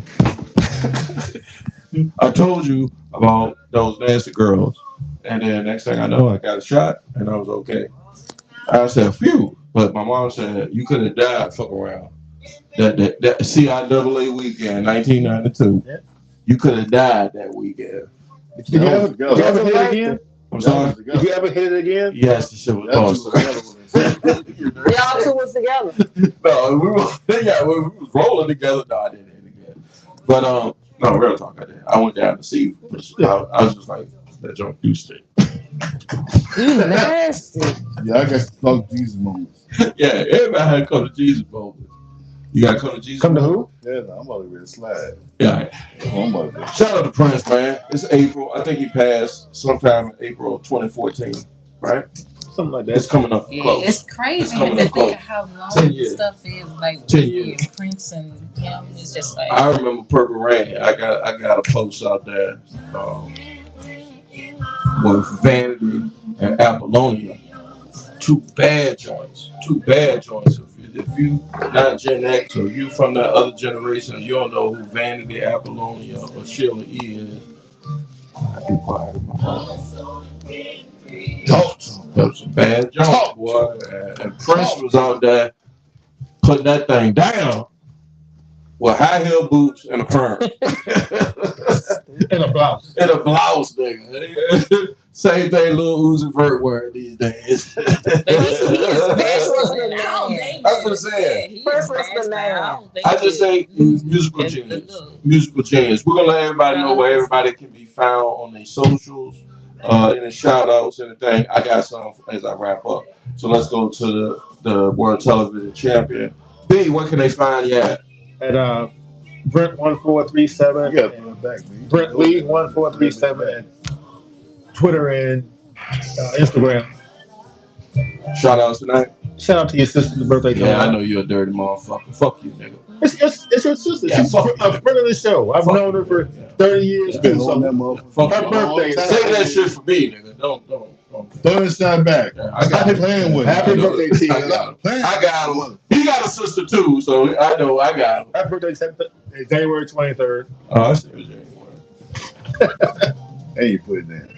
I told you about those nasty girls, and then next thing I know, I got a shot, and I was okay. I said, "Phew," but my mom said, "You could have died fucking around." That CIAA weekend, 1992. Yeah. You could have died that weekend. Did you ever hit it again? I'm sorry. Did you ever hit it again? Yes, the shit was awesome. Y'all two was together. No, we was rolling together. No, I didn't hit it again. But no, real talk. I did. I went down to see. I was just like, that joint do stick. You nasty. Yeah, I got to talk Jesus moments. Yeah, everybody had to come to Jesus moments. You got to come to Jesus. Come to who? Yeah, I'm about to ready to slide. Yeah. I'm about to. Shout out to Prince, man. It's April. I think he passed sometime in April 2014, right? Something like that. It's coming up Yeah, close. it's crazy coming to up think close. of how long 10 this years. stuff is. Like 10 years. Prince and him. It's just like I remember Purple Rain. I got a post out there with Vanity and Apollonia. Two bad joints. If if you not Gen X or you from that other generation, you don't know who Vanity Apollonia or Sheila E. is. I'd be quiet. Talk. That was a bad joke, boy. And Prince was out there putting that thing down with high heel boots and a perm. In a blouse. In a blouse, nigga. Same thing Lil Uzi Vert wearing these days. That's what's the name. That's what I'm saying. First was the name. I just say musical genius. Musical genius. We're gonna let everybody know where everybody can be found on their socials, any shout outs, anything. I got some as I wrap up. So let's go to the World Television Champion. B, where can they find you at? At Brent1437. You got it back, man. Brent Lee 1437 and Twitter and Instagram. Shout outs tonight. Shout out to your sister's birthday. Yeah, I know you're a dirty motherfucker. Fuck you, nigga. It's your sister. Yeah, She's a friend of the show. I've known her for 30 years. Been on that motherfucker. Her birthday. Say that shit for me, nigga. Don't. Throw this time back. Yeah, I got it. playing with Happy it. birthday to you. I got him. He got a sister too, so I know I got him. Happy birthday is January 23rd. Oh, I see January. Hey, you put it down.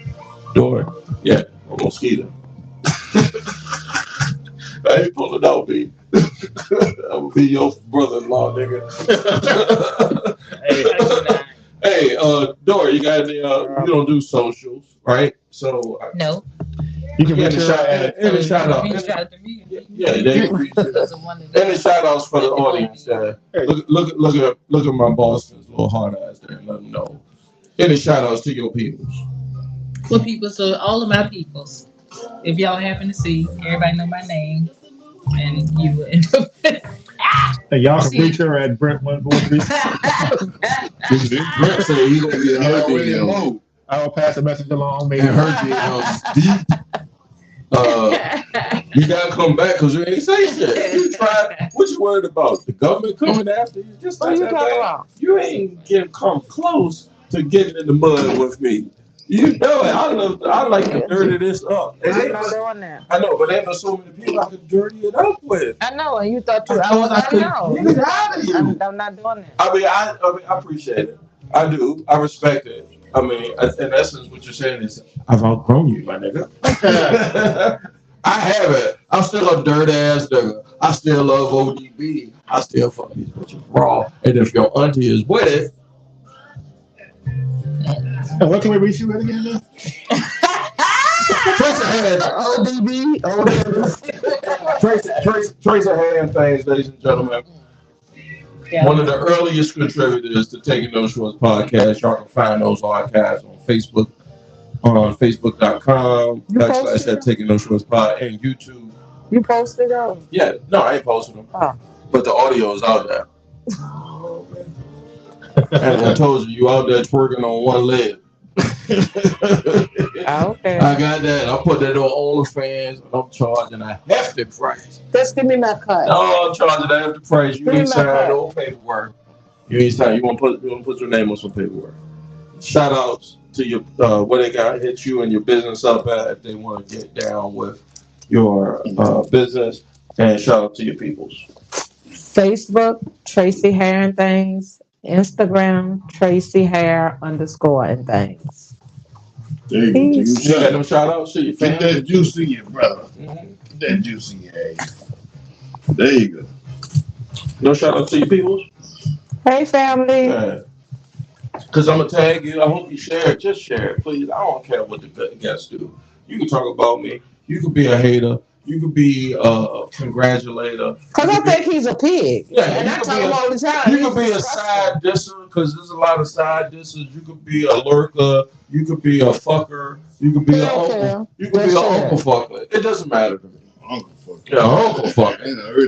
Door. Yeah, a mosquito. I ain't pulling out, B. I will be your brother-in-law, nigga. Hey, Dora, you got any, you don't do socials, right? So No. You can any reach shout her any shout out. Yeah, they can reach any shout outs for the audience. Look at my Boston's little hard eyes there and let them know. Any shout outs to your peoples. What people? So all of my peoples. If y'all happen to see, everybody know my name, and you will end up. And y'all can reach her at Brent1437. Brent said he's gonna be in her DM. I will pass the message along. Maybe In her DM. You gotta come back because you ain't say shit. You tried. What you worried about? The government coming after you? Just What are you talking about? You ain't come close to getting in the mud with me. You know it. I like to dirty this up. I'm not doing that. I know, but there's so many people I could dirty it up with. I know, and you thought you. I know. Get it out of you. I'm not doing that. I mean, I appreciate it. I do. I respect it. I mean, in essence, what you're saying is, I've outgrown you, my nigga. I haven't. I'm still a dirt ass nigga. I still love ODB. I still fuck these bitches raw. And if your auntie is with it, and what can we reach you at again? Trace ahead. ODB. Trace ahead things, ladies and gentlemen. Yeah. One of the earliest contributors to Taking Those Shorts podcast. Y'all can find those archives on Facebook, on Facebook.com / Taking Those Shorts pod and YouTube. You posted those? Yeah, no, I ain't posting them. Oh. But the audio is out there. And I told you out there twerking on one leg. Okay. I got that. I put that on OnlyFans, and I'm charging a hefty price. Just give me my cut. No, I'm charging a hefty price. You ain't signed no paperwork. You ain't signed. You want to put your name on some paperwork. Shout outs to your where they got hit you and your business up at if they want to get down with your business, and shout out to your peoples. Facebook, Tracy Hair and Things. Instagram, Tracy Hair _ and things. There you go. You got them shout outs to your family. Get that juice in you, brother. Get that juice in your ass. There you go. No shout outs to your peoples. Hey, family. Because I'm going to tag you. I hope you share it. Just share it, please. I don't care what the guests do. You can talk about me. You can be a hater. You could be a congratulator. Because I think he's a pig. Yeah, and I tell him all the time. You could be a side disser because there's a lot of side dissers. You could be a lurker. You could be a fucker. You could be an uncle. You could be an uncle fucker. It doesn't matter to me. Uncle fucker. Yeah, uncle fucker.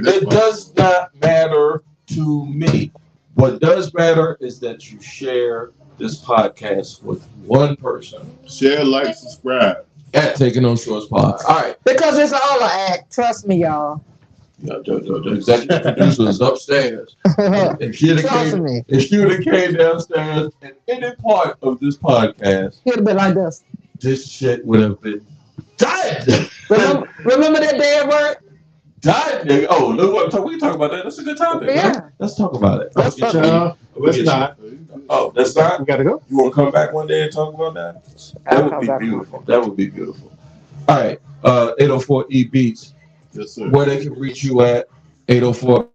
It does not matter to me. What does matter is that you share this podcast with one person. Share, like, subscribe. At Taking Those Shorts pod. All right. Because it's all an act. Trust me, y'all. Yeah, the executive producer is upstairs. If she would have came downstairs at any part of this podcast, he'd have been like this. This shit would have been dead. Remember that day at work? Diet, nigga. Oh, look what we can talk about that. That's a good topic. Yeah. Right? Let's talk about it. Let's not. Oh, that's not. We gotta go. You want to come back one day and talk about that? That would be beautiful. That would be beautiful. All right. 804 E Beats. Yes, sir. Where they can reach you at 804